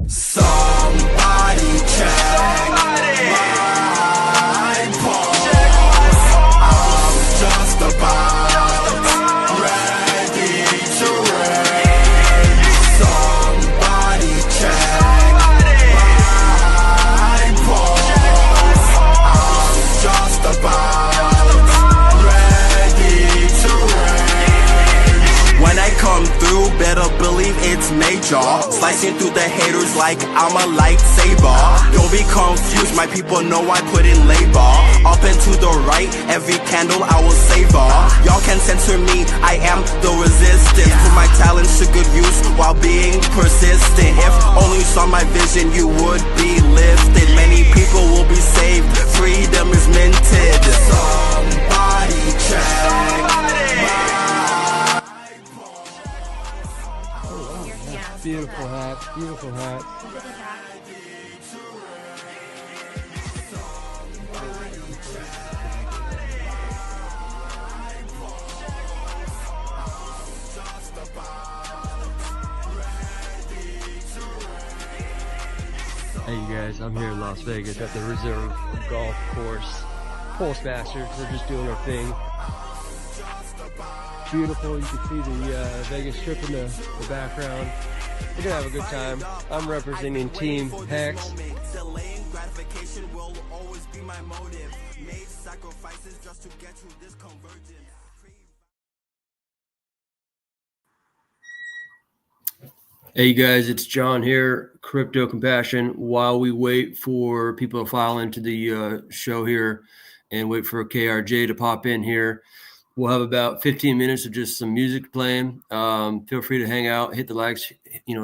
Somebody check my pulse. I'm just about ready to race. Somebody check my pulse. I'm just about ready to race. When I come through, better believe it's major. Slicing through the haters like I'm a lightsaber. Don't be confused, my people know I put in labor. Up and to the right, every candle I will savor. Y'all can censor me, I am the resistance. Put my talents to good use while being persistent. If only you saw my vision, you would be lifted. Many people will be saved, freedom is minted. Somebody check. Beautiful hat, beautiful hat. Hey you guys, I'm here in Las Vegas at the Reserve Golf Course. Pulse Masters, we're just doing our thing. Beautiful, you can see the Vegas Strip in the background. We're gonna have a good time. I'm representing Team Hex. Delaying gratification will always be my motive. Made sacrifices just to get through this convergence. Hey you guys, it's John here, Crypto Compassion. While we wait for people to file into the show here and wait for KRJ to pop in here, we'll have about 15 minutes of just some music playing. Feel free to hang out, hit the likes,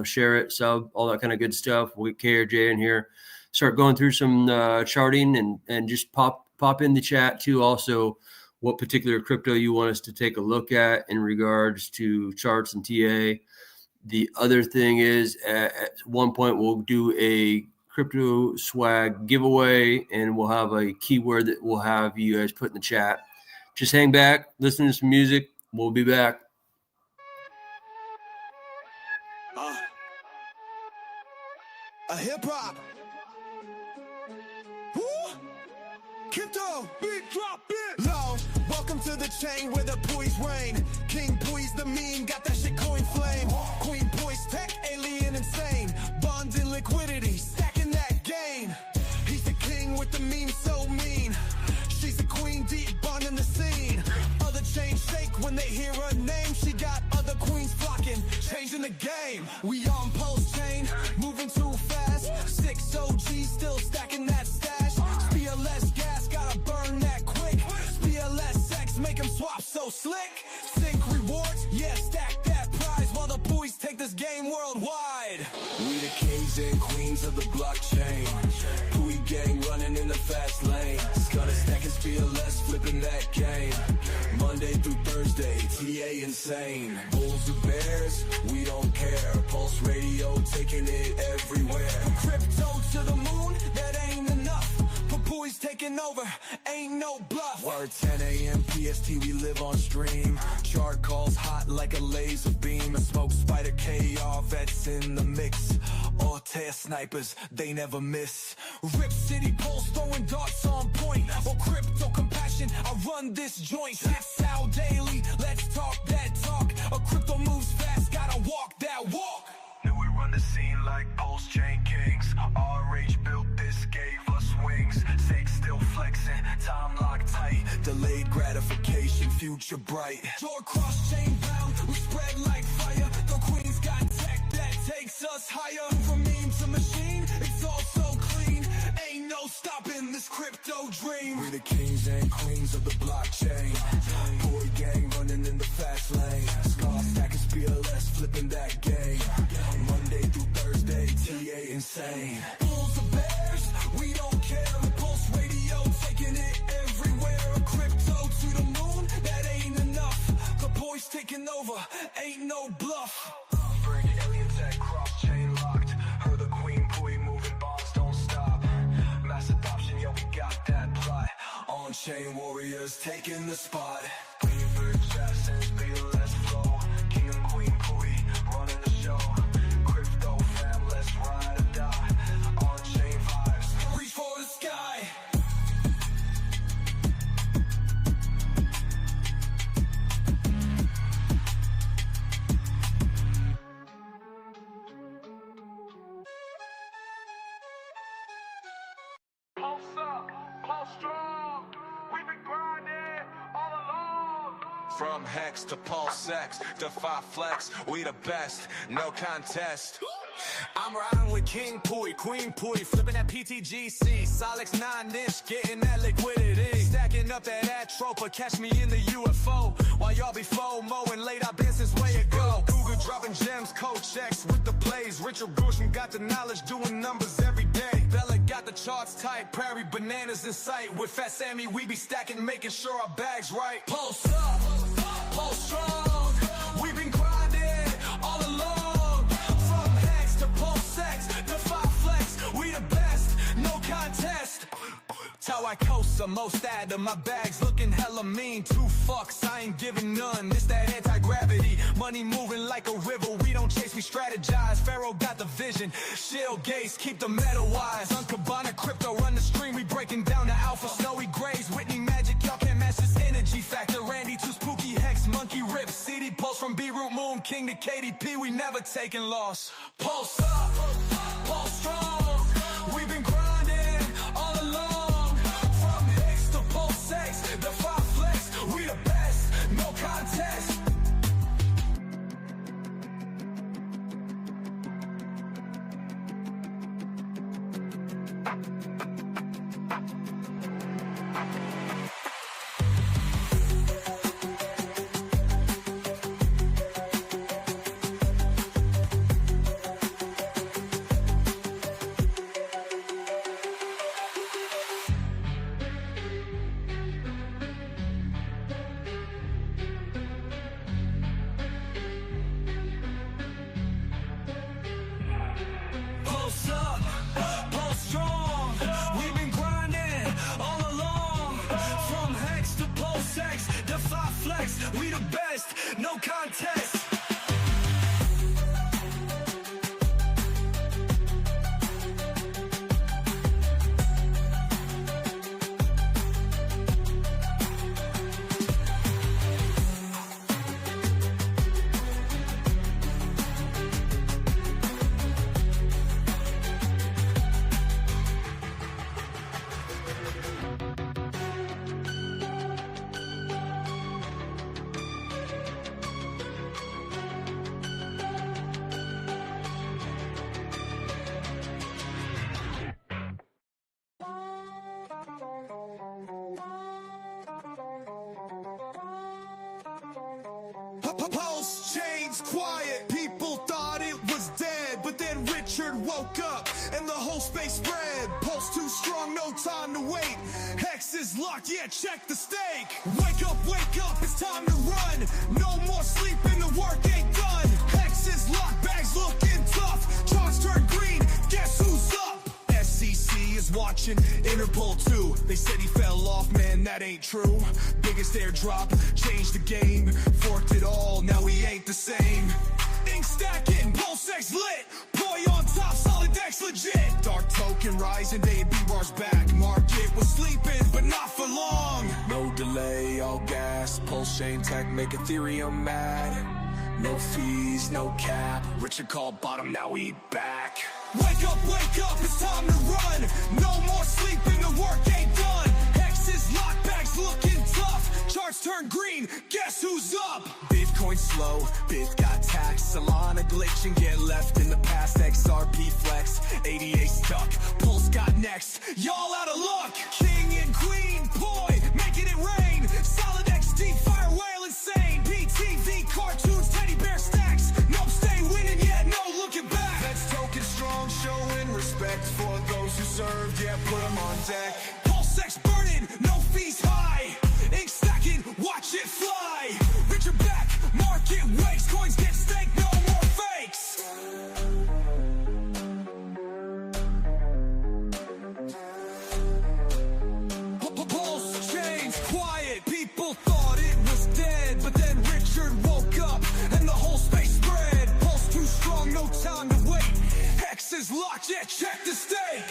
share it, sub, all that kind of good stuff. We'll get KRJ in here, start going through some charting and just pop in the chat too. Also, what particular crypto you want us to take a look at in regards to charts and TA. The other thing is at one point we'll do a crypto swag giveaway and we'll have a keyword that we'll have you guys put in the chat. Just hang back, listen to some music. We'll be back. A hip hop. Crypto, beat drop it. Low, welcome to the chain where the Pooie's reign. King Pooie's the meme, got that shit coin flame. Queen Pooie's tech, alien insane. Bond in liquidity, stacking that gain. He's the king with the meme so mean. She's the queen, deep bond in the scene. Other chains shake when they hear her name. She got other queens flocking, changing the game. We on PulseChain, moving too fast. 6 OGs still stacking that stash. Spearless gas, gotta burn that quick. Spearless sex, make them swap so slick. Sync rewards, yeah, stack that prize. While the Pooies take this game worldwide. We the kings and queens of the blockchain. Pooie gang running in the fast lane. Scudder stacking spearless, flipping that game. Monday through Thursday, TA insane. Bulls or bears, we don't care. Pulse radio taking it everywhere. Crypto to the moon, that ain't enough. Pooie's taking over, ain't no bluff. Word 10 a.m. PST, we live on stream. Chart calls hot like a laser beam. A smoke spider KR vets in the mix. All tear snipers, they never miss. Rip City Pulse throwing darts on point. Or crypto compassion, I run this joint. Shit's out daily, let's talk that talk. A crypto moves fast, gotta walk that walk. Knew we run the scene like PulseChain kings. RH built this, gave us wings. Sake still flexing, time locked tight. Delayed gratification, future bright. Door cross chain bound, we spread like fire. The queens got tech that takes us higher. From meme to machine, it's all so clean. Ain't no stopping this crypto dream. We the kings and queens of the blockchain. Pooie gang running in the fast lane. Scar stacking spearless, flipping that game. Monday through Thursday, TA insane. Bulls or bears, we don't care. Pulse radio taking it everywhere. Crypto to the moon, that ain't enough. The boys taking over, ain't no bluff. Bring alien tech, cross chain locked. Heard the queen Pooie moving bonds don't stop. Mass adoption, yo, we got that plot. On chain warriors taking the spot. Favorite assassins, speedless flow. King and queen Pooie running the show. Crypto fam, let's ride. From Hex to PulseX, Defy Flex, we the best, no contest. I'm riding with King Pooie, Queen Pooie, flipping that PTGC, Solix 9-inch, getting that liquidity, stacking up that tropa, catch me in the UFO, while y'all be FOMO-ing late, I've been since way ago. Cougar dropping gems, Coach X with the plays, Richard Bushman got the knowledge, doing numbers every day. Bella got the charts tight, Prairie bananas in sight, with Fat Sammy we be stacking, making sure our bags right. Pulse up, pulse strong, we been grinding all along. From Hex to PulseX, Defy Flex, we the best, no contest. How I coast, most out of my bags looking hella mean. 2 fucks, I ain't giving none. It's that anti-gravity, money moving like a river. We don't chase, we strategize. Pharaoh got the vision, shield gates, keep the metal wise. On Cabana crypto, run the stream. We breaking down the alpha, snowy grays, Whitney magic. Y'all can't match this energy factor. Randy too spooky, Hex, Monkey Rip, CD Pulse from B-Root Moon, King to KDP. We never taking loss. Pulse up, pulse strong. We've been grinding all along. The 5 flex, we the best, no contest. Pulse up, pulse strong. We've been grinding all along. From Hex to PulseX, Defy Flex, we the best, no contest. PulseChain's quiet. People thought it was dead, but then Richard woke up and the whole space spread. Pulse too strong, no time to wait. Hex is locked, yeah, check the stake. Wake up, it's time to run. No more sleeping, the work ain't done. Hex is locked, bags looking tough. Charts turn green, guess who's up? SEC is watching, Interpol too. They said he fell off, man, that ain't true. Biggest airdrop, changed the game. Forked it all, now we ain't the same. Ink stacking, PulseX lit. Boy on top, solid decks legit. Dark token rising, day B-bars back. Market was sleeping, but not for long. No delay, all gas. PulseChain tech make Ethereum mad. No fees, no cap. Richard called bottom, now we back. Wake up, it's time to run. No more sleeping, the work ain't done. Hex is locked, bags looking tough. Charts turn green, guess who's up? Bitcoin slow, Bit got taxed. Solana glitch and get left in the past. XRP flex, ADA stuck. Pulse got next, y'all out of luck. King and Queen, boy, making it rain. Solid XD, fire whale insane. PTV cartoons, teddy bear stacks. Nope, stay winning, yeah, no looking back. Let's token strong, showing respect for those who served, yeah, put them on deck. PulseX burning, no fees high. Ink stacking, watch it fly. Richard back, market wakes. Coins get staked, no more fakes. PulseChain's quiet. People thought it was dead, but then Richard woke up and the whole space spread. Pulse too strong, no time to wait. Hex is locked, yeah, check the stake.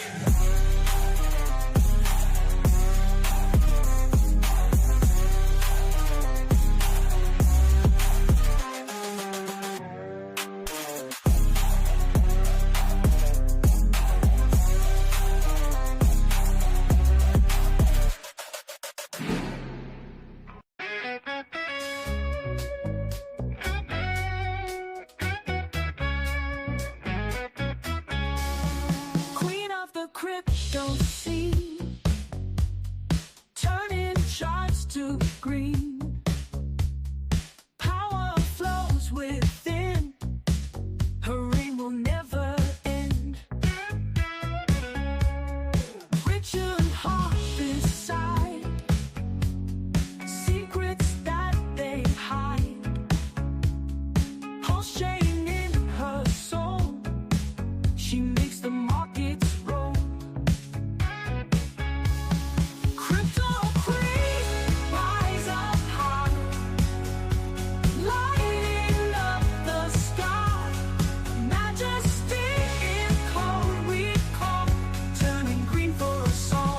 PulseChain in her soul. She makes the markets roll. Crypto queen, rise up high, lighting up the sky. Majesty in code we call, turning green for a song.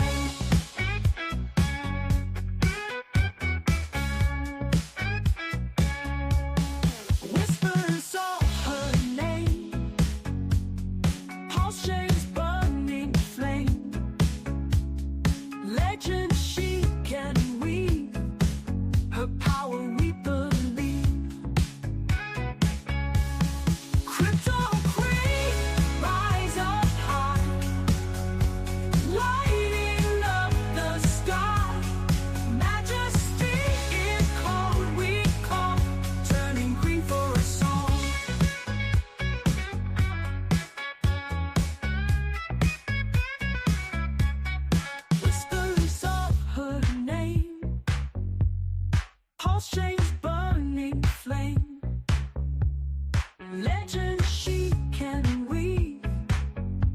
Whispers of her name, PulseChain's burning flame. Legend she can weave, her power we believe. Crypto queen, rise up high, lighting up the sky. Majesty in code we call, turning green for a song. Whispers of her name, PulseChain's burning flame. Legend she can weave,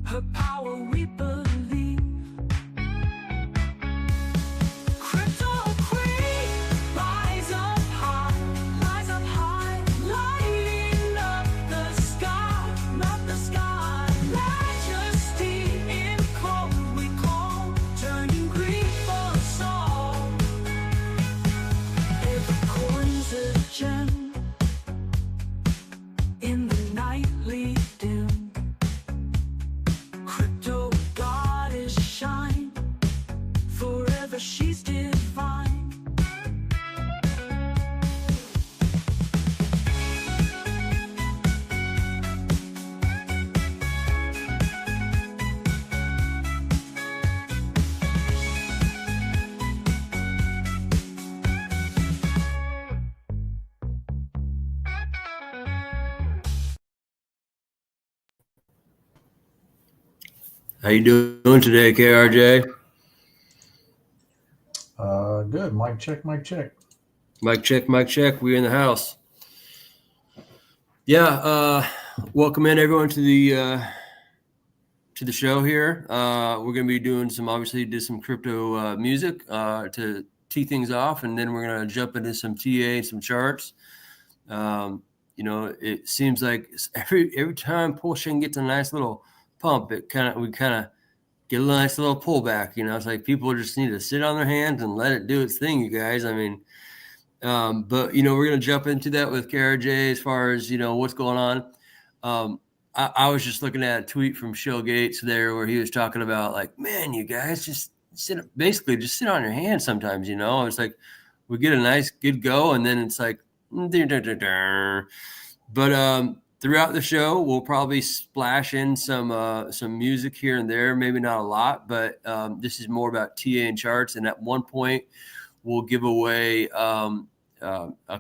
her power we believe. Crypto queen, rise up high, lighting up the sky. Majesty in code we call, turning green for a song. Every coin's a gem in the nightly dim. Crypto goddess shine, forever she's divine. How you doing today, KRJ? Good. Mic check, mic check. Mic check, mic check. We're in the house. Yeah, welcome in everyone to the show here. We're gonna be doing some crypto music to tee things off, and then we're gonna jump into some TA and some charts. It seems like every time PulseChain gets a nice little pump, we kind of get a nice little pullback. It's like people just need to sit on their hands and let it do its thing, you guys. I mean, but we're gonna jump into that with KRJ as far as what's going on. I was just looking at a tweet from Shell Gates there where he was talking about, like, man, you guys just sit on your hands sometimes. It's like we get a nice good go, and then it's like, but throughout the show, we'll probably splash in some music here and there, maybe not a lot, but this is more about TA and charts. And at one point, we'll give away a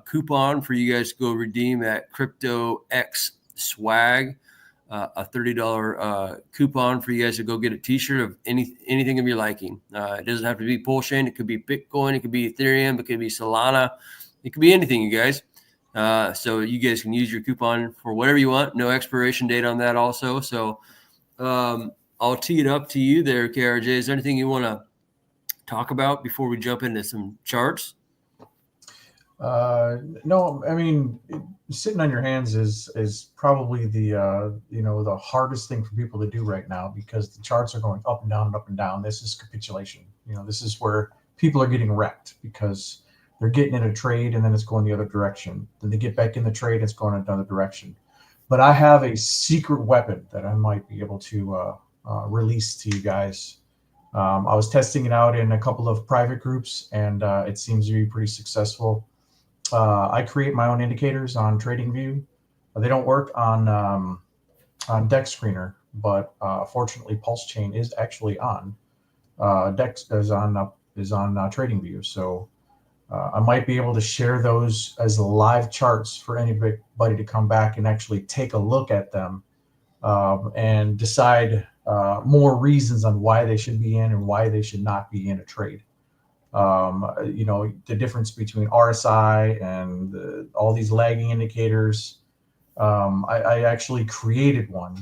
coupon for you guys to go redeem at Crypto X Swag, a $30 coupon for you guys to go get a T-shirt of anything of your liking. It doesn't have to be PulseChain. It could be Bitcoin. It could be Ethereum. It could be Solana. It could be anything, you guys. So you guys can use your coupon for whatever you want. No expiration date on that also. So I'll tee it up to you there, KRJ. Is there anything you want to talk about before we jump into some charts? No, I mean, sitting on your hands is probably the hardest thing for people to do right now, because the charts are going up and down and up and down. This is capitulation. This is where people are getting wrecked because they're getting in a trade and then it's going the other direction. Then they get back in the trade, it's going another direction. But I have a secret weapon that I might be able to release to you guys. I was testing it out in a couple of private groups, and it seems to be pretty successful. I create my own indicators on TradingView. They don't work on Dex Screener, but fortunately, PulseChain is actually on Dex is on TradingView. So I might be able to share those as live charts for anybody to come back and actually take a look at them and decide more reasons on why they should be in and why they should not be in a trade. The difference between RSI and all these lagging indicators, I actually created one.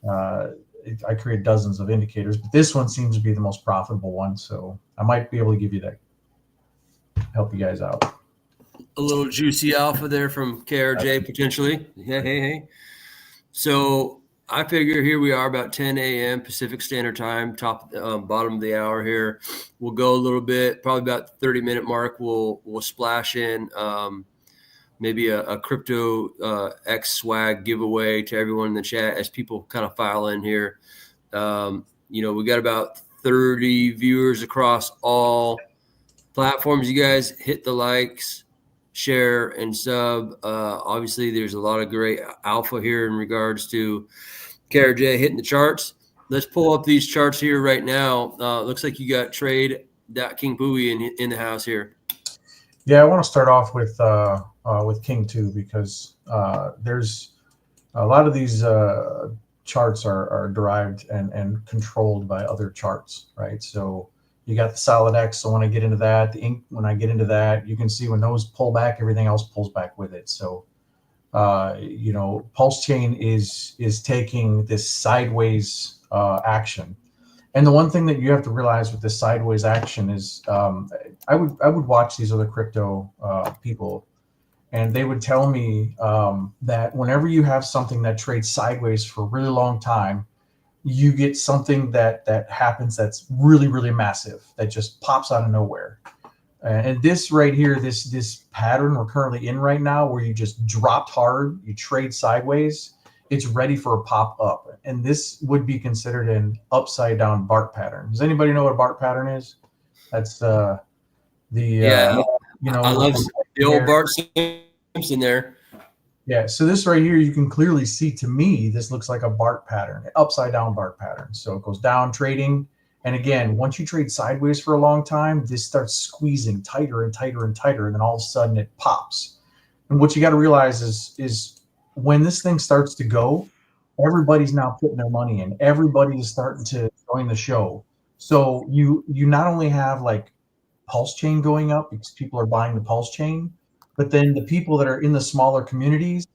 I created dozens of indicators, but this one seems to be the most profitable one. So I might be able to give you that, help you guys out. A little juicy alpha there from KRJ potentially. Hey. So I figure here we are about 10 a.m. Pacific Standard Time, bottom of the hour here. We'll go a little bit, probably about the 30-minute mark. We'll splash in maybe a crypto X swag giveaway to everyone in the chat as people kind of file in here. We got about 30 viewers across all platforms. You guys hit the likes, share, and sub. Obviously, there's a lot of great alpha here in regards to KRJ hitting the charts. Let's pull up these charts here right now. Looks like you got Trade.King Pooie in the house here. Yeah, I want to start off with King 2 because there's a lot of these charts are derived and controlled by other charts, right? So you got the solid X. So when I get into that, the ink, when I get into that, you can see when those pull back, everything else pulls back with it. So, PulseChain is taking this sideways action. And the one thing that you have to realize with this sideways action is I would watch these other crypto people, and they would tell me that whenever you have something that trades sideways for a really long time, you get something that happens that's really, really massive, that just pops out of nowhere. And this right here, this pattern we're currently in right now, where you just dropped hard, you trade sideways, it's ready for a pop up. And this would be considered an upside down BART pattern. Does anybody know what a BART pattern is? That's I love the old Bart Simpson there. Yeah, so this right here, you can clearly see, to me, this looks like a BART pattern, an upside down BART pattern. So it goes down trading. And again, once you trade sideways for a long time, this starts squeezing tighter and tighter and tighter. And then all of a sudden it pops. And what you got to realize is when this thing starts to go, everybody's now putting their money in. Everybody is starting to join the show. So you not only have like PulseChain going up because people are buying the PulseChain, but then the people that are in the smaller communities,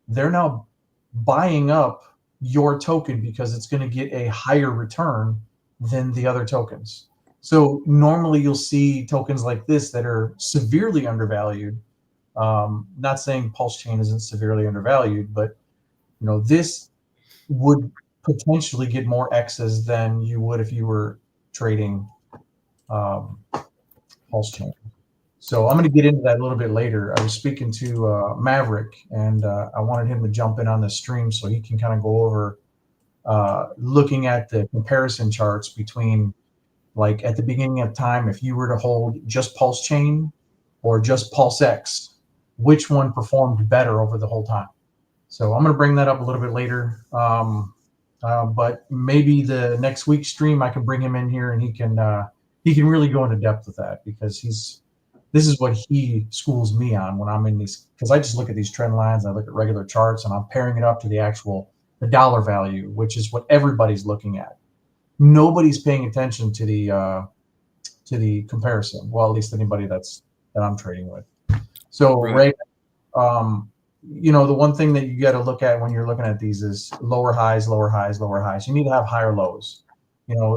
they're now buying up your token because it's going to get a higher return than the other tokens. So normally you'll see tokens like this that are severely undervalued. Not saying PulseChain isn't severely undervalued, but this would potentially get more X's than you would if you were trading PulseChain. So I'm going to get into that a little bit later. I was speaking to Maverick, and I wanted him to jump in on the stream so he can kind of go over looking at the comparison charts between, like, at the beginning of time, if you were to hold just PulseChain or just PulseX, which one performed better over the whole time. So I'm going to bring that up a little bit later. But maybe the next week's stream, I can bring him in here and he can really go into depth with that, because this is what he schools me on when I'm in these, because I just look at these trend lines, I look at regular charts, and I'm pairing it up to the dollar value, which is what everybody's looking at. Nobody's paying attention to the comparison. Well, at least anybody that I'm trading with. So right, the one thing that you got to look at when you're looking at these is lower highs, lower highs, lower highs. You need to have higher lows.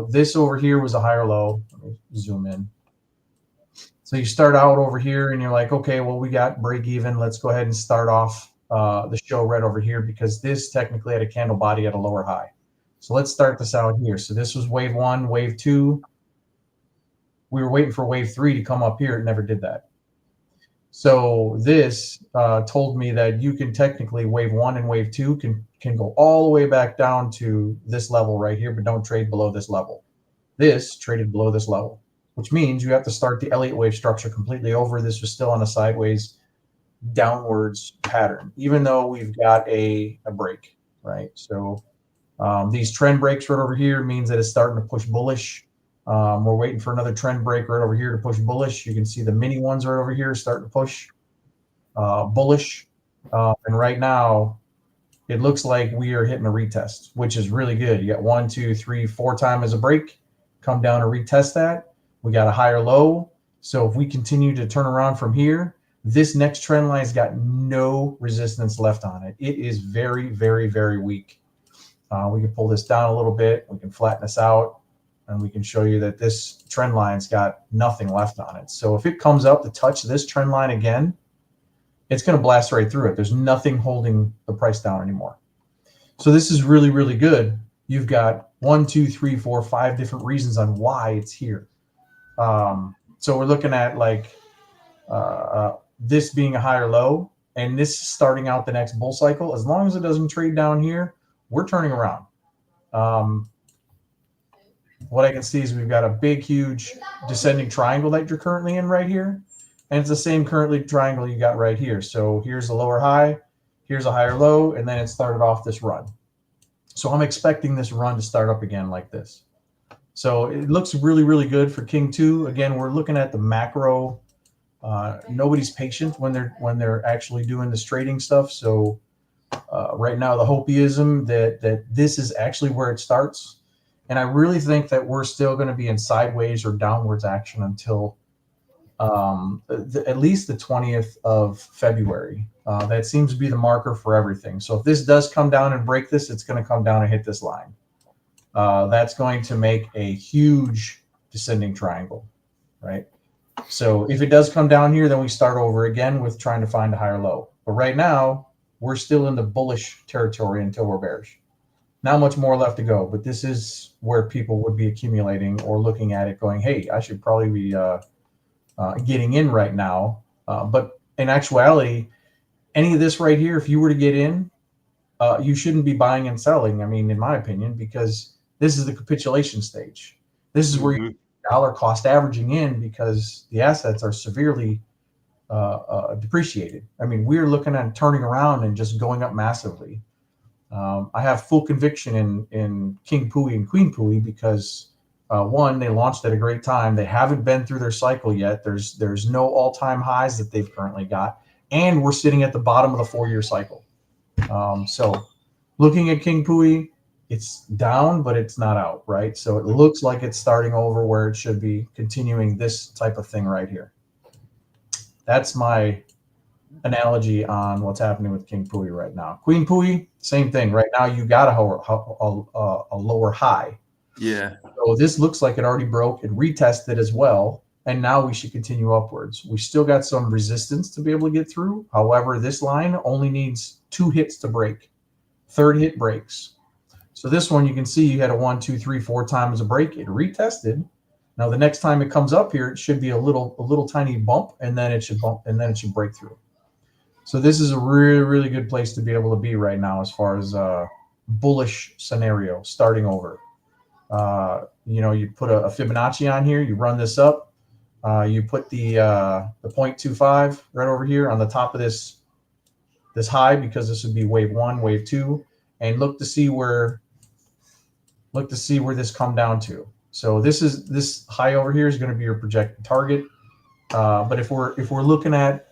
This over here was a higher low. Let me zoom in. So you start out over here and you're like, okay, well, we got break even. Let's go ahead and start off the show right over here, because this technically had a candle body at a lower high. So let's start this out here. So this was wave 1, wave 2. We were waiting for wave 3 to come up here. It never did that. So this told me that you can technically, wave 1 and wave 2 can go all the way back down to this level right here, but don't trade below this level. This traded below this level, which means you have to start the Elliott wave structure completely over. This was still on a sideways downwards pattern, even though we've got a break, right? So these trend breaks right over here means that it's starting to push bullish. We're waiting for another trend break right over here to push bullish. You can see the mini ones right over here starting to push bullish. And right now, it looks like we are hitting a retest, which is really good. You got 1, 2, 3, 4 times as a break. Come down and retest that. We got a higher low. So if we continue to turn around from here, This next trend line's got no resistance left on it. It is very, very, very weak. We can pull this down a little bit. We can flatten this out, and we can show you that this trend line's got nothing left on it. So if it comes up to touch this trend line again, it's going to blast right through it. There's nothing holding the price down anymore. So this is really, really good. You've got 1, 2, 3, 4, 5 different reasons on why it's here. So we're looking at like this being a higher low, and this starting out the next bull cycle. As long as it doesn't trade down here, we're turning around. What I can see is we've got a big, huge descending triangle that you're currently in right here. And it's the same currently triangle you got right here. So here's a lower high, here's a higher low, and then it started off this run. So I'm expecting this run to start up again like this. So it looks really, really good for King 2. Again, we're looking at the macro. Nobody's patient when they're actually doing this trading stuff. So right now, the hopeism that this is actually where it starts. And I really think that we're still going to be in sideways or downwards action until at least the 20th of February. That seems to be the marker for everything. So if this does come down and break this, it's going to come down and hit this line. That's going to make a huge descending triangle, right? So if it does come down here, then we start over again with trying to find a higher low. But right now, we're still in the bullish territory until we're bearish. Not much more left to go, but this is where people would be accumulating or looking at it going, hey, I should probably be getting in right now. But in actuality, any of this right here, if you were to get in, you shouldn't be buying and selling, I mean, in my opinion, because this is the capitulation stage. This is where you're dollar cost averaging in because the assets are severely depreciated. I mean, we're looking at turning around and just going up massively. I have full conviction in King Pooie and Queen Pooie because one, they launched at a great time. They haven't been through their cycle yet. There's no all-time highs that they've currently got, and we're sitting at the bottom of the 4-year cycle. So looking at King Pooie, it's down, but it's not out, right? So it looks like it's starting over where it should be, continuing this type of thing right here. That's my analogy on what's happening with King Pooie right now. Queen Pooie, same thing. Right now, you got a lower high. Yeah. So this looks like it already broke. It retested as well, and now we should continue upwards. We still got some resistance to be able to get through. However, this line only needs 2 hits to break. 3rd hit breaks. So this one, you can see you had a 1, 2, 3, 4 times a break. It retested. Now the next time it comes up here, it should be a little tiny bump, and then it should break through. So this is a really, really good place to be able to be right now as far as bullish scenario starting over. You put a Fibonacci on here, you run this up, you put the 0.25 right over here on the top of this high, because this would be wave 1, wave 2, and look to see where this come down to. So this high over here is going to be your projected target. But if we're looking at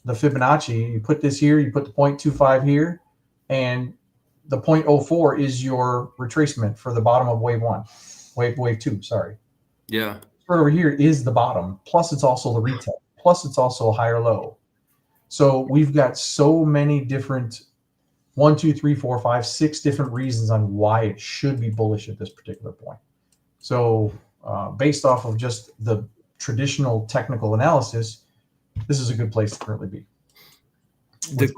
the Fibonacci, you put this here, you put the 0.25 here, and the 0.04 is your retracement for the bottom of wave 1, wave 2, sorry. Yeah. Right over here is the bottom, plus it's also the retest, plus it's also a higher low. So we've got so many different 1, 2, 3, 4, 5, 6 different reasons on why it should be bullish at this particular point. So based off of just the traditional technical analysis, this is a good place to currently be. The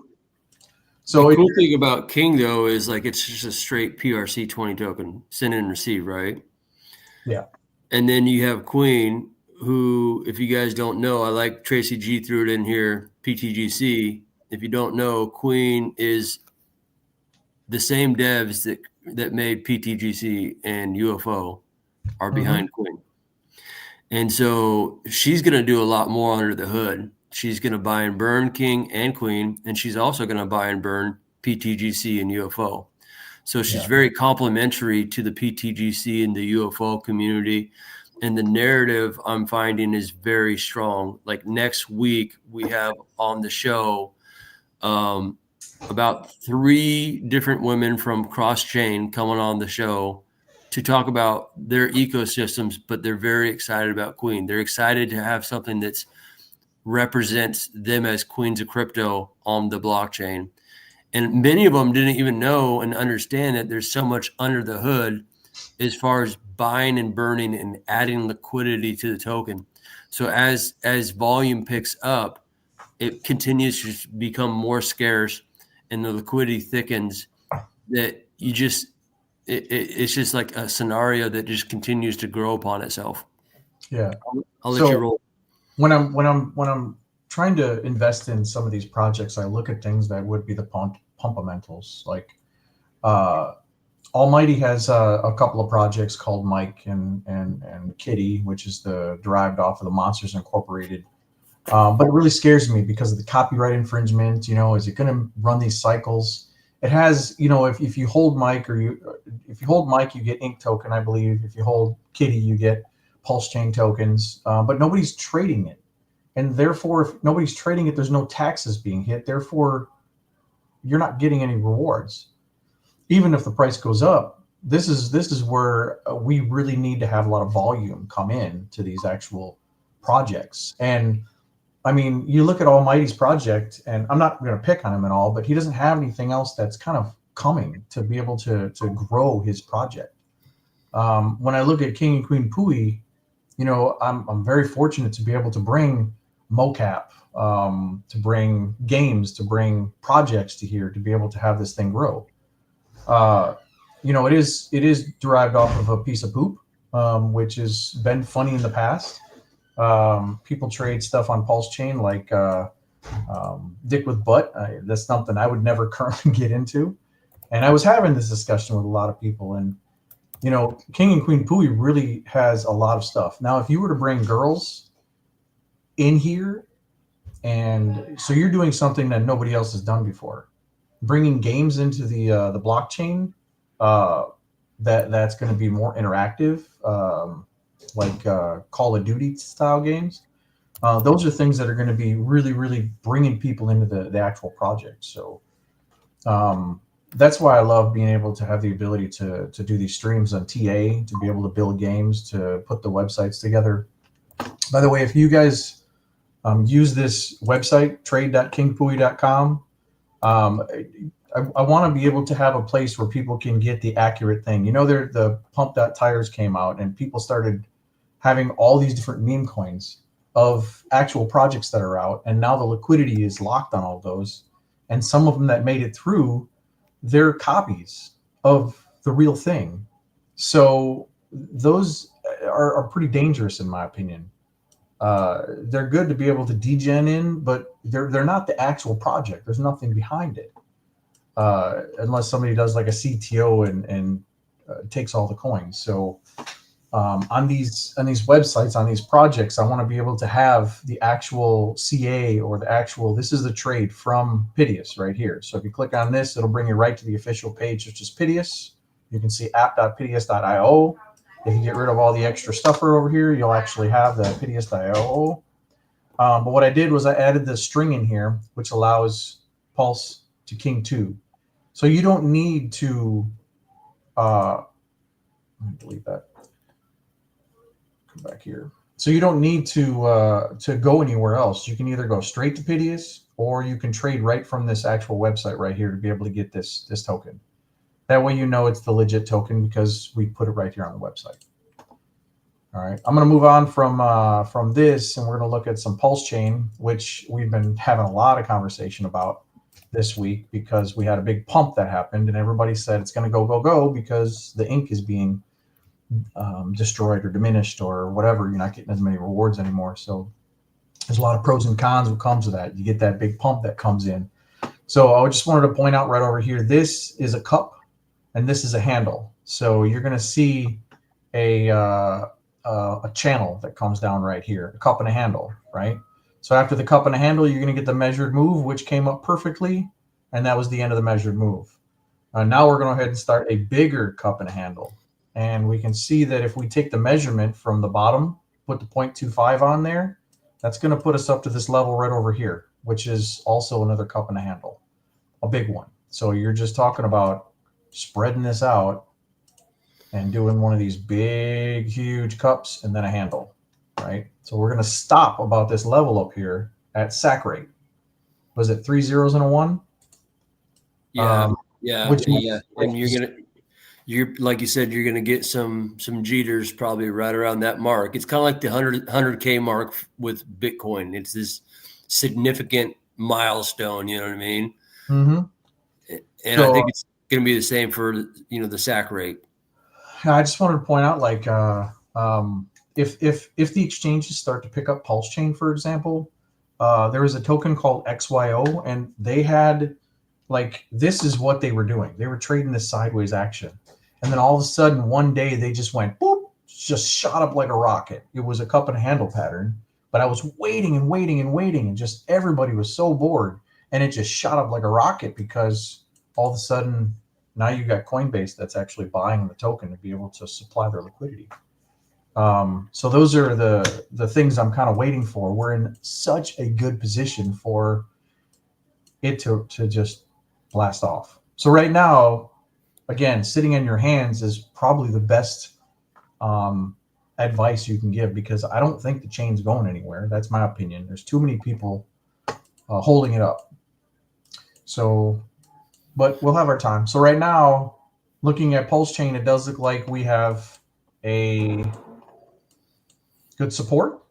cool thing about King, though, is like it's just a straight PRC 20 token, send and receive, right? Yeah. And then you have Queen, who, if you guys don't know, I like Tracy G threw it in here, PTGC. If you don't know, Queen is the same devs that made PTGC and UFO are behind Queen. And so she's going to do a lot more under the hood. She's going to buy and burn King and Queen, and she's also going to buy and burn PTGC and UFO. So she's very complimentary to the PTGC and the UFO community. And the narrative I'm finding is very strong. Like next week, we have on the show about 3 different women from CrossChain coming on the show to talk about their ecosystems, but they're very excited about Queen. They're excited to have something that's represents them as queens of crypto on the blockchain. And many of them didn't even know and understand that there's so much under the hood as far as buying and burning and adding liquidity to the token. So as volume picks up, it continues to become more scarce and the liquidity thickens, that you just it's just like a scenario that just continues to grow upon itself. Yeah. I'll let you roll. When I'm trying to invest in some of these projects, I look at things that would be the pumpamentals. Like Almighty has a couple of projects called Mike and Kitty, which is derived off of the Monsters Incorporated. But it really scares me because of the copyright infringement. Is it going to run these cycles? It has, if you hold Mike if you hold Mike, you get Ink token, I believe. If you hold Kitty, you get PulseChain tokens. But nobody's trading it, and therefore, if nobody's trading it, there's no taxes being hit. Therefore, you're not getting any rewards. Even if the price goes up, this is where we really need to have a lot of volume come in to these actual projects. And I mean, you look at Almighty's project, and I'm not going to pick on him at all, but he doesn't have anything else that's kind of coming to be able to grow his project. When I look at King and Queen Pooie, I'm very fortunate to be able to bring mocap, to bring games, to bring projects to here to be able to have this thing grow. It is derived off of a piece of poop, which has been funny in the past. People trade stuff on PulseChain like dick with butt. That's something I would never currently get into. And I was having this discussion with a lot of people, and King and Queen Pooie really has a lot of stuff. Now, if you were to bring girls in here, and so you're doing something that nobody else has done before, bringing games into the blockchain, that's going to be more interactive, like Call of Duty style games. Those are things that are going to be really, really bringing people into the actual project. So that's why I love being able to have the ability to do these streams on TA, to be able to build games, to put the websites together. By the way, if you guys use this website, trade.kingpooie.com, I want to be able to have a place where people can get the accurate thing. The pump.tires came out, and people started having all these different meme coins of actual projects that are out, and now the liquidity is locked on all those. And some of them that made it through, they're copies of the real thing. So those are pretty dangerous, in my opinion. They're good to be able to degen in, but they're not the actual project. There's nothing behind it, unless somebody does like a CTO and takes all the coins. So on these websites, on these projects, I want to be able to have the actual CA or this is the trade from Pitius right here. So if you click on this, it'll bring you right to the official page, which is Pitius. You can see app.pitius.io. If you get rid of all the extra stuffer over here, you'll actually have the Pitius.io. But what I did was I added the string in here, which allows Pulse to King 2. So you don't need to, let me delete that. Come back here. So you don't need to go anywhere else. You can either go straight to Pitius, or you can trade right from this actual website right here to be able to get this token. That way it's the legit token because we put it right here on the website. All right, I'm going to move on from this, and we're going to look at some PulseChain, which we've been having a lot of conversation about this week because we had a big pump that happened, and everybody said it's going to go because the ink is being destroyed or diminished or whatever. You're not getting as many rewards anymore. So there's a lot of pros and cons what comes with that. You get that big pump that comes in. So I just wanted to point out right over here, this is a cup and this is a handle. So you're going to see a channel that comes down right here, a cup and a handle, right? So after the cup and a handle, you're going to get the measured move, which came up perfectly. And that was the end of the measured move. Now we're going to go ahead and start a bigger cup and a handle. And we can see that if we take the measurement from the bottom, put the 0.25 on there, that's going to put us up to this level right over here, which is also another cup and a handle, a big one. So you're just talking about spreading this out and doing one of these big, huge cups and then a handle. right? So we're going to stop about this level up here at sack rate. Was it 3 zeros and a 1? Yeah, and you're like you said, you're gonna get some jitters probably right around that mark. It's kind of like the 100K mark with Bitcoin. It's this significant milestone. You know what I mean? Mm-hmm. And so, I think it's gonna be the same for the sack rate. I just wanted to point out, like, if the exchanges start to pick up PulseChain, for example, there was a token called XYO, and they had, like, this is what they were doing. They were trading this sideways action. And then all of a sudden, one day, they just went, boop, just shot up like a rocket. It was a cup and handle pattern. But I was waiting and waiting and waiting, and just everybody was so bored. And it just shot up like a rocket because all of a sudden, now you got Coinbase that's actually buying the token to be able to supply their liquidity. So those are the things I'm kind of waiting for. We're in such a good position for it to just blast off. So right now, again, sitting in your hands is probably the best advice you can give, because I don't think the chain's going anywhere. That's my opinion. There's too many people holding it up. So, but we'll have our time. So right now, looking at PulseChain, it does look like we have a good support,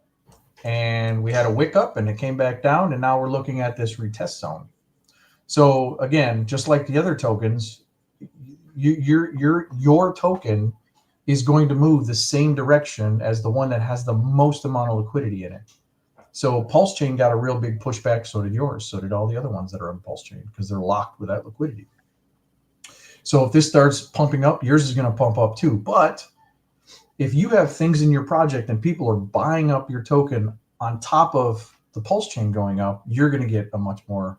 and we had a wick up and it came back down, and now we're looking at this retest zone. So again, just like the other tokens, your token is going to move the same direction as the one that has the most amount of liquidity in it. So PulseChain got a real big pushback. So did yours. So did all the other ones that are on PulseChain, because they're locked with that liquidity. So if this starts pumping up, yours is going to pump up too. But if you have things in your project and people are buying up your token on top of the PulseChain going up, you're going to get a much more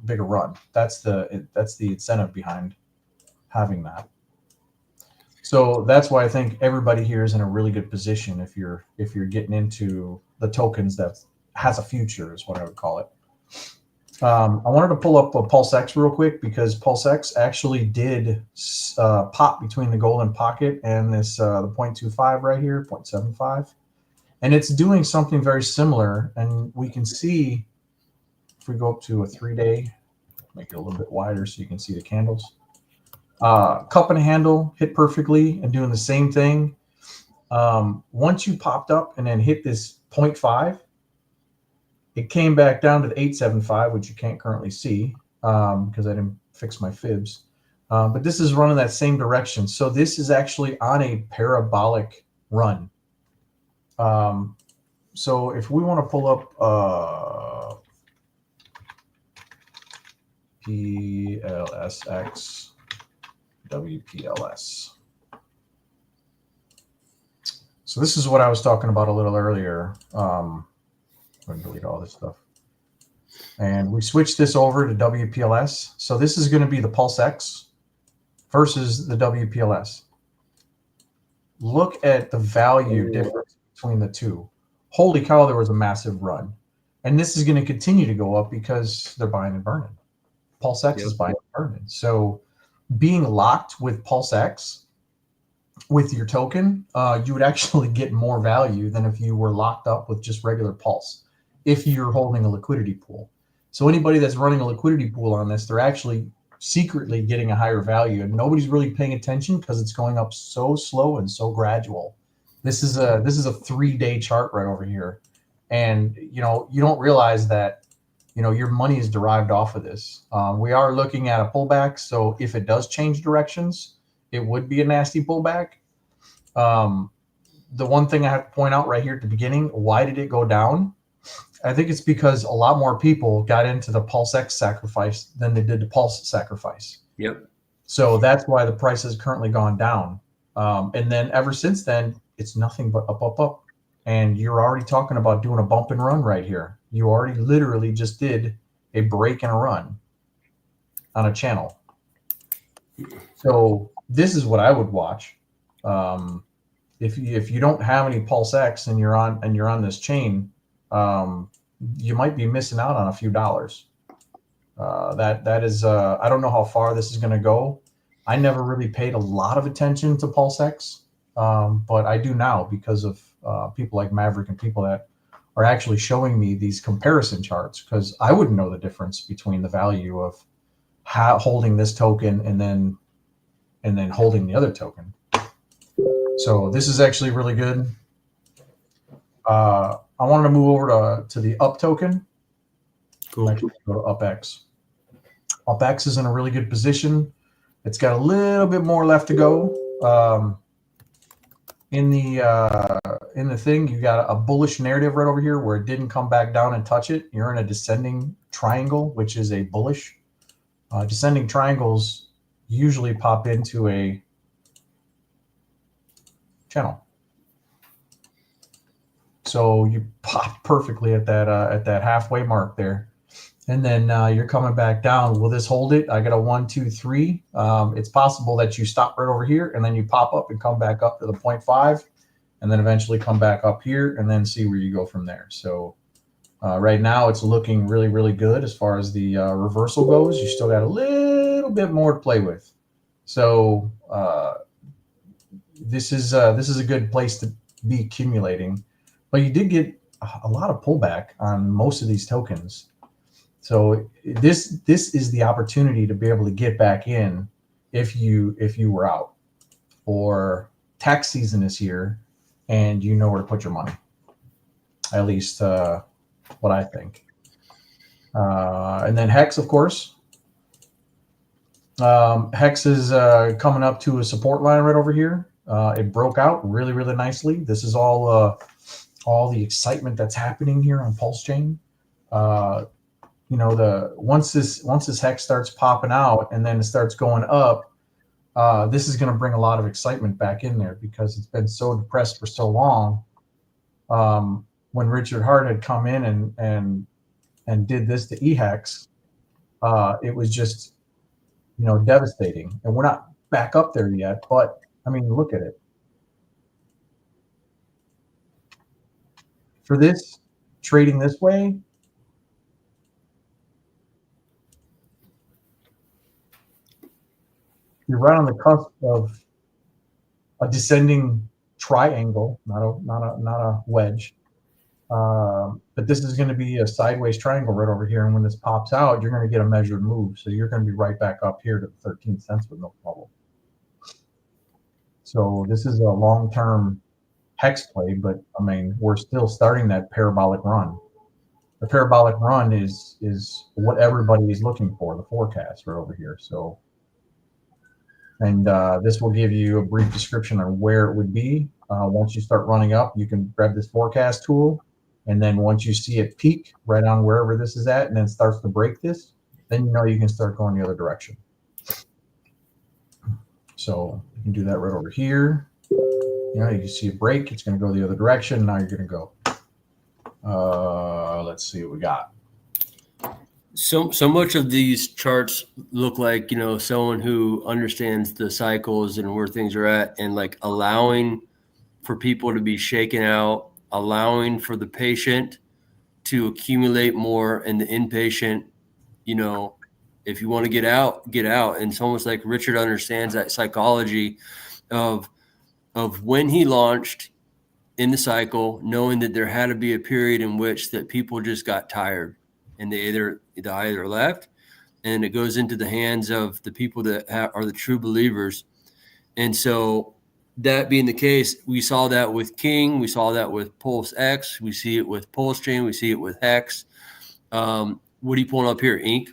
bigger run. That's the incentive behind having that. So that's why I think everybody here is in a really good position if you're getting into the tokens that has a future, is what I would call it. I wanted to pull up a PulseX real quick, because PulseX actually did pop between the golden pocket and this the 0.25 right here, 0.75. And it's doing something very similar. And we can see, if we go up to a 3-day, make it a little bit wider so you can see the candles. Cup and handle hit perfectly and doing the same thing. Once you popped up and then hit this 0.5, it came back down to the 875, which you can't currently see because I didn't fix my fibs. But this is running that same direction. So this is actually on a parabolic run. So if we want to pull up PLSX, WPLS. So this is what I was talking about a little earlier. I'm going to delete all this stuff. And we switched this over to WPLS. So this is going to be the PulseX versus the WPLS. Look at the value difference between the two. Holy cow, there was a massive run. And this is going to continue to go up because they're buying and burning. PulseX is buying and burning. So being locked with PulseX with your token, you would actually get more value than if you were locked up with just regular Pulse, if you're holding a liquidity pool. So anybody that's running a liquidity pool on this, they're actually secretly getting a higher value, and nobody's really paying attention because it's going up so slow and so gradual. This is a 3-day chart right over here. And you don't realize that your money is derived off of this. We are looking at a pullback. So if it does change directions, it would be a nasty pullback. The one thing I have to point out right here at the beginning, why did it go down? I think it's because a lot more people got into the PulseX sacrifice than they did the Pulse sacrifice. Yep. So that's why the price has currently gone down. And then ever since then, it's nothing but up, up, up. And you're already talking about doing a bump and run right here. You already literally just did a break and a run on a channel. So this is what I would watch. If you don't have any PulseX and you're on this chain, you might be missing out on a few dollars. That is I don't know how far this is going to go. I never really paid a lot of attention to PulseX but I do now because of people like Maverick and people that are actually showing me these comparison charts, because I wouldn't know the difference between the value of holding this token and then holding the other token. So this is actually really good. I wanted to move over to the up token. Cool. Actually go to UpX. UpX is in a really good position. It's got a little bit more left to go. In the thing, you got a bullish narrative right over here where it didn't come back down and touch it. You're in a descending triangle, which is a bullish. Descending triangles usually pop into a channel. So you pop perfectly at that halfway mark there. And then you're coming back down. Will this hold it? I got a 1, 2, 3. It's possible that you stop right over here and then you pop up and come back up to the 0.5 and then eventually come back up here and then see where you go from there. So right now it's looking really, really good as far as the reversal goes. You still got a little bit more to play with. So this is a good place to be accumulating. But you did get a lot of pullback on most of these tokens. So this is the opportunity to be able to get back in if you were out, or tax season is here and you know where to put your money. At least what I think. And then Hex, of course. Hex is coming up to a support line right over here. It broke out really, really nicely. This is all the excitement that's happening here on PulseChain. You know, once this Hex starts popping out and then it starts going up, this is going to bring a lot of excitement back in there because it's been so depressed for so long. When Richard Hart had come in and did this to eHex, it was just, you know, devastating. And we're not back up there yet, but I mean, look at it. For this, trading this way, you're right on the cusp of a descending triangle, not a wedge. But this is going to be a sideways triangle right over here, and when this pops out, you're going to get a measured move. So you're going to be right back up here to 13 cents with no problem. So this is a long-term Hex play, but I mean, we're still starting that parabolic run. The parabolic run is what everybody is looking for, the forecast right over here. So, and this will give you a brief description of where it would be. Once you start running up, you can grab this forecast tool. And then once you see it peak right on wherever this is at and then starts to break this, then you know you can start going the other direction. So you can do that right over here. You know, you can see a break. It's going to go the other direction. Now you're going to go. Let's see what we got. So much of these charts look like, you know, someone who understands the cycles and where things are at, and like allowing for people to be shaken out, allowing for the patient to accumulate more, and the inpatient, you know, if you want to get out, get out. And it's almost like Richard understands that psychology of when he launched in the cycle, knowing that there had to be a period in which that people just got tired and they either left, and it goes into the hands of the people that are the true believers. And so that being the case, we saw that with King, we saw that with Pulse X, we see it with PulseChain, we see it with Hex. What are you pulling up here? Ink?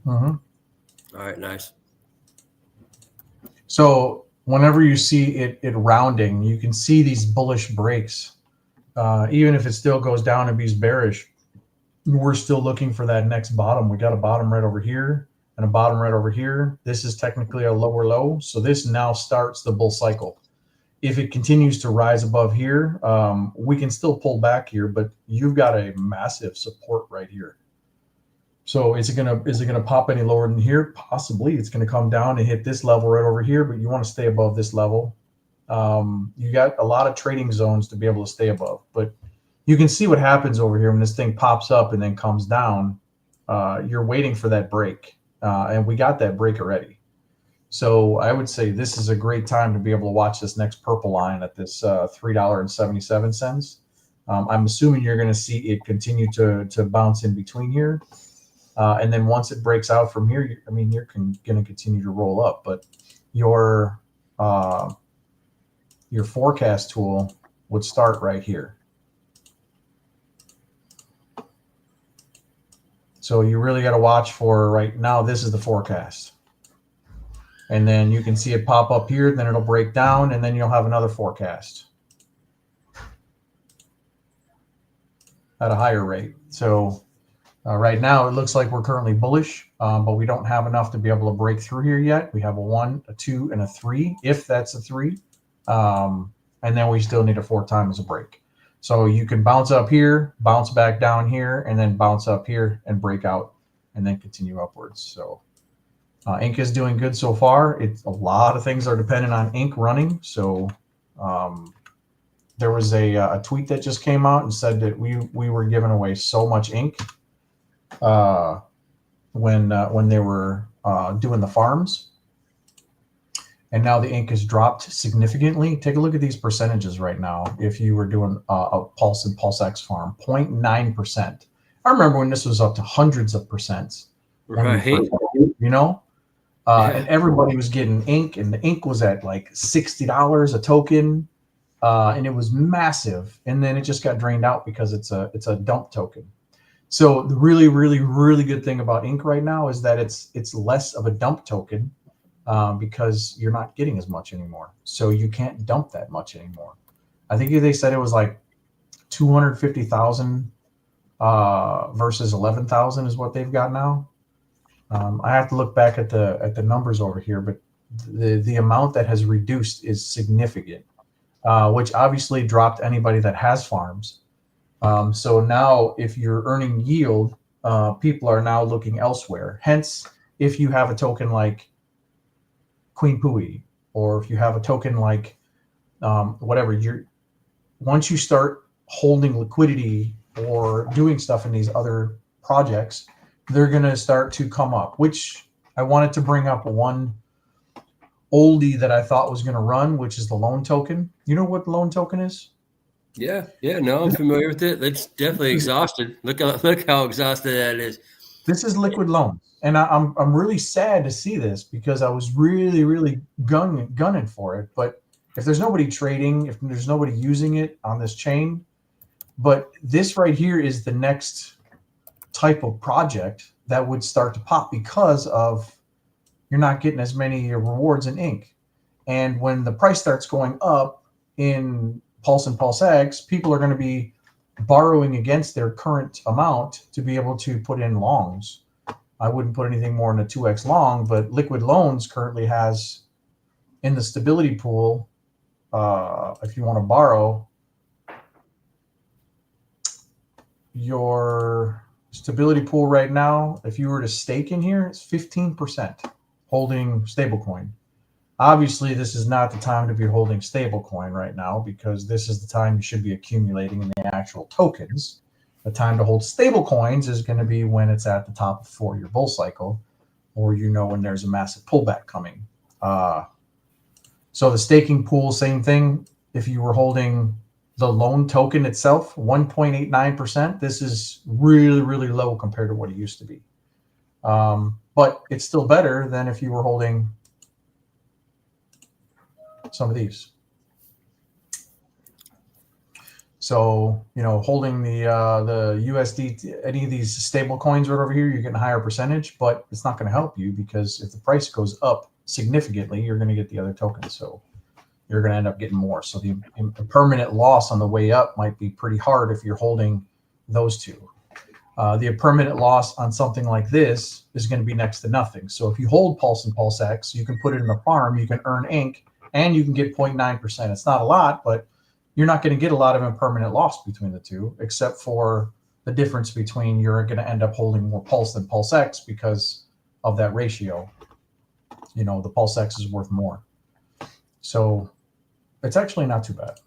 Mm-hmm. All right, nice. So whenever you see it rounding, you can see these bullish breaks. Even if it still goes down and be bearish, we're still looking for that next bottom. We got a bottom right over here and a bottom right over here. This is technically a lower low. So this now starts the bull cycle. If it continues to rise above here, we can still pull back here, but you've got a massive support right here. So is it gonna pop any lower than here? Possibly. It's gonna come down and hit this level right over here, but you want to stay above this level. You got a lot of trading zones to be able to stay above, but you can see what happens over here when this thing pops up and then comes down. You're waiting for that break, and we got that break already. So I would say this is a great time to be able to watch this next purple line at this $3.77. I'm assuming you're going to see it continue to bounce in between here. And then once it breaks out from here, I mean, you're going to continue to roll up. But your forecast tool would start right here. So you really got to watch for right now. This is the forecast. And then you can see it pop up here, then it'll break down, and then you'll have another forecast at a higher rate. So right now it looks like we're currently bullish, but we don't have enough to be able to break through here yet. We have a 1, a 2, and a 3, if that's a 3. And then we still need a 4 times a break. So you can bounce up here, bounce back down here, and then bounce up here and break out and then continue upwards. So ink is doing good so far. A lot of things are dependent on ink running. So there was a tweet that just came out and said that we were giving away so much ink when they were doing the farms. And now the ink has dropped significantly. Take a look at these percentages right now. If you were doing a Pulse and PulseX farm, 0.9%. I remember when this was up to hundreds of percents. Right. You know? And everybody was getting ink, and the ink was at like $60 a token, and it was massive. And then it just got drained out because it's a dump token. So the really, really, really good thing about ink right now is that it's less of a dump token because you're not getting as much anymore. So you can't dump that much anymore. I think they said it was like 250,000 versus 11,000 is what they've got now. I have to look back at the numbers over here, but the amount that has reduced is significant, which obviously dropped anybody that has farms. So now if you're earning yield, people are now looking elsewhere. Hence, if you have a token like Queen Pooie, or if you have a token like whatever, once you start holding liquidity or doing stuff in these other projects, they're going to start to come up, which I wanted to bring up one oldie that I thought was going to run, which is the loan token. You know what the loan token is? Yeah. No, I'm familiar with it. It's definitely exhausted. Look how exhausted that is. This is liquid loans, and I'm really sad to see this because I was really, really gunning for it. But if there's nobody trading, if there's nobody using it on this chain, but this right here is the next type of project that would start to pop because of you're not getting as many rewards in ink. And when the price starts going up in Pulse and PulseX, people are going to be borrowing against their current amount to be able to put in longs. I wouldn't put anything more than a 2x long, but liquid loans currently has in the stability pool, if you want to borrow, your stability pool right now, if you were to stake in here, it's 15% holding stablecoin. Obviously, this is not the time to be holding stablecoin right now because this is the time you should be accumulating in the actual tokens. The time to hold stablecoins is going to be when it's at the top of the 4-year bull cycle, or when there's a massive pullback coming. So the staking pool, same thing. If you were holding the loan token itself, 1.89%. This is really, really low compared to what it used to be. But it's still better than if you were holding some of these. So, holding the USD, any of these stable coins right over here, you're getting a higher percentage, but it's not going to help you because if the price goes up significantly, you're going to get the other tokens. So you're going to end up getting more. So the permanent loss on the way up might be pretty hard if you're holding those two. The permanent loss on something like this is going to be next to nothing. So if you hold Pulse and PulseX, you can put it in a farm, you can earn ink, and you can get 0.9%. It's not a lot, but you're not going to get a lot of impermanent loss between the two, except for the difference between you're going to end up holding more Pulse than PulseX because of that ratio. The PulseX is worth more. So it's actually not too bad.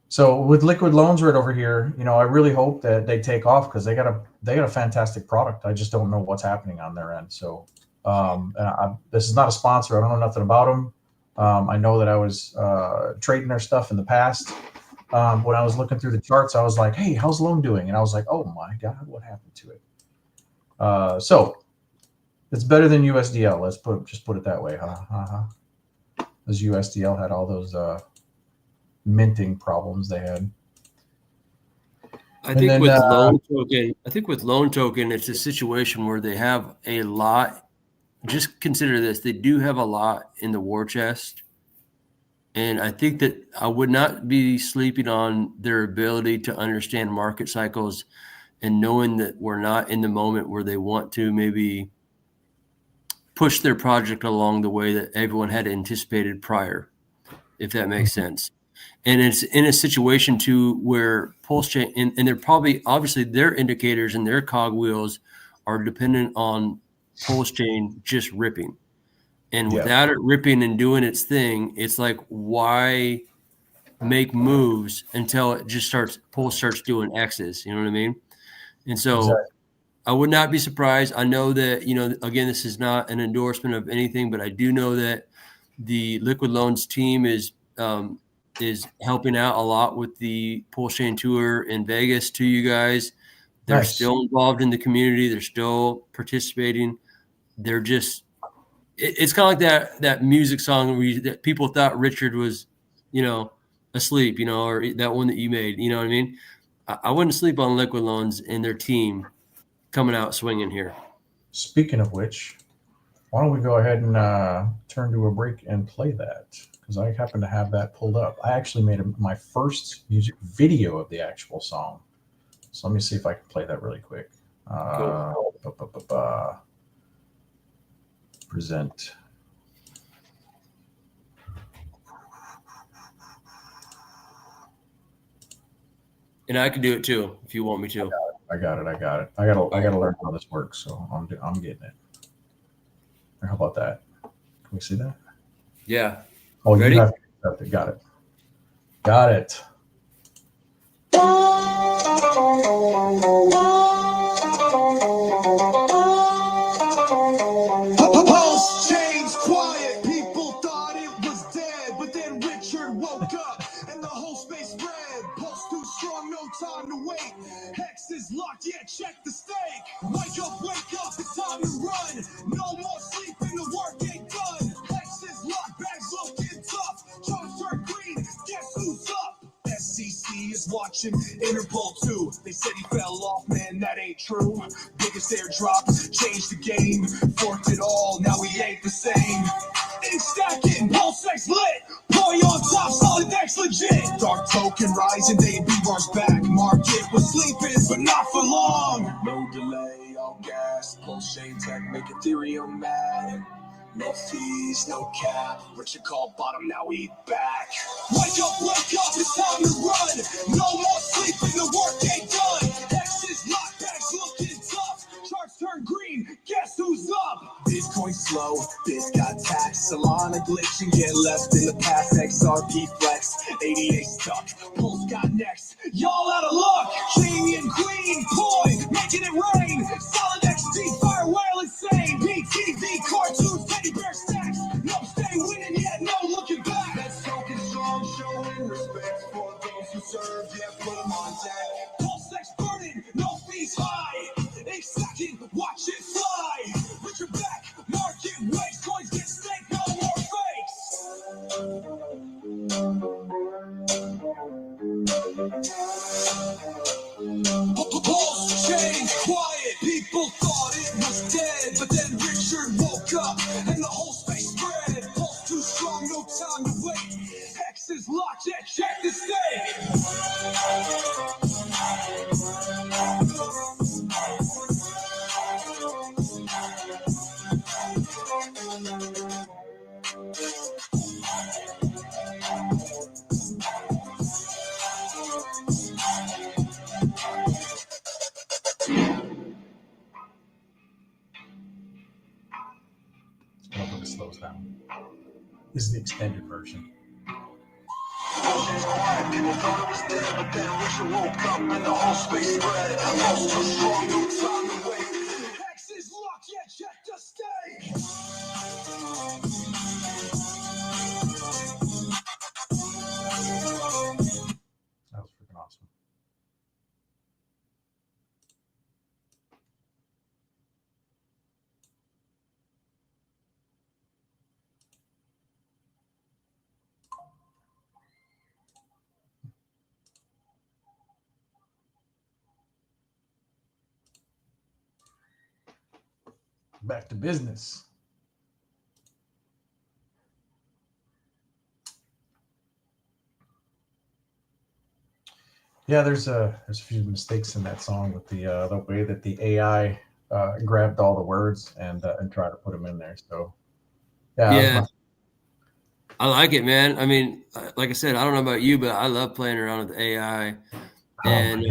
So with liquid loans right over here, I really hope that they take off because they got a fantastic product. I just don't know what's happening on their end. So This is not a sponsor. I don't know nothing about them. I know that I was trading their stuff in the past. When I was looking through the charts, I was like, hey, how's Loan doing? And I was like, oh my God, what happened to it? So it's better than USDL. Let's just put it that way, huh? Because USDL had all those minting problems they had. I think with Loan Token, it's a situation where they have a lot. Just consider this: they do have a lot in the war chest, and I think that I would not be sleeping on their ability to understand market cycles and knowing that we're not in the moment where they want to maybe push their project along the way that everyone had anticipated prior, if that makes sense. And it's in a situation too where PulseChain, and they're probably, obviously their indicators and their cogwheels are dependent on PulseChain just ripping. And without it ripping and doing its thing, it's like, why make moves until it just Pulse starts doing X's, you know what I mean? And so exactly. I would not be surprised. I know that, again, this is not an endorsement of anything, but I do know that the Liquid Loans team is helping out a lot with the PulseChain tour in Vegas to you guys. They're still involved in the community. They're still participating. They're just, it's kind of like that music song that people thought Richard was, asleep, or that one that you made, you know what I mean? I wouldn't sleep on Liquid Loans and their team coming out swinging here. Speaking of which, why don't we go ahead and turn to a break and play that? Because I happen to have that pulled up. I actually made my first music video of the actual song. So let me see if I can play that really quick. Cool. Present. And I can do it too if you want me to. I got it. I gotta learn how this works. So I'm getting it. Or how about that? Can we see that? Yeah. Oh, ready? You have to accept it. Got it. Got it. PulseChain's quiet. People thought it was dead, but then Richard woke up and the whole space spread. Pulse too strong, no time to wait. Hex is locked, yeah, check the stake. Wake up, it's time to run. No more sleeping, the work ain't done. Hex is locked, bags looking tough. Charts turn green, guess who's up? SCC is watching Interpol too. They said he fell off, man, that ain't true. Biggest airdrop, changed the game. Forked it all, now we ain't the same. Ink stacking, pulse X lit. Pooie on top, solid X legit. Dark token rising, they be bars back. Market was sleeping, but not for long. No delay, all gas. PulseChain tech make Ethereum mad. No fees, no cap. Richard called bottom, now we back. Wake up, it's time to run. No more sleeping, the work ain't done. X is locked, bags looking tough. Charts turn green, guess who's up? Bitcoin slow, Biz got taxed. Solana glitch and get left in the past. XRP flex, 88 stuck. Pulse got next, y'all out of luck. King and Queen, Pooie, making it rain. Solid XD, fire whale insane. BTV, cartoons, teddy bear stacks. No stay winning yet, no looking back. Let's token strong, showing respect for those who serve. Yeah, put them on deck. Pulse X burning, no fees high. A second, watch it fly. Richard back, market wakes. Coins get staked, no more fakes. PulseChain quiet. People thought it was dead, but then Richard woke up and the whole space spread. Pulse too strong, no time to wait. X is locked, yeah, check the stake. It slows down. This is the extended version. People thought it was dead, but then Richard woke up and the whole space spread. Pulse too strong, no time to wait. X is locked, yeah, check the stake. Back to business. Yeah, there's a few mistakes in that song with the way that the AI grabbed all the words and tried to put them in there. So Yeah, I like it, man. I mean, like I said, I don't know about you, but I love playing around with AI. And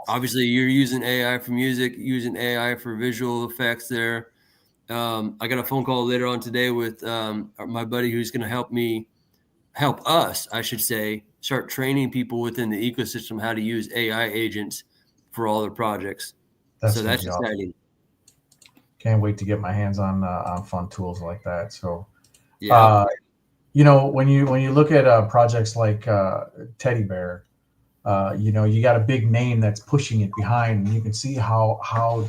obviously, you're using AI for music, using AI for visual effects there. I got a phone call later on today with my buddy who's going to help us, I should say, start training people within the ecosystem how to use AI agents for all their projects. So that's exciting. Can't wait to get my hands on fun tools like that. So, yeah, you know, when you look at projects like Teddy Bear, you know, you got a big name that's pushing it behind, and you can see how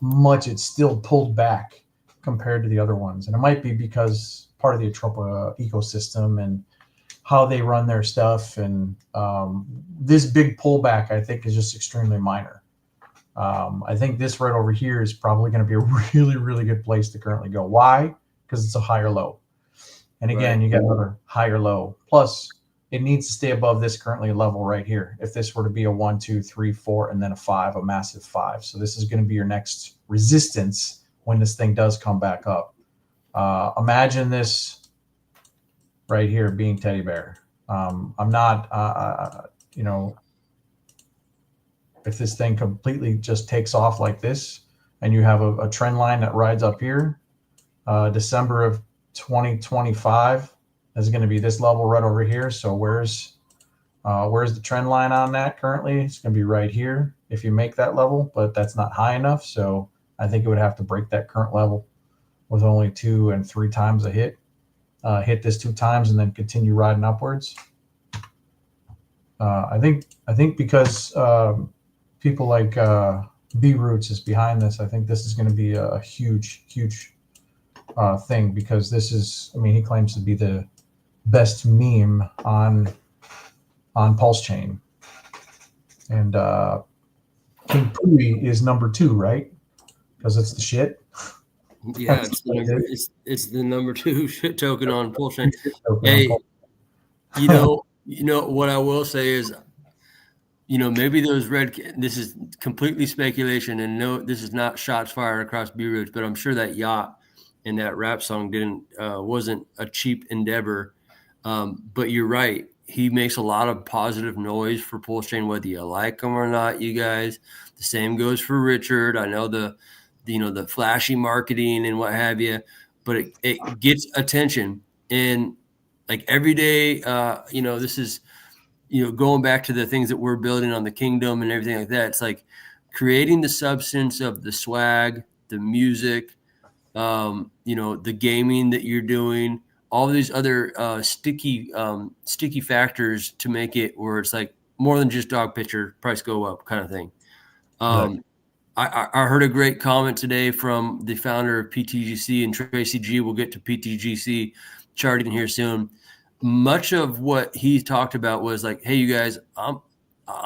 much it's still pulled back compared to the other ones. And it might be because part of the Atropa ecosystem and how they run their stuff. And this big pullback, I think, is just extremely minor. I think this right over here is probably going to be a really, really good place to currently go. Why? Because it's a higher low. And again, you got another higher low. Plus, it needs to stay above this currently level right here. If this were to be a 1, 2, 3, 4, and then a 5, a massive 5. So this is going to be your next resistance when this thing does come back up. Imagine this right here being Teddy Bear. I'm not, you know, if this thing completely just takes off like this and you have a trend line that rides up here, December of 2025 is going to be this level right over here. So where's the trend line on that currently? It's going to be right here if you make that level, but that's not high enough. So I think it would have to break that current level with only 2 and 3 times a hit. Hit this 2 times and then continue riding upwards. I think because people like B-Roots is behind this, I think this is going to be a huge thing, because this is, I mean, he claims to be the best meme on PulseChain, and King Pooie is number 2, right? Because it's the shit. Yeah, it's the number 2 shit token on PulseChain. Hey, you know what I will say is, you know, maybe those this is completely speculation, and no, this is not shots fired across B-Roots, but I'm sure that yacht and that rap song wasn't a cheap endeavor. But you're right. He makes a lot of positive noise for PulseChain, whether you like him or not, you guys. The same goes for Richard. I know the flashy marketing and what have you, but it gets attention. And like every day, you know, this is, you know, going back to the things that we're building on the kingdom and everything like that. It's like creating the substance of the swag, the music, you know, the gaming that you're doing, all these other sticky factors to make it where it's like more than just dog picture, price go up kind of thing. I heard a great comment today from the founder of PTGC and Tracy G. We'll get to PTGC charting here soon. Much of what he talked about was like, hey, you guys, I'm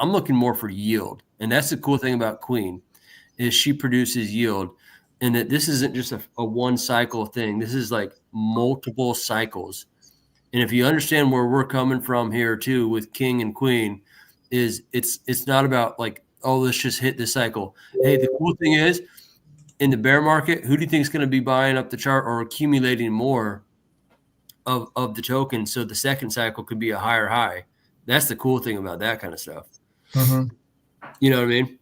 looking more for yield. And that's the cool thing about Queen, is she produces yield, and that this isn't just a one cycle thing. This is like multiple cycles. And if you understand where we're coming from here too with King and Queen, is it's not about like, oh, let's just hit this cycle. Hey, the cool thing is, in the bear market, who do you think is going to be buying up the chart or accumulating more of the token, so the second cycle could be a higher high? That's the cool thing about that kind of stuff. Mm-hmm. You know what I mean?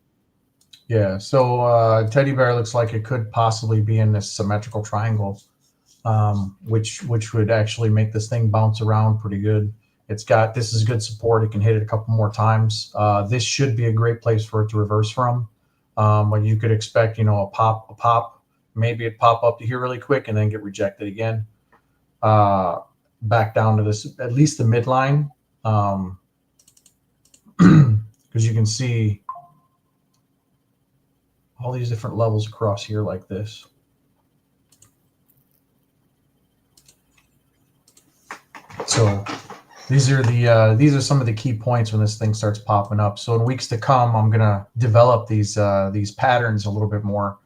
Yeah. So Teddy Bear looks like it could possibly be in this symmetrical triangle, which would actually make this thing bounce around pretty good. This is good support. It can hit it a couple more times. This should be a great place for it to reverse from. When you could expect, you know, a pop, maybe it pop up to here really quick and then get rejected again. Back down to this, at least the midline, because you can see all these different levels across here like this. So these are some of the key points when this thing starts popping up. So in weeks to come, I'm gonna develop these patterns a little bit more.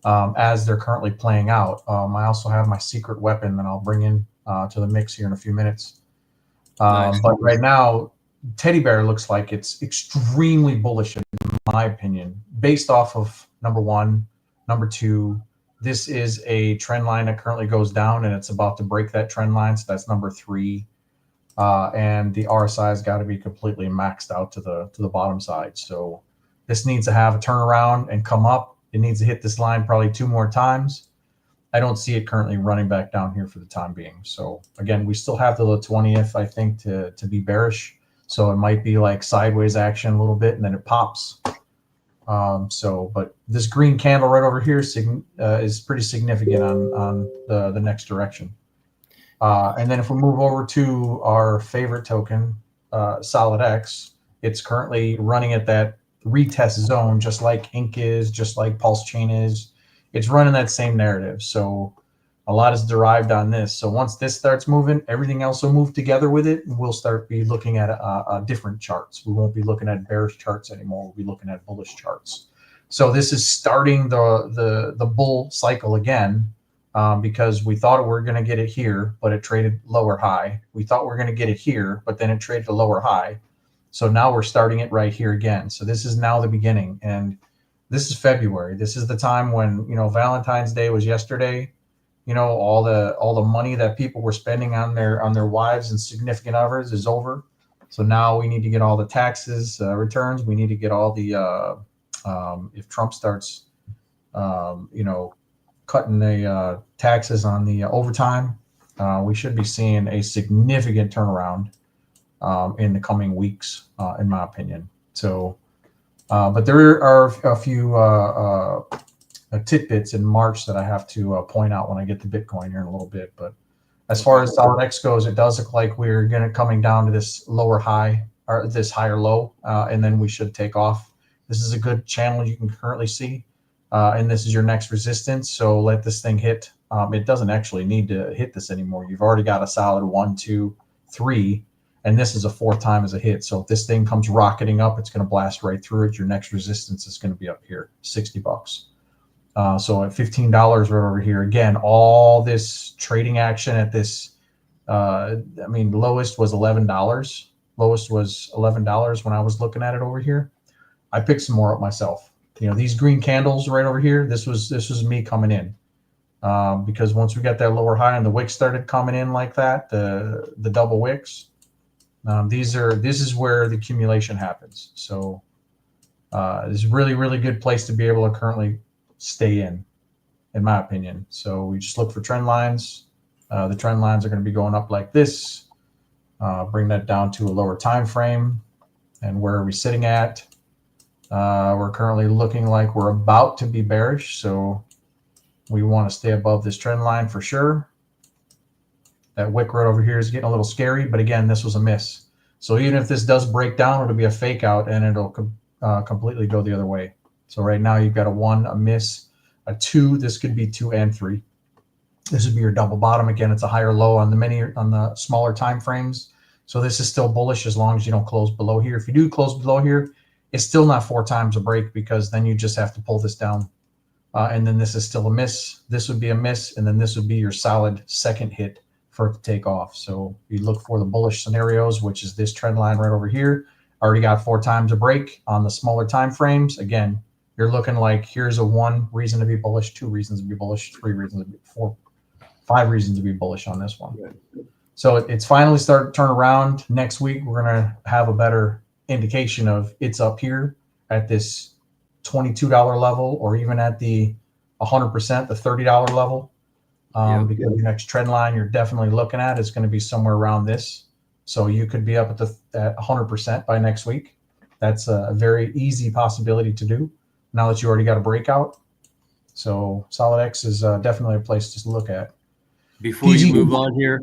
as they're currently playing out. I also have my secret weapon that I'll bring in to the mix here in a few minutes. Nice. But right now, Teddy Bear looks like it's extremely bullish, in my opinion, based off of number one. Number two, this is a trend line that currently goes down, and it's about to break that trend line. So that's number three. And the RSI has got to be completely maxed out to the bottom side. So this needs to have a turnaround and come up. It needs to hit this line probably 2 more times. I don't see it currently running back down here for the time being. So again, we still have till the 20th, I think, to be bearish. So it might be like sideways action a little bit, and then it pops. But this green candle right over here is pretty significant on the next direction. And then if we move over to our favorite token, Solid X, it's currently running at that retest zone, just like Ink is, just like PulseChain is. It's running that same narrative. So a lot is derived on this. So once this starts moving, everything else will move together with it. We'll start be looking at different charts. We won't be looking at bearish charts anymore. We'll be looking at bullish charts. So this is starting the bull cycle again, because we thought we were going to get it here, but it traded lower high. We thought we were going to get it here, but then it traded a lower high. So now we're starting it right here again. So this is now the beginning. And this is February. This is the time when, Valentine's Day was yesterday. All the money that people were spending on their wives and significant others is over. So now we need to get all the taxes returns. We need to get all the if Trump starts cutting the taxes on the overtime, we should be seeing a significant turnaround in the coming weeks, in my opinion. So, but there are a few tidbits in March that I have to point out when I get to Bitcoin here in a little bit. But as far as Solid X goes, it does look like we're coming down to this lower high or this higher low, and then we should take off. This is a good channel you can currently see, and this is your next resistance. So let this thing hit. It doesn't actually need to hit this anymore. You've already got a solid 1, 2, 3. And this is a 4th time as a hit. So if this thing comes rocketing up, it's going to blast right through it. Your next resistance is going to be up here, $60. So at $15 right over here, again, all this trading action at this, lowest was $11. Lowest was $11 when I was looking at it over here. I picked some more up myself. These green candles right over here, this was me coming in. Because once we got that lower high and the wicks started coming in like that, the double wicks, this is where the accumulation happens. So it's a really, really good place to be able to currently stay in my opinion. So we just look for trend lines. The trend lines are going to be going up like this. Bring that down to a lower time frame. And where are we sitting at? We're currently looking like we're about to be bearish. So we want to stay above this trend line for sure. That wick right over here is getting a little scary, but again, this was a miss. So even if this does break down, it'll be a fake out and it'll completely go the other way. So right now you've got a 1, a miss, a 2. This could be 2 and 3. This would be your double bottom. Again, it's a higher low on the smaller time frames. So this is still bullish as long as you don't close below here. If you do close below here, it's still not 4 times a break, because then you just have to pull this down. And then this is still a miss. This would be a miss, and then this would be your solid second hit for it to take off. So you look for the bullish scenarios, which is this trend line right over here. Already got 4 times a break on the smaller time frames. Again, you're looking like here's a 1 reason to be bullish, 2 reasons to be bullish, 3 reasons to be 4, 5 reasons to be bullish on this one. So it's finally started to turn around. Next week we're gonna have a better indication of it's up here at this $22 level, or even at the 100%, the $30 level. Because your next trend line you're definitely looking at is going to be somewhere around this. So you could be up at 100% by next week. That's a very easy possibility to do now that you already got a breakout. So Solid X is definitely a place to look at. Before you move on here,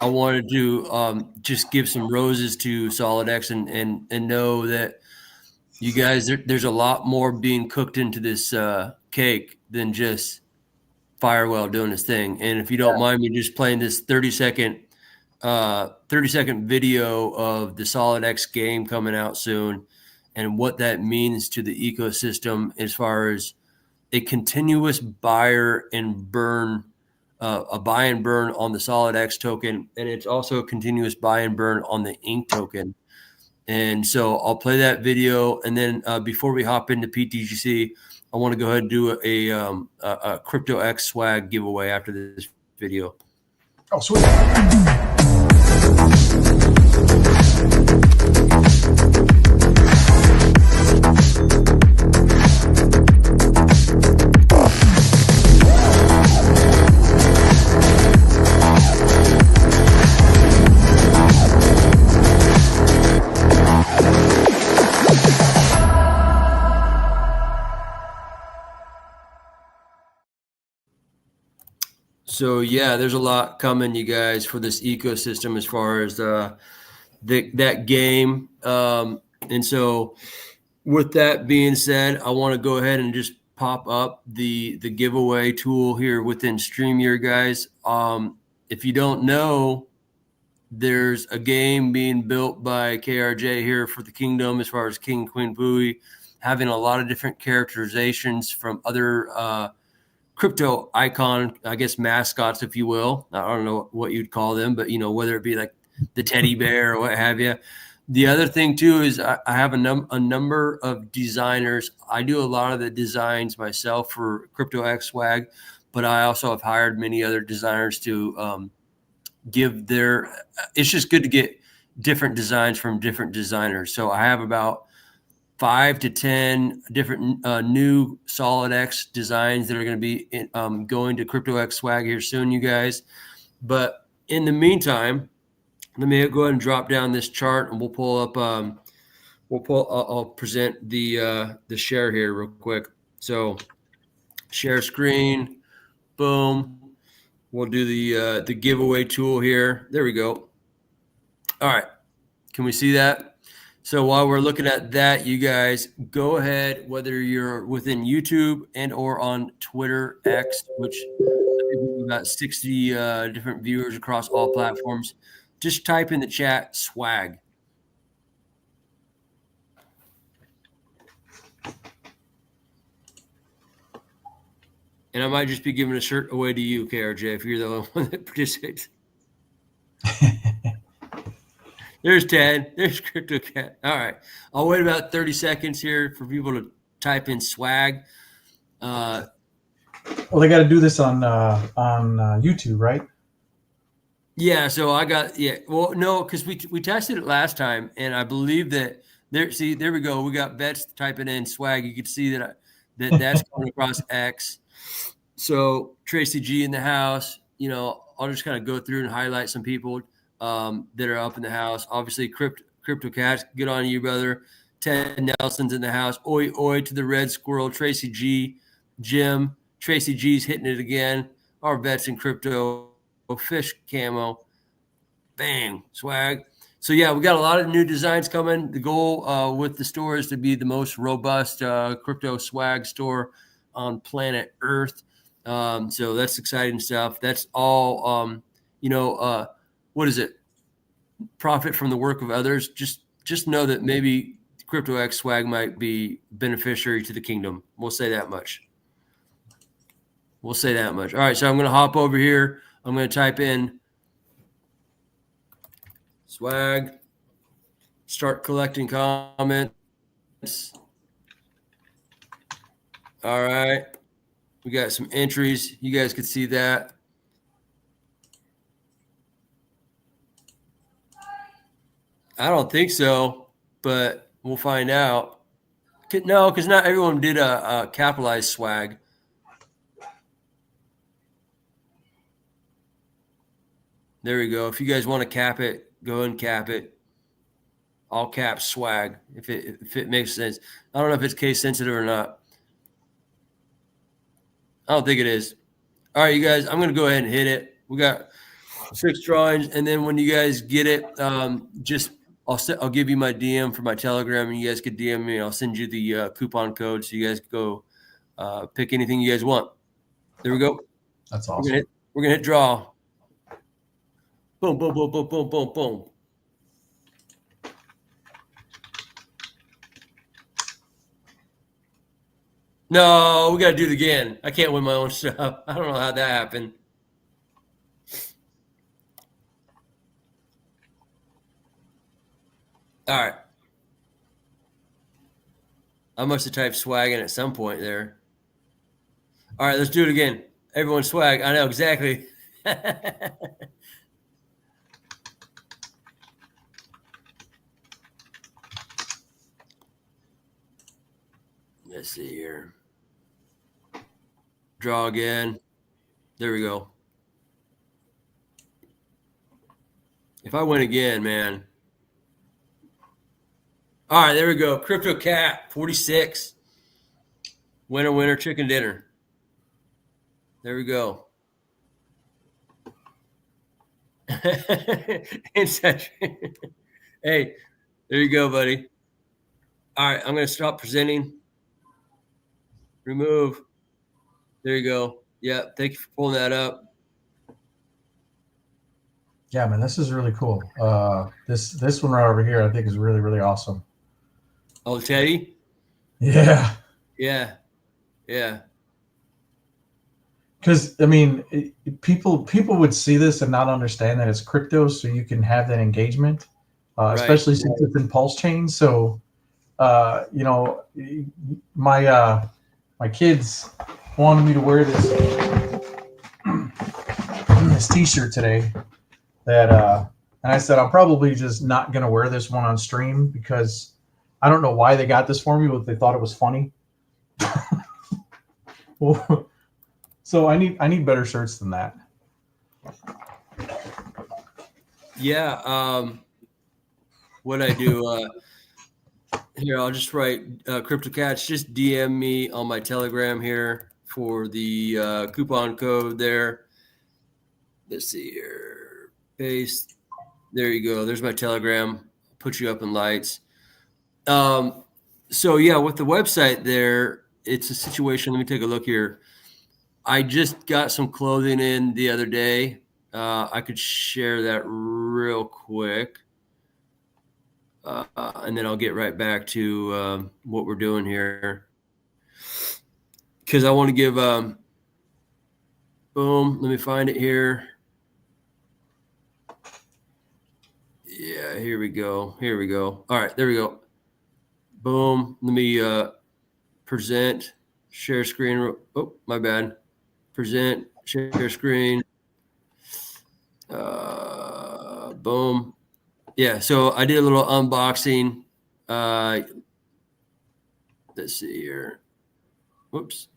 I wanted to just give some roses to Solid X and know that you guys, there's a lot more being cooked into this cake than just Firewell doing his thing. And if you don't mind me just playing this 30-second video of the Solid X game coming out soon, and what that means to the ecosystem as far as a continuous buyer and burn, a buy and burn on the Solid X token. And it's also a continuous buy and burn on the Ink token. And so I'll play that video. And then before we hop into PTGC, I want to go ahead and do a Crypto X swag giveaway after this video. Oh, sweet. So yeah, there's a lot coming, you guys, for this ecosystem as far as that game. And so with that being said, I want to go ahead and just pop up the giveaway tool here within StreamYard, guys. If you don't know, there's a game being built by KRJ here for the Kingdom as far as King Queen Pooie, having a lot of different characterizations from other crypto icon, I guess, mascots, if you will. I don't know what you'd call them, but, whether it be like the teddy bear or what have you. The other thing, too, is I have a number of designers. I do a lot of the designs myself for Crypto X Swag, but I also have hired many other designers to give their – it's just good to get different designs from different designers. So I have about 5 to 10 different new Solid X designs that are going to be going to Crypto X Swag here soon, you guys. But in the meantime, let me go ahead and drop down this chart, and we'll pull up. I'll present the share here real quick. So, share screen, boom. We'll do the giveaway tool here. There we go. All right, can we see that? So while we're looking at that, you guys go ahead, whether you're within YouTube and or on Twitter X, which we've got 60 different viewers across all platforms. Just type in the chat swag. And I might just be giving a shirt away to you, KRJ, if you're the only one that participates. There's Ted. There's Crypto Cat. All right. I'll wait about 30 seconds here for people to type in swag. Well, they got to do this on YouTube, right? Yeah. So I got Well, no, because we tested it last time, and I believe that there. See, there we go. We got Vets typing in swag. You can see that's coming across X. So Tracy G in the house. I'll just kind of go through and highlight some people that are up in the house. Obviously, Crypto Cats, good on you, brother. Ted Nelson's in the house. Oi, oi to the Red Squirrel. Tracy G, Jim. Tracy G's hitting it again. Our Vets in crypto. Fish camo. Bang, swag. So, yeah, we got a lot of new designs coming. The goal with the store is to be the most robust crypto swag store on planet Earth. So that's exciting stuff. That's all, what is it? Profit from the work of others. Just know that maybe Crypto X Swag might be beneficiary to the kingdom. We'll say that much. All right, so I'm going to hop over here. I'm going to type in swag, start collecting comments. All right. We got some entries. You guys could see that. I don't think so, but we'll find out. No, because not everyone did a capitalized swag. There we go. If you guys want to cap it, go ahead and cap it. All caps swag, if it makes sense. I don't know if it's case sensitive or not. I don't think it is. All right, you guys, I'm going to go ahead and hit it. We got 6 drawings, and then when you guys get it, I'll give you my DM for my Telegram, and you guys could DM me. I'll send you the coupon code so you guys go pick anything you guys want. There we go. That's awesome. We're gonna hit draw. Boom, boom, boom, boom, boom, boom, boom. No, we got to do it again. I can't win my own stuff. I don't know how that happened. All right. I must have typed swagging at some point there. All right, let's do it again. Everyone swag. I know exactly. Let's see here. Draw again. There we go. If I win again, man. All right, there we go. Crypto Cat, 46. Winner, winner, chicken dinner. There we go. Hey, there you go, buddy. All right, I'm going to stop presenting. Remove. There you go. Yeah, thank you for pulling that up. Yeah, man, this is really cool. This one right over here, I think, is really, really awesome. Oh, Teddy? Yeah. Yeah. Yeah. Because I mean, people would see this and not understand that it's crypto, so you can have that engagement, Right. especially since it's in PulseChain. So, you know, my kids wanted me to wear this T-shirt today. And I said I'm probably just not gonna wear this one on stream because I don't know why they got this for me, but they thought it was funny. Well, so I need better shirts than that. Yeah. What I do here, I'll just write Crypto Cats. Just DM me on my Telegram here for the coupon code there. Let's see here. Paste. There you go. There's my Telegram. Put you up in lights. So yeah, with the website there, it's a situation. Let me take a look here. I just got some clothing in the other day. I could share that real quick. And then I'll get right back to what we're doing here. Because I want to give, boom, let me find it here. Yeah, here we go. Here we go. All right, there we go. Boom. Let me present, share screen. Oh, my bad. Present, share screen. Boom. Yeah, so I did a little unboxing. Let's see here. Whoops.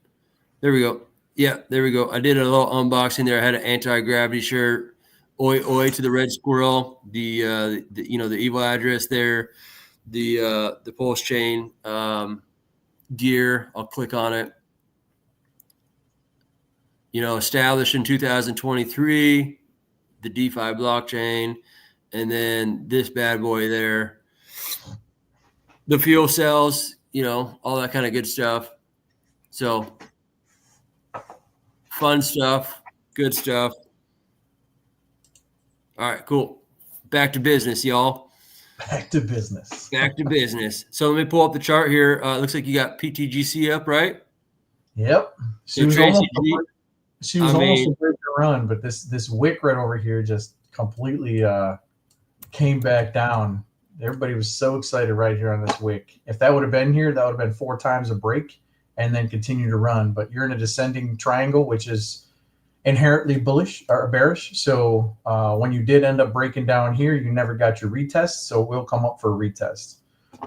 There we go. Yeah, there we go. I did a little unboxing there. I had an anti-gravity shirt. Oi, oi to the red squirrel. The evil address there. The PulseChain gear. I'll click on it. Established in 2023, the DeFi blockchain, and then this bad boy there, the fuel cells, all that kind of good stuff. So fun stuff, good stuff. All right, cool. Back to business, y'all. Back to business. Back to business. So let me pull up the chart here. Looks like you got PTGC up, right? Yep. She was Tracy, almost a break to run, but this wick right over here just completely came back down. Everybody was so excited right here on this wick. If that would have been here, that would have been 4 times a break and then continue to run. But you're in a descending triangle, which is inherently bullish or bearish. So when you did end up breaking down here, you never got your retest. So we'll come up for a retest.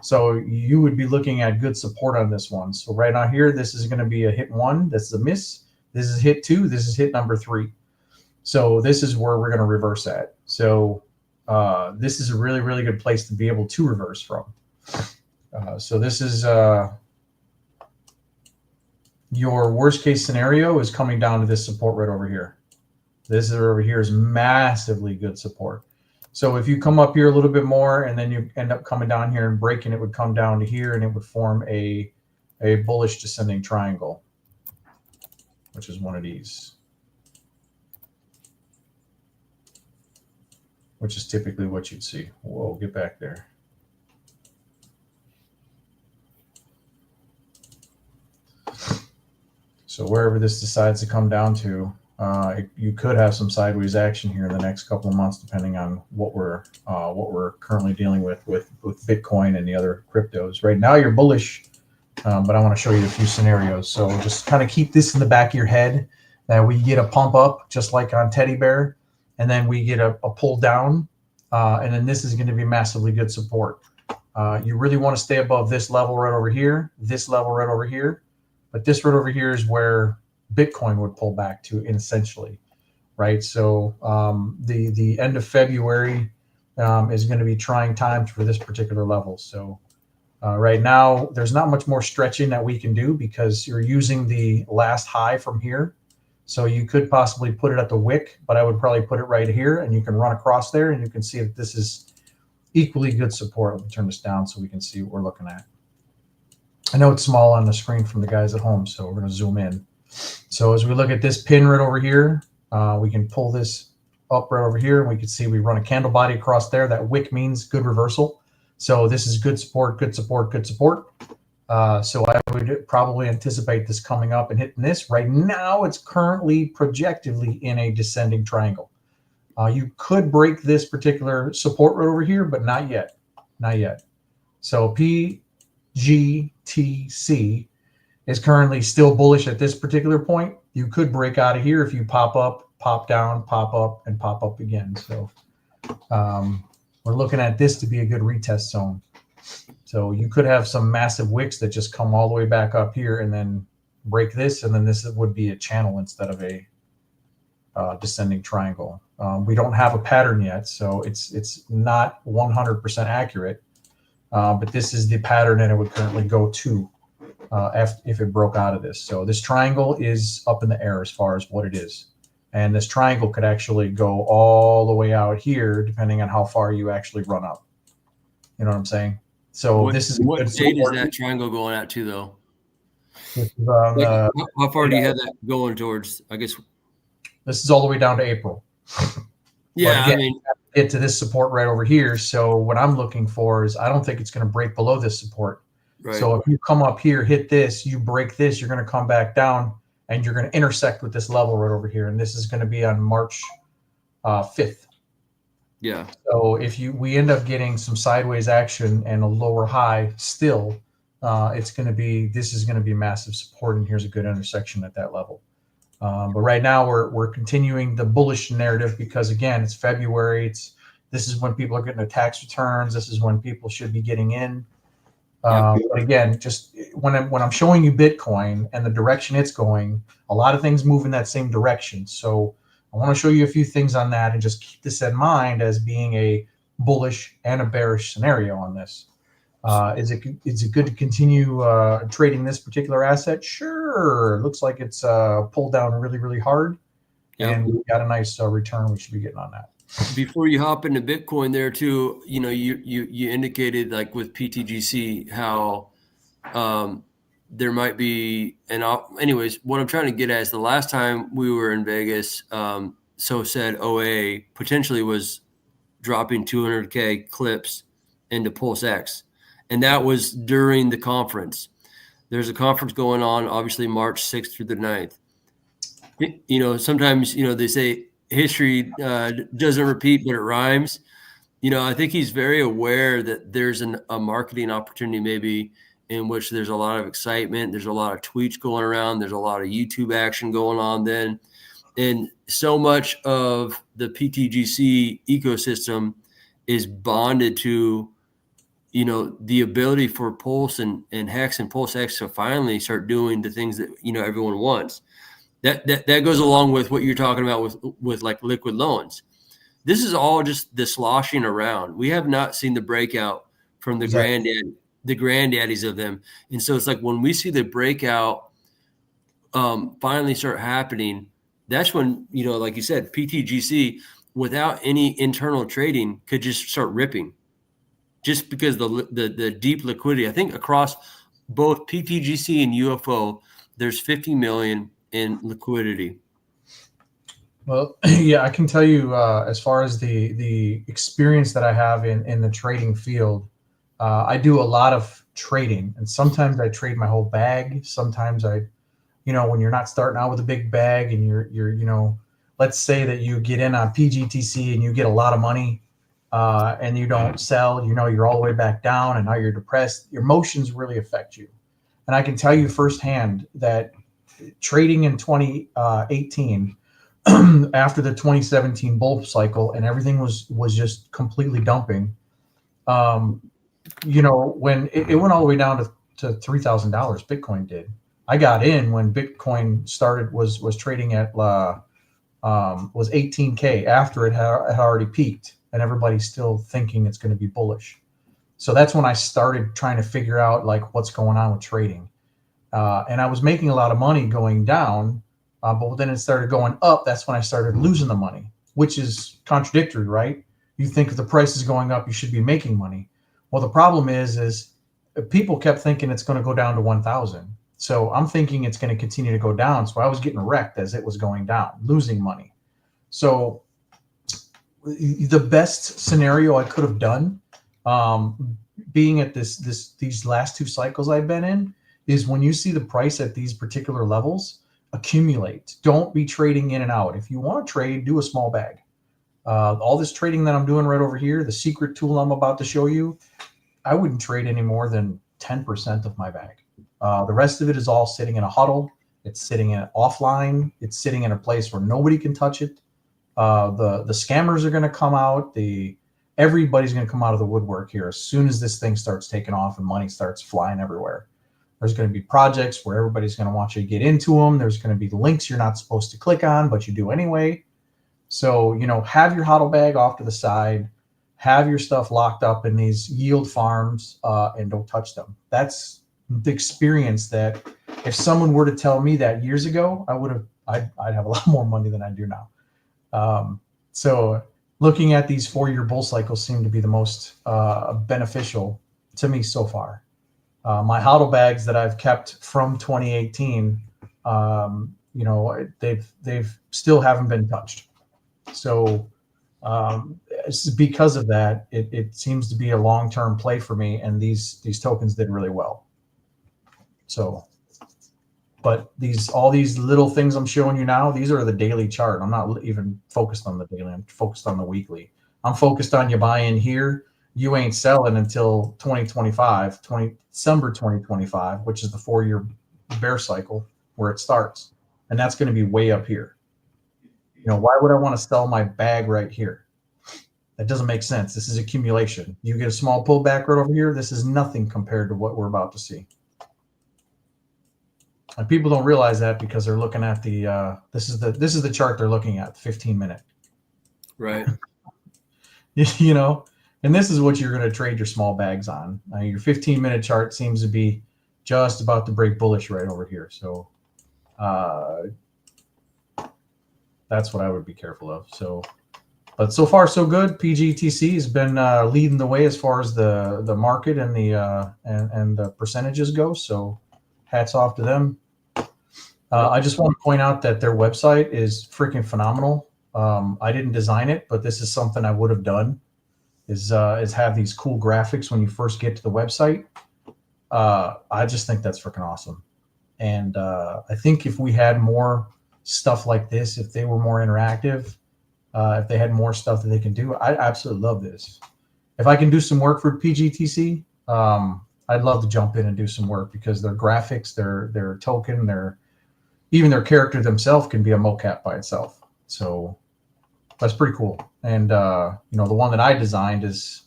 So you would be looking at good support on this one. So right now here, this is going to be a hit 1. This is a miss. This is hit 2. This is hit number 3. So this is where we're going to reverse at. So this is a really, really good place to be able to reverse from. So this is your worst case scenario is coming down to this support right over here. This over here is massively good support. So if you come up here a little bit more and then you end up coming down here and breaking, it would come down to here and it would form a bullish descending triangle, which is one of these, which is typically what you'd see. Whoa, get back there. So wherever this decides to come down to, you could have some sideways action here in the next couple of months, depending on what we're currently dealing with Bitcoin and the other cryptos. Right now, you're bullish, but I want to show you a few scenarios. So just kind of keep this in the back of your head that we get a pump up, just like on Teddy Bear, and then we get a pull down, and then this is going to be massively good support. You really want to stay above this level right over here, this level right over here, but this right over here is where Bitcoin would pull back to, essentially, right? So the end of February is going to be trying times for this particular level. So right now, there's not much more stretching that we can do because you're using the last high from here. So you could possibly put it at the wick, but I would probably put it right here, and you can run across there, and you can see that this is equally good support. Let me turn this down so we can see what we're looking at. I know it's small on the screen from the guys at home, so we're going to zoom in. So as we look at this pin right over here, we can pull this up right over here, and we can see we run a candle body across there. That wick means good reversal. So this is good support, good support, good support. So I would probably anticipate this coming up and hitting this. Right now, it's currently projectively in a descending triangle. You could break this particular support right over here, but not yet. Not yet. So PGTC is currently still bullish at this particular point. You could break out of here if you pop up, pop down, pop up, and pop up again. So we're looking at this to be a good retest zone. So you could have some massive wicks that just come all the way back up here and then break this, and then this would be a channel instead of a descending triangle. We don't have a pattern yet, so it's not 100% accurate, but this is the pattern that it would currently go to if it broke out of this. So this triangle is up in the air as far as what it is. And this triangle could actually go all the way out here, depending on how far you actually run up. You know what I'm saying? So this is what date is that triangle going out to, though? This is how far do you have that going towards? I guess this is all the way down to April. Yeah, again, I mean, get to this support right over here. So what I'm looking for is I don't think it's going to break below this support. Right. So if you come up here, hit this, you break this, you're going to come back down, and you're going to intersect with this level right over here. And this is going to be on March 5th. Yeah. So if we end up getting some sideways action and a lower high still, this is going to be massive support, and here's a good intersection at that level. But right now we're continuing the bullish narrative because, again, it's February. This is when people are getting their tax returns. This is when people should be getting in. But again, just when I'm showing you Bitcoin and the direction it's going, a lot of things move in that same direction. So I want to show you a few things on that and just keep this in mind as being a bullish and a bearish scenario on this. Is it good to continue trading this particular asset? Sure. Looks like it's pulled down really, really hard. Yep. And we got a nice return we should be getting on that. Before you hop into Bitcoin there too, you indicated, like with PTGC, how there might be anyways, what I'm trying to get at is the last time we were in Vegas, so said OA potentially was dropping 200K clips into PulseX. And that was during the conference. There's a conference going on, obviously March 6th through the 9th. Sometimes, they say history doesn't repeat, but it rhymes. I think he's very aware that there's a marketing opportunity maybe in which there's a lot of excitement. There's a lot of tweets going around. There's a lot of YouTube action going on then. And so much of the PTGC ecosystem is bonded to, the ability for Pulse and Hex and PulseX to finally start doing the things that, everyone wants. That goes along with what you're talking about with like liquid loans. This is all just the sloshing around. We have not seen the breakout from the granddaddies of them. And so it's like when we see the breakout finally start happening, that's when, like you said, PTGC without any internal trading could just start ripping, just because the deep liquidity. I think across both PTGC and UFO, there's 50 million in liquidity. Well, yeah, I can tell you as far as the experience that I have in the trading field, I do a lot of trading, and sometimes I trade my whole bag. Sometimes I when you're not starting out with a big bag and you're let's say that you get in on PGTC and you get a lot of money and you don't sell, you're all the way back down and now you're depressed. Your emotions really affect you. And I can tell you firsthand that trading in 2018 after the 2017 bull cycle and everything was just completely dumping, when it went all the way down to $3,000, Bitcoin did. I got in when Bitcoin was trading at was 18K after it had already peaked, and everybody's still thinking it's going to be bullish. So that's when I started trying to figure out like what's going on with trading. And I was making a lot of money going down, but then it started going up. That's when I started losing the money, which is contradictory, right? You think if the price is going up, you should be making money. Well, the problem is people kept thinking it's going to go down to 1,000. So I'm thinking it's going to continue to go down. So I was getting wrecked as it was going down, losing money. So the best scenario I could have done, being at these last two cycles I've been in, is when you see the price at these particular levels, accumulate. Don't be trading in and out. If you want to trade, do a small bag. All this trading that I'm doing right over here, the secret tool I'm about to show you, I wouldn't trade any more than 10% of my bag. The rest of it is all sitting in a huddle. It's sitting in offline. It's sitting in a place where nobody can touch it. The scammers are going to come out. Everybody's going to come out of the woodwork here as soon as this thing starts taking off and money starts flying everywhere. There's going to be projects where everybody's going to want you to get into them. There's going to be links you're not supposed to click on, but you do anyway. So, have your HODL bag off to the side, have your stuff locked up in these yield farms, and don't touch them. That's the experience that if someone were to tell me that years ago, I'd have a lot more money than I do now. So looking at these 4-year bull cycles seem to be the most beneficial to me so far. My HODL bags that I've kept from 2018, they've still haven't been touched. So because of that, it seems to be a long-term play for me, and these tokens did really well. So, but all these little things I'm showing you now, these are the daily chart. I'm not even focused on the daily. I'm focused on the weekly. I'm focused on you buy in here. You ain't selling until December 2025, which is the 4-year bear cycle where it starts. And that's going to be way up here. Why would I want to sell my bag right here? That doesn't make sense. This is accumulation. You get a small pullback right over here. This is nothing compared to what we're about to see. And people don't realize that because they're looking at this is the chart they're looking at, 15-minute. Right. And this is what you're going to trade your small bags on. Your 15-minute chart seems to be just about to break bullish right over here. So that's what I would be careful of. So, but so far so good. PGTC has been leading the way as far as the market and the percentages go. So hats off to them. I just want to point out that their website is freaking phenomenal. I didn't design it, but this is something I would have done. Is have these cool graphics when you first get to the website. I just think that's freaking awesome. And I think if we had more stuff like this, if they were more interactive, if they had more stuff that they can do, I absolutely love this. If I can do some work for PGTC, I'd love to jump in and do some work because their graphics, their token, even their character themselves can be a mocap by itself. So that's pretty cool. And the one that I designed is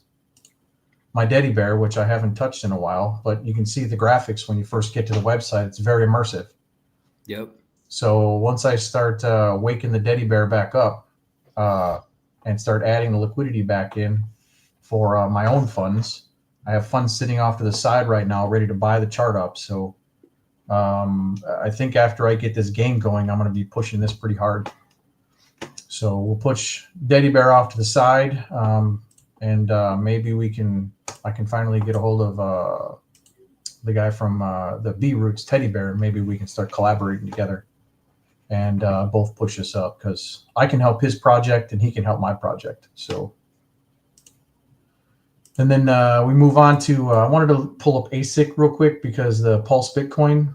my teddy bear, which I haven't touched in a while, but you can see the graphics when you first get to the website. It's very immersive. Yep. So once I start waking the teddy bear back up and start adding the liquidity back in for my own funds, I have funds sitting off to the side right now, ready to buy the chart up. So I think after I get this game going, I'm going to be pushing this pretty hard. So we'll push teddy bear off to the side, and maybe I can finally get a hold of the guy from the B Roots teddy bear, and maybe we can start collaborating together and both push this up because I can help his project and he can help my project. So, and then we move on to I wanted to pull up ASIC real quick because the Pulse Bitcoin.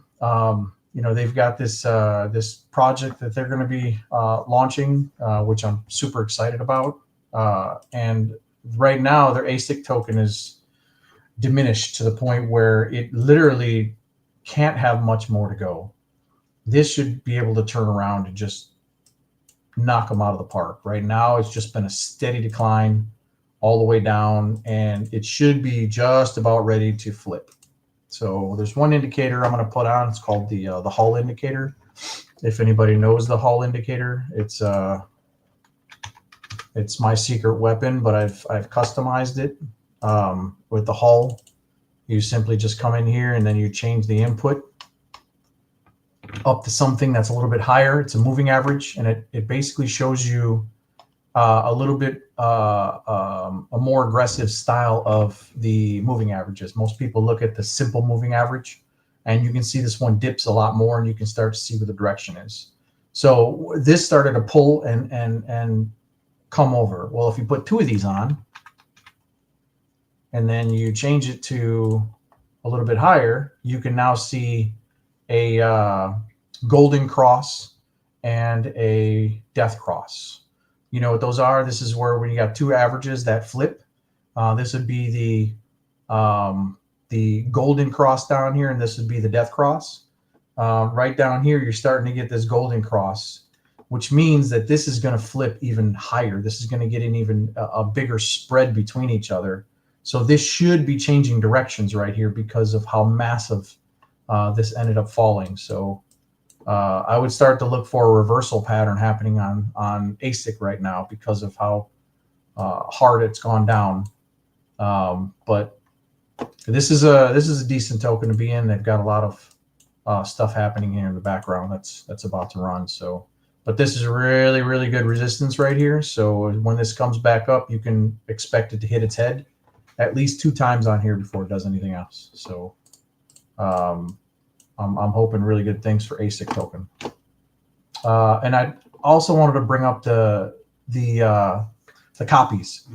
they've got this this project that they're going to be launching, which I'm super excited about. And right now, their ASIC token is diminished to the point where it literally can't have much more to go. This should be able to turn around and just knock them out of the park. Right now, it's just been a steady decline all the way down, and it should be just about ready to flip. So there's one indicator I'm going to put on. It's called the Hull indicator. If anybody knows the Hull indicator, it's my secret weapon, but I've customized it with the Hull. You simply just come in here and then you change the input up to something that's a little bit higher. It's a moving average, and it basically shows you a little bit a more aggressive style of the moving averages. Most people look at the simple moving average, and you can see this one dips a lot more, and you can start to see where the direction is. So this started to pull and come over. Well, if you put two of these on, and then you change it to a little bit higher, you can now see a golden cross and a death cross. You know what those are? This is where when you got two averages that flip, this would be the golden cross down here, and this would be the death cross. Right down here, you're starting to get this golden cross, which means that this is going to flip even higher. This is going to get an even a bigger spread between each other. So this should be changing directions right here because of how massive this ended up falling. So I would start to look for a reversal pattern happening on ASIC right now because of how hard it's gone down. But this is a decent token to be in. They've got a lot of stuff happening here in the background that's about to run. So, but this is really, really good resistance right here. So when this comes back up, you can expect it to hit its head at least 2 times on here before it does anything else. So I'm hoping really good things for ASIC token. And I also wanted to bring up the copies.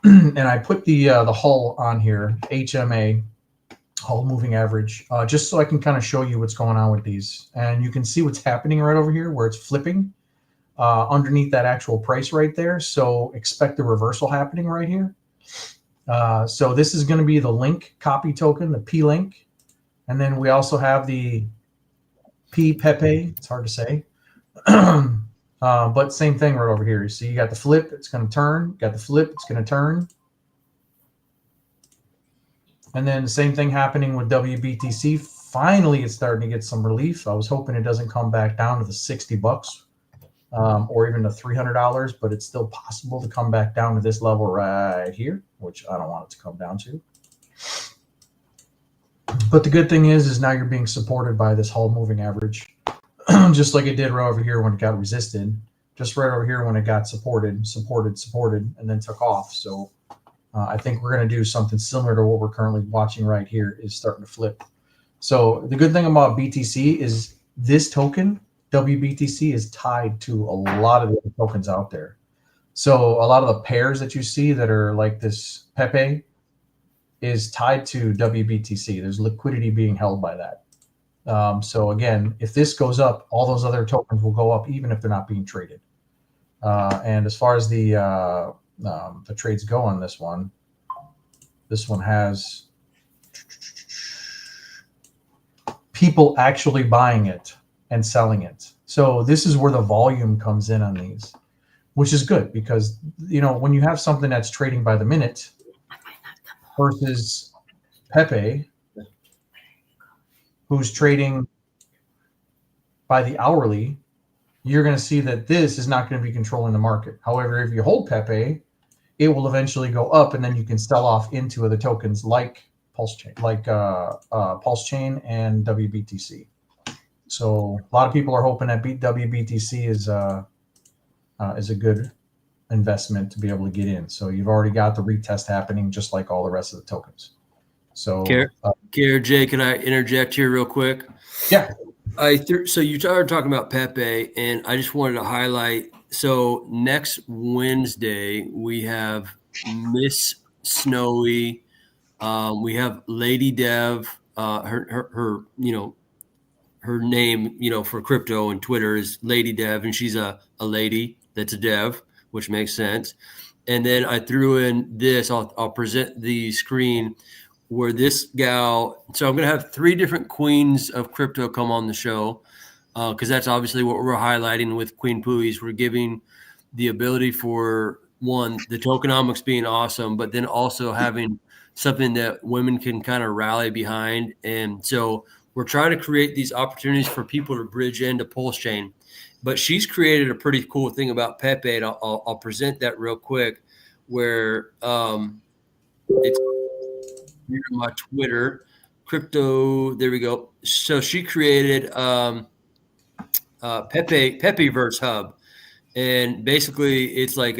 And I put the Hull on here, HMA, Hull moving average, just so I can kind of show you what's going on with these. And you can see what's happening right over here where it's flipping underneath that actual price right there. So expect the reversal happening right here. So this is going to be the link copy token, the P link. And then we also have the P Pepe. It's hard to say. But same thing right over here. You see you got the flip, it's going to turn. You got the flip, it's going to turn. And then the same thing happening with WBTC. Finally, it's starting to get some relief. I was hoping it doesn't come back down to the $60 or even the $300, but it's still possible to come back down to this level right here, which I don't want it to come down to. But the good thing is now you're being supported by this Hull moving average, just like it did right over here when it got resisted, just right over here when it got supported, and then took off. So I think we're going to do something similar to what we're currently watching right here is starting to flip. So the good thing about BTC is this token, WBTC, is tied to a lot of the tokens out there. So a lot of the pairs that you see that are like this Pepe is tied to WBTC. There's liquidity being held by that. So again, if this goes up, all those other tokens will go up, even if they're not being traded. And as far as the trades go on this one has people actually buying it and selling it. So this is where the volume comes in on these, which is good because, you know, when you have something that's trading by the minute versus Pepe, who's trading by the hourly, you're going to see that this is not going to be controlling the market. However, if you hold Pepe, it will eventually go up, and then you can sell off into other tokens like PulseChain, PulseChain and WBTC. So a lot of people are hoping that WBTC is a good investment to be able to get in. So you've already got the retest happening, just like all the rest of the tokens. So KRJ, can I interject here real quick? Yeah. So you started talking about Pepe, and I just wanted to highlight. So next Wednesday we have Miss Snowy, we have Lady Dev, her her name, for crypto and Twitter is Lady Dev, and she's a lady that's a dev, which makes sense. And then I threw in this. I'll present the screen where this gal. So I'm going to have 3 different queens of crypto come on the show, because that's obviously what we're highlighting with Queen Pooies. We're giving the ability for, one, the tokenomics being awesome, but then also having something that women can kind of rally behind. And so we're trying to create these opportunities for people to bridge into PulseChain. But she's created a pretty cool thing about Pepe, and I'll present that real quick, where it's here on my Twitter, crypto. There we go. So she created Pepeverse Hub, and basically it's like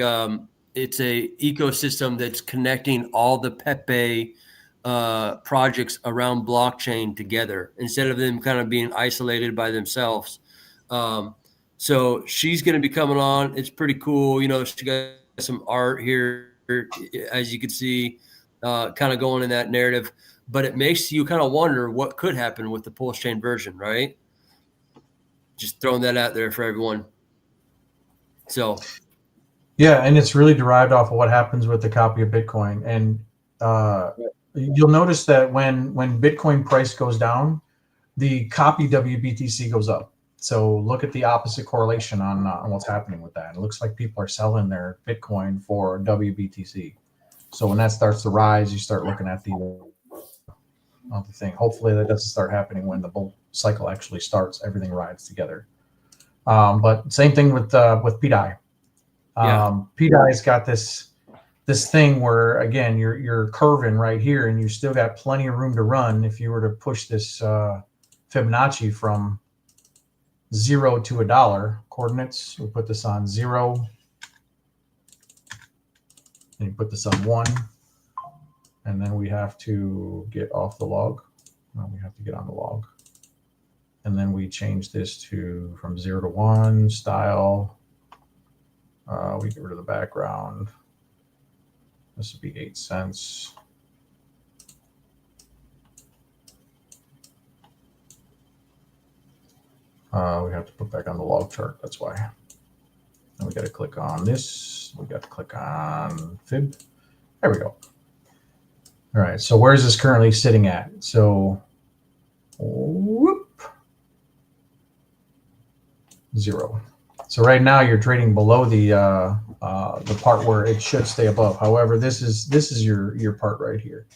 it's a ecosystem that's connecting all the Pepe projects around blockchain together instead of them kind of being isolated by themselves. So she's going to be coming on. It's pretty cool. She got some art here, as you can see, kind of going in that narrative, but it makes you kind of wonder what could happen with the PulseChain version, right? Just throwing that out there for everyone. So, yeah, and it's really derived off of what happens with the copy of Bitcoin. And you'll notice that when Bitcoin price goes down, the copy WBTC goes up. So look at the opposite correlation on what's happening with that. It looks like people are selling their Bitcoin for WBTC. So when that starts to rise, you start looking at the thing. Hopefully that doesn't start happening when the bull cycle actually starts. Everything rides together. But same thing with PDI. PDI's got this thing where, again, you're curving right here, and you still got plenty of room to run if you were to push this Fibonacci from 0 to $1 coordinates. We'll put this on 0, and you put this on 1, and then we have to get off the log. Well, we have to get on the log, and then we change this to from 0 to 1 style. We get rid of the background. This would be 8 cents. We have to put back on the log chart. That's why. And we got to click on this. We got to click on fib. There we go. All right. So where is this currently sitting at? So, whoop, 0. So right now you're trading below the part where it should stay above. However, this is your part right here.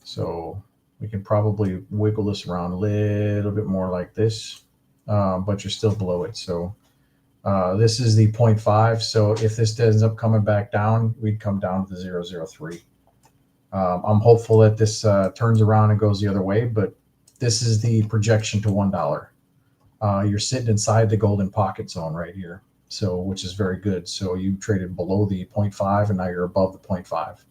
So we can probably wiggle this around a little bit more like this, but you're still below it. So this is the 0.5. So if this ends up coming back down, we'd come down to the 0.003. I'm hopeful that this turns around and goes the other way, but this is the projection to $1. You're sitting inside the golden pocket zone right here, so which is very good. So you traded below the 0.5, and now you're above the 0.5.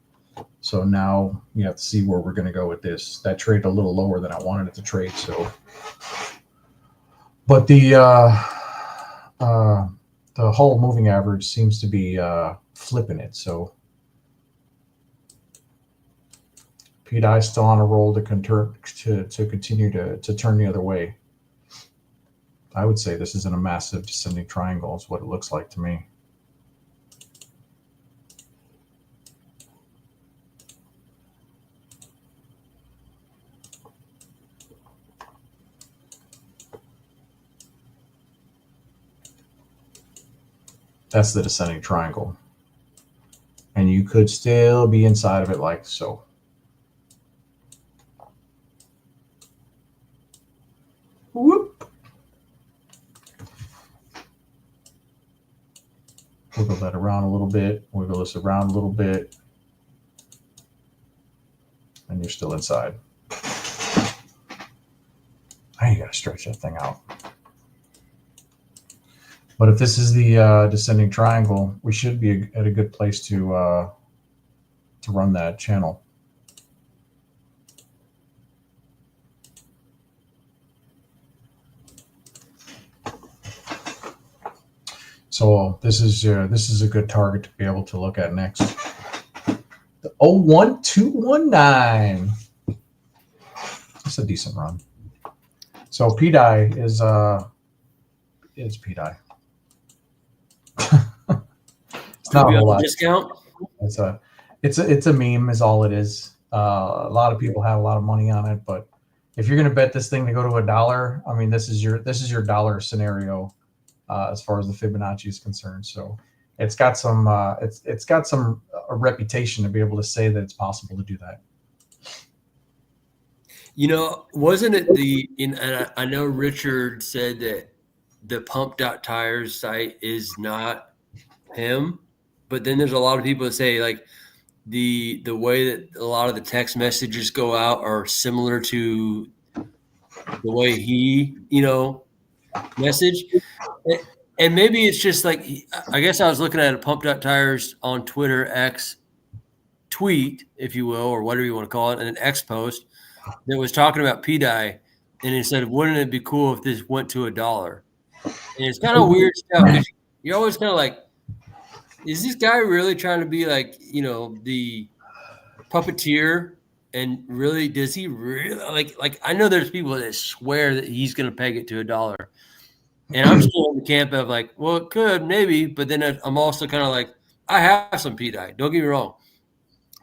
So now you have to see where we're going to go with this. That traded a little lower than I wanted it to trade. So, but the whole moving average seems to be flipping it. So PDI still on a roll to continue to turn the other way. I would say this is in a massive descending triangle is what it looks like to me. That's the descending triangle. And you could still be inside of it like so. Whoop. Wiggle that around a little bit, wiggle this around a little bit, and you're still inside. Now you got to stretch that thing out. But if this is the descending triangle, we should be at a good place to run that channel. So this is a good target to be able to look at next. The 01219. That's a decent run. So PDI is PDI. It's Could not be a on whole the lot. discount. It's a meme is all it is. A lot of people have a lot of money on it, but if you're going to bet this thing to go to $1, I mean, this is your dollar scenario as far as the Fibonacci is concerned. So it's got some it's got some a reputation to be able to say that it's possible to do that. You know, wasn't it and I know Richard said that the Pump.Tires site is not him, but then there's a lot of people that say like the way that a lot of the text messages go out are similar to the way he, message. And maybe it's just like, I guess I was looking at a Pump.Tires on Twitter X tweet, if you will, or whatever you want to call it, and an X post that was talking about PDI, and he said, "Wouldn't it be cool if this went to $1?" And it's kind of weird stuff because you're always kind of like, is this guy really trying to be like, the puppeteer? And really, does he really like? I know there's people that swear that he's going to peg it to $1, and I'm still in the camp of like, well, it could maybe, but then I'm also kind of like, I have some PDI. Don't get me wrong,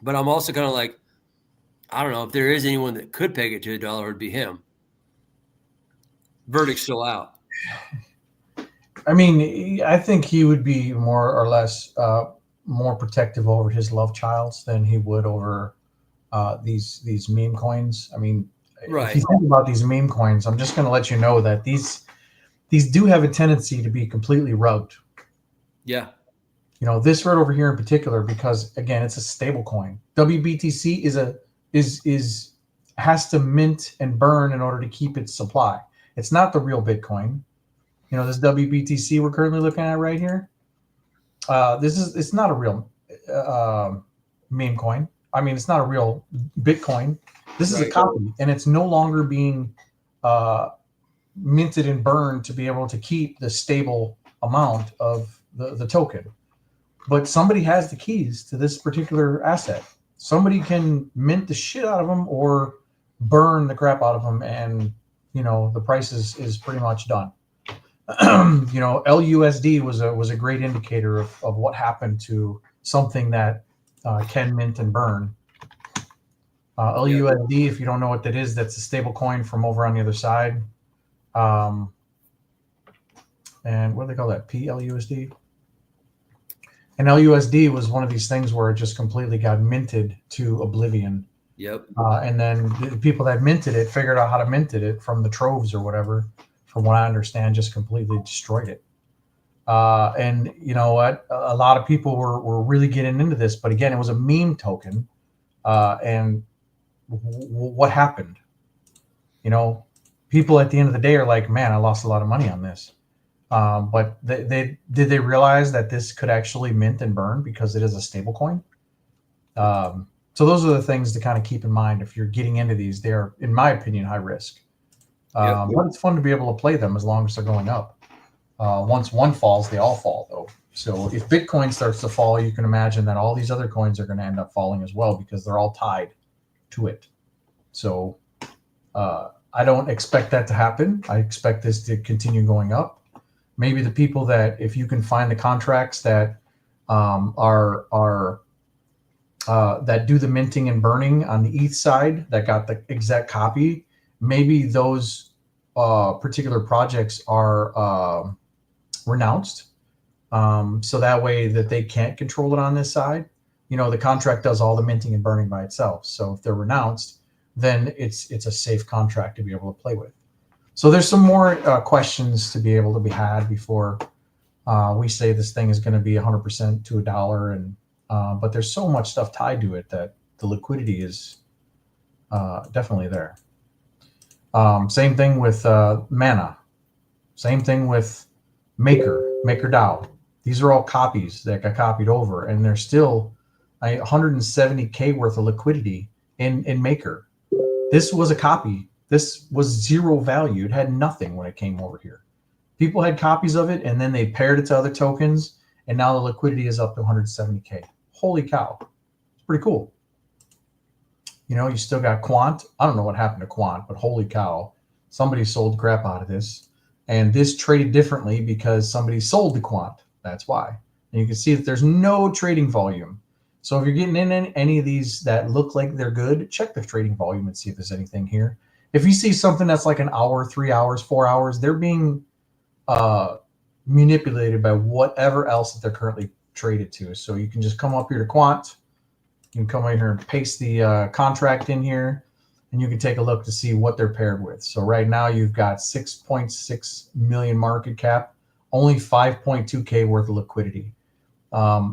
but I'm also kind of like, I don't know if there is anyone that could peg it to $1, it'd be him. Verdict's still out. I mean, I think he would be more or less more protective over his love childs than he would over these meme coins. I mean, Right. If you think about these meme coins, I'm just going to let you know that these do have a tendency to be completely rugged. Yeah. This right over here in particular, because again, it's a stable coin. WBTC has to mint and burn in order to keep its supply. It's not the real Bitcoin. This WBTC we're currently looking at right here. It's not a real meme coin. I mean, it's not a real Bitcoin. This is a copy, and it's no longer being minted and burned to be able to keep the stable amount of the token. But somebody has the keys to this particular asset. Somebody can mint the shit out of them or burn the crap out of them, and the price is pretty much done. LUSD was a great indicator of what happened to something that can mint and burn. LUSD, if you don't know what that is, that's a stable coin from over on the other side. And what do they call that? PLUSD? And LUSD was one of these things where it just completely got minted to oblivion. Yep. And then the people that minted it figured out how to mint it from the troves or whatever. From what I understand, just completely destroyed it. And you know what? A lot of people were really getting into this, but again, it was a meme token. And what happened? People at the end of the day are like, man, I lost a lot of money on this. But did they realize that this could actually mint and burn because it is a stable coin? So those are the things to kind of keep in mind if you're getting into these. They're, in my opinion, high risk. But it's fun to be able to play them as long as they're going up. Once one falls, they all fall, though. So if Bitcoin starts to fall, you can imagine that all these other coins are going to end up falling as well because they're all tied to it. So I don't expect that to happen. I expect this to continue going up. Maybe the people that, if you can find the contracts that that do the minting and burning on the ETH side that got the exact copy, maybe those particular projects are renounced, so that way that they can't control it on this side. The contract does all the minting and burning by itself. So if they're renounced, then it's a safe contract to be able to play with. So there's some more questions to be able to be had before we say this thing is going to be 100% to $1. And but there's so much stuff tied to it that the liquidity is definitely there. Same thing with Mana. Same thing with MakerDAO. These are all copies that got copied over, and there's still 170K worth of liquidity in Maker. This was a copy. This was zero value. It had nothing when it came over here. People had copies of it, and then they paired it to other tokens, and now the liquidity is up to 170K. Holy cow. It's pretty cool. You still got Quant. I don't know what happened to Quant, but holy cow. Somebody sold crap out of this, and this traded differently because somebody sold the quant. That's why. And you can see that there's no trading volume. So if you're getting in any of these that look like they're good, check the trading volume and see if there's anything here. If you see something that's like an hour, 3 hours, 4 hours, they're being manipulated by whatever else that they're currently traded to. So you can just come up here to quant. You can come over here and paste the contract in here, and you can take a look to see what they're paired with. So right now you've got 6.6 million market cap, only 5.2K worth of liquidity.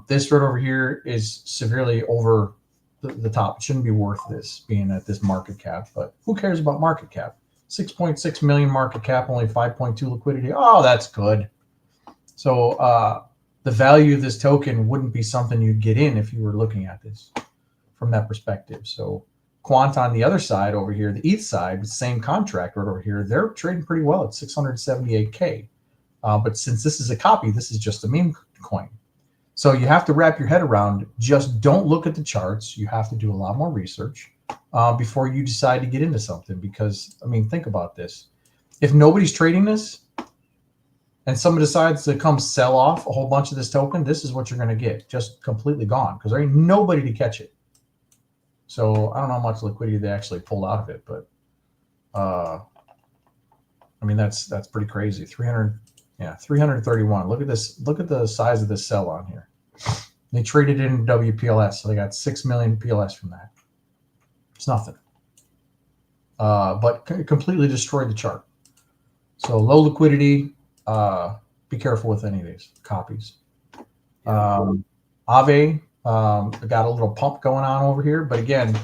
This right over here is severely over the top. It shouldn't be worth this, being at this market cap, but who cares about market cap? 6.6 million market cap, only 5.2 liquidity. Oh, that's good. So the value of this token wouldn't be something you'd get in if you were looking at this from that perspective. So quant on the other side over here, the ETH side, the same contract right over here, they're trading pretty well at 678K. But since this is a copy, this is just a meme coin. So you have to wrap your head around, just don't look at the charts. You have to do a lot more research before you decide to get into something. Because, I mean, think about this. If nobody's trading this and someone decides to come sell off a whole bunch of this token, this is what you're going to get, just completely gone, because there ain't nobody to catch it. So I don't know how much liquidity they actually pulled out of it, but I mean, that's pretty crazy. 331. Look at this. Look at the size of this sell on here. They traded it in WPLS, so they got 6 million PLS from that. It's nothing. But completely destroyed the chart. So low liquidity. Be careful with any of these copies. Aave got a little pump going on over here, but again,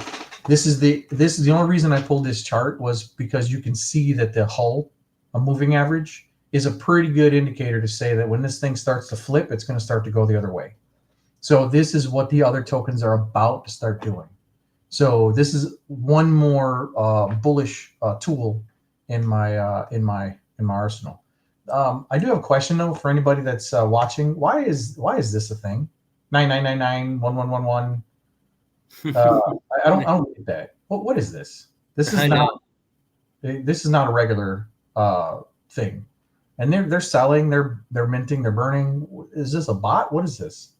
this is the only reason I pulled this chart was because you can see that the hull, a moving average, is a pretty good indicator to say that when this thing starts to flip, it's going to start to go the other way. So this is what the other tokens are about to start doing. So this is one more bullish tool in my arsenal. I do have a question though for anybody that's watching. Why is this a thing? 9999 1111. I don't get that. What is this? This is not a regular thing. And they're selling, they're minting, they're burning. Is this a bot? What is this?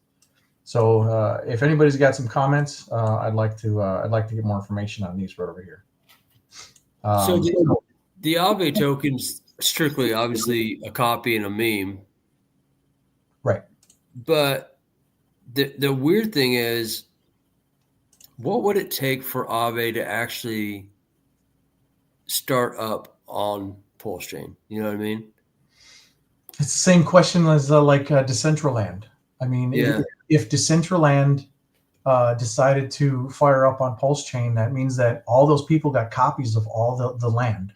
So if anybody's got some comments, I'd like to get more information on these right over here. So the Aave token's strictly obviously a copy and a meme, right? But the weird thing is, what would it take for Aave to actually start up on PulseChain? You know what I mean? It's the same question as Decentraland. I mean, yeah. If Decentraland decided to fire up on PulseChain, that means that all those people got copies of all the land,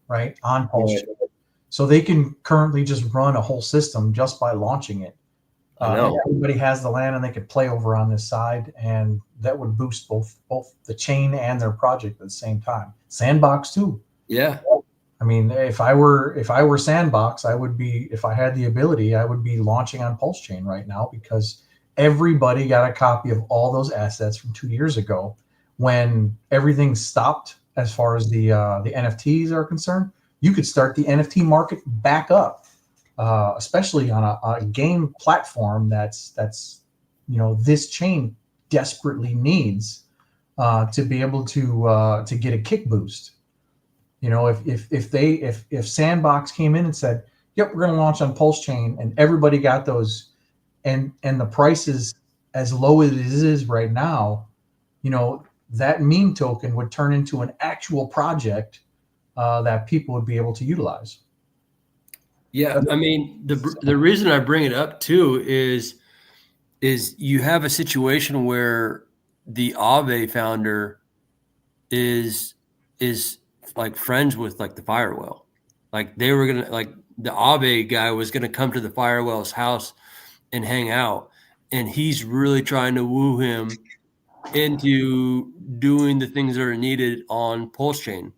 right, on PulseChain. Yeah. So they can currently just run a whole system just by launching it. Everybody has the land, and they could play over on this side, and that would boost both the chain and their project at the same time. Sandbox too. Yeah. I mean, if I were Sandbox, I would be, if I had the ability, I would be launching on PulseChain right now, because everybody got a copy of all those assets from 2 years ago when everything stopped as far as the NFTs are concerned. You could start the NFT market back up, especially on a game platform that's this chain desperately needs to be able to get a kick boost. If Sandbox came in and said, "Yep, we're going to launch on PulseChain," and everybody got those, and the price is as low as it is right now, that meme token would turn into an actual project that people would be able to utilize. Yeah, I mean, the reason I bring it up too is you have a situation where the Aave founder is like friends with like the Firewell. Like they were gonna, like the Aave guy was gonna come to the Firewell's house and hang out, and he's really trying to woo him into doing the things that are needed on PulseChain.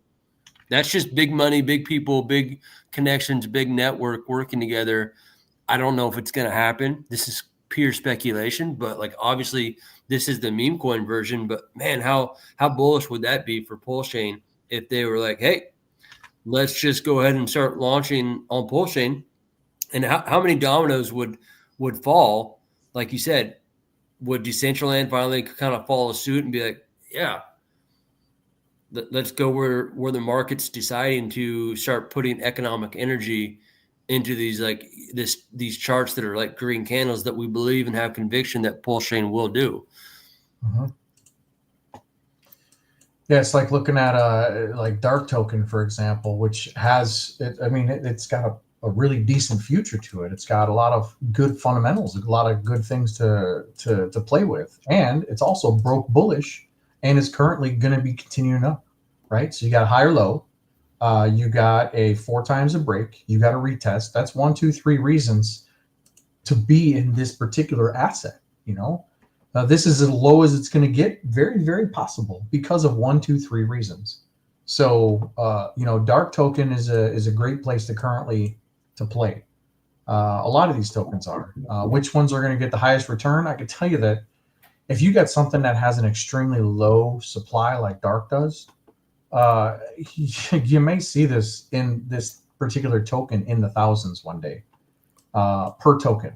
That's just big money, big people, big connections, big network working together. I don't know if it's going to happen. This is pure speculation, but like obviously this is the meme coin version. But man, how bullish would that be for PulseChain if they were like, "Hey, let's just go ahead and start launching on PulseChain. And how many dominoes would fall? Like you said, would Decentraland finally kind of follow suit and be like, yeah, let's go where the market's deciding to start putting economic energy into these these charts that are like green candles that we believe and have conviction that PulseChain will do. Mm-hmm. Yeah, it's like looking at like Dark Token, for example, which has it's got a really decent future to it. It's got a lot of good fundamentals, a lot of good things to play with, and it's also broke bullish and is currently going to be continuing up, right? So you got a higher low, you got a 4 times a break, you got a retest. That's 1, 2, 3 reasons to be in this particular asset. This is as low as it's going to get, very, very possible, because of 1, 2, 3 reasons. So, Dark Token is a great place to currently to play. A lot of these tokens are. Which ones are going to get the highest return? I can tell you that if you got something that has an extremely low supply like Dark does, you may see this in this particular token in the thousands one day per token.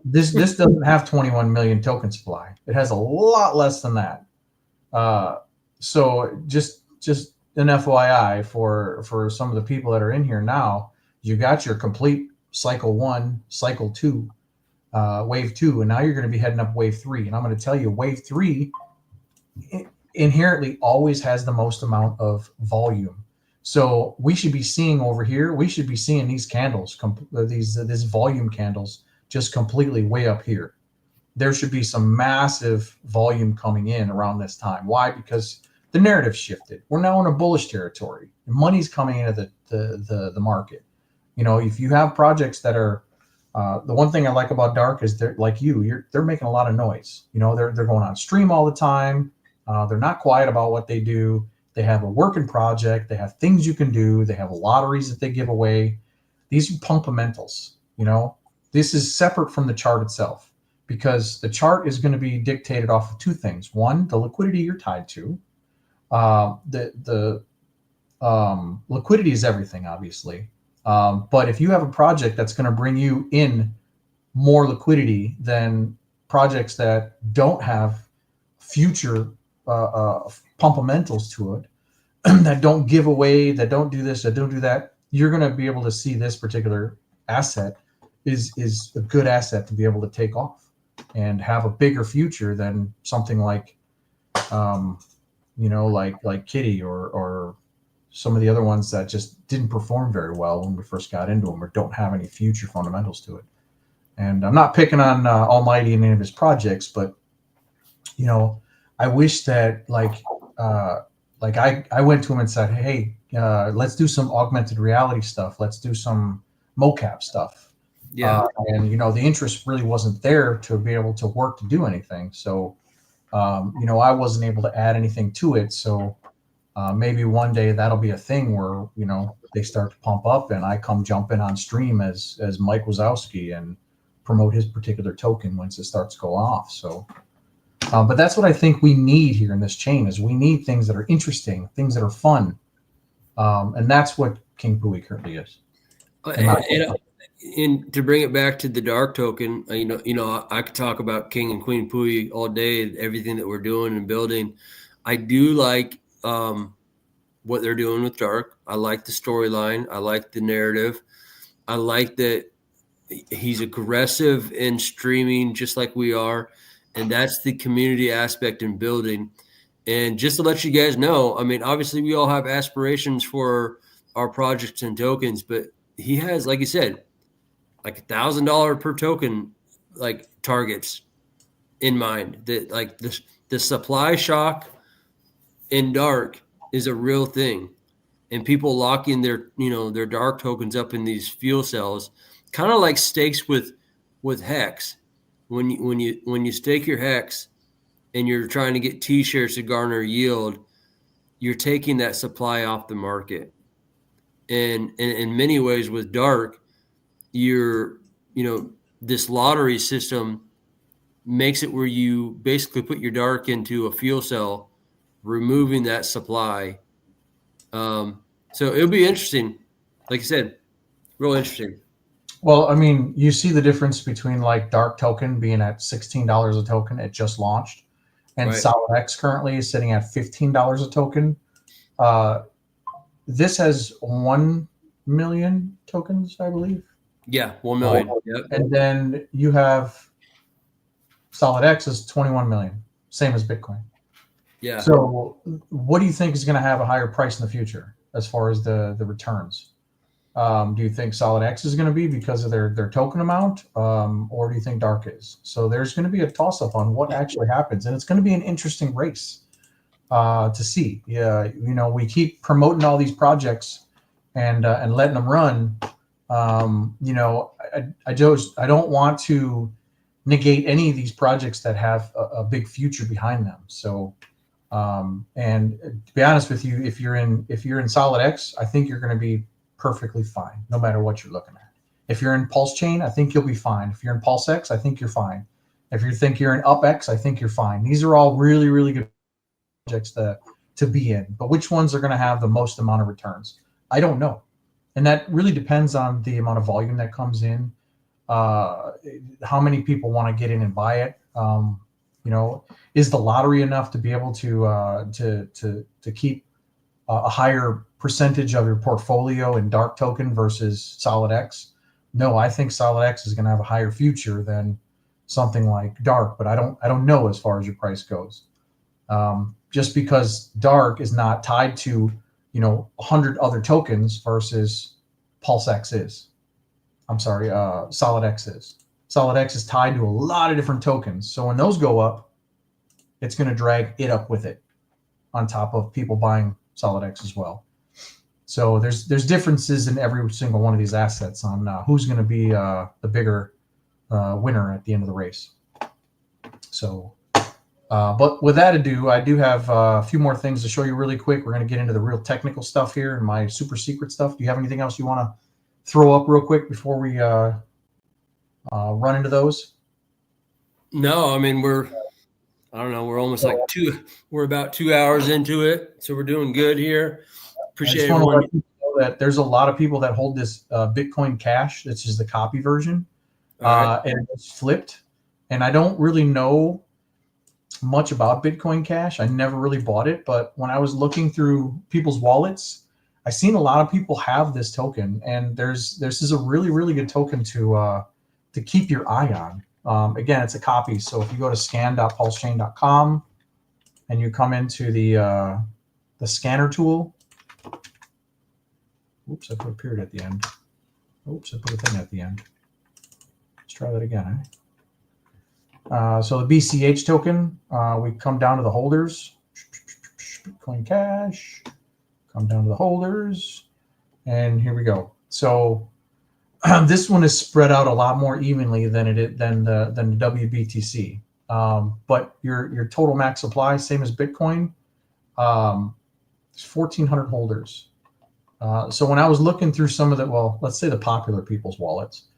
This doesn't have 21 million token supply. It has a lot less than that. So just an FYI for some of the people that are in here now, you got your complete cycle 1, cycle 2, wave 2, and now you're going to be heading up wave 3. And I'm going to tell you, wave 3 inherently always has the most amount of volume. So we should be seeing over here, we should be seeing these candles, these volume candles, just completely way up here. There should be some massive volume coming in around this time. Why? Because the narrative shifted. We're now in a bullish territory. Money's coming into the market. If you have projects that are, the one thing I like about Dark is they're like they're making a lot of noise. They're going on stream all the time. They're not quiet about what they do. They have a working project. They have things you can do. They have lotteries that they give away. These are fundamentals. This is separate from the chart itself, because the chart is going to be dictated off of 2 things. One, the liquidity you're tied to. The liquidity is everything, obviously. But if you have a project that's going to bring you in more liquidity than projects that don't have future pumpamentals to it, that don't give away, that don't do this, that don't do that, you're going to be able to see this particular asset is a good asset to be able to take off and have a bigger future than something like, like Kitty or some of the other ones that just didn't perform very well when we first got into them, or don't have any future fundamentals to it. And I'm not picking on Almighty and any of his projects, but I wish that I went to him and said, hey, let's do some augmented reality stuff. Let's do some mocap stuff. Yeah. And the interest really wasn't there to be able to work to do anything. So, I wasn't able to add anything to it. So maybe one day that'll be a thing where, they start to pump up and I come jumping on stream as Mike Wazowski and promote his particular token once it starts going off. So, but that's what I think we need here in this chain, is we need things that are interesting, things that are fun. And that's what King Pooie currently is. And to bring it back to the Dark Token, I could talk about King and Queen Pooie all day, everything that we're doing and building. I do like what they're doing with Dark. I like the storyline. I like the narrative. I like that he's aggressive in streaming just like we are. And that's the community aspect in building. And just to let you guys know, obviously we all have aspirations for our projects and tokens, but he has, like you said, like $1,000 per token, like targets in mind. That like the supply shock in Dark is a real thing, and people locking their their Dark tokens up in these fuel cells, kind of like stakes with Hex. When you stake your Hex and you're trying to get T-shares to garner yield, you're taking that supply off the market. And in many ways with Dark, you're this lottery system makes it where you basically put your Dark into a fuel cell, removing that supply. So So it'll be interesting. Like I said, real interesting. Well, I mean, you see the difference between like Dark Token being at $16 a token, it just launched, and Right. Solid X currently is sitting at $15 a token. Uh, this has 1 million tokens, I believe. Yeah, 1 million. Yep. And then you have Solid X is 21 million, same as Bitcoin. Yeah. So, what do you think is going to have a higher price in the future as far as the returns? Do you think Solid X is going to be because of their token amount, or do you think Dark is? So there's going to be a toss up on what actually happens, and it's going to be an interesting race to see. Yeah, you know, we keep promoting all these projects and letting them run. You know, I don't want to negate any of these projects that have a big future behind them. So. And to be honest with you, if you're in Solid X, I think you're going to be perfectly fine, no matter what you're looking at. If you're in PulseChain, I think you'll be fine. If you're in PulseX, I think you're fine. If you think you're in UpX, I think you're fine. These are all really, really good projects to be in. But which ones are going to have the most amount of returns? I don't know. And that really depends on the amount of volume that comes in, how many people want to get in and buy it. You know, is the lottery enough to be able to keep a higher percentage of your portfolio in Dark Token versus Solid X? No, I think Solid X is going to have a higher future than something like Dark, but I don't know as far as your price goes. Just because Dark is not tied to 100 other tokens versus PulseX is. I'm sorry, Solid X is. Solid X is tied to a lot of different tokens. So when those go up, it's going to drag it up with it on top of people buying Solid X as well. So there's differences in every single one of these assets on who's going to be the bigger winner at the end of the race. So, but with that ado, I do have a few more things to show you really quick. We're going to get into the real technical stuff here and my super secret stuff. Do you have anything else you want to throw up real quick before we run into those? No, I mean, we're almost like we're about 2 hours into it. So we're doing good here. Appreciate everyone. I just want to let you know that there's a lot of people that hold this Bitcoin Cash. This is the copy version. Right. And it's flipped. And I don't really know much about Bitcoin Cash. I never really bought it. But when I was looking through people's wallets, I seen a lot of people have this token. And this is a really, really good token to keep your eye on. Again, it's a copy. So if you go to scan.pulsechain.com and you come into the scanner tool. Oops, I put a period at the end. Oops, I put a thing at the end. Let's try that again. So the BCH token, we come down to the holders. Bitcoin Cash. Come down to the holders. And here we go. So this one is spread out a lot more evenly than the WBTC. But your total max supply, same as Bitcoin, it's 1,400 holders. So when I was looking through some of let's say the popular people's wallets,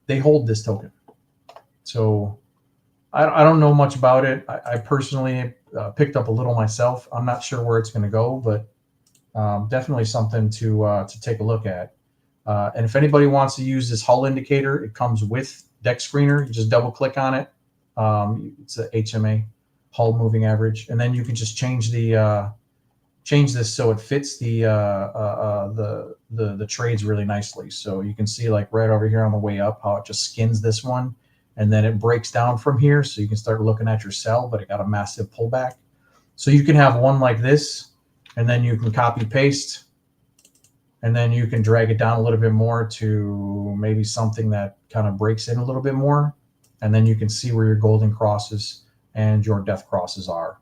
they hold this token. So I don't know much about it. I personally picked up a little myself. I'm not sure where it's going to go, but definitely something to take a look at. And if anybody wants to use this hull indicator, it comes with Dex Screener. You just double click on it. It's a HMA, hull moving average, and then you can just change this so it fits the trades really nicely. So you can see like right over here on the way up how it just skins this one, and then it breaks down from here, so you can start looking at your sell, but it got a massive pullback. So you can have one like this, and then you can copy paste, and then you can drag it down a little bit more to maybe something that kind of breaks in a little bit more, and then you can see where your golden crosses and your death crosses are.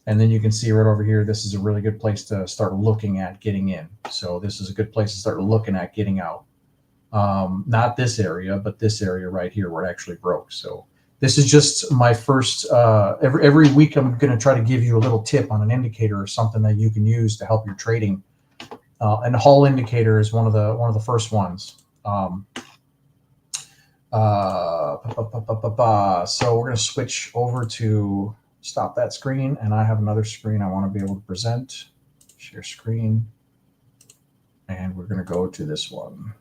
And then you can see right over here, this is a really good place to start looking at getting in. So this is a good place to start looking at getting out. Not this area, but this area right here where it actually broke. So this is just my first, every week I'm going to try to give you a little tip on an indicator or something that you can use to help your trading. And the Hull indicator is one of the first ones. So we're going to switch over to stop that screen, and I have another screen I want to be able to present. Share screen. And we're going to go to this one.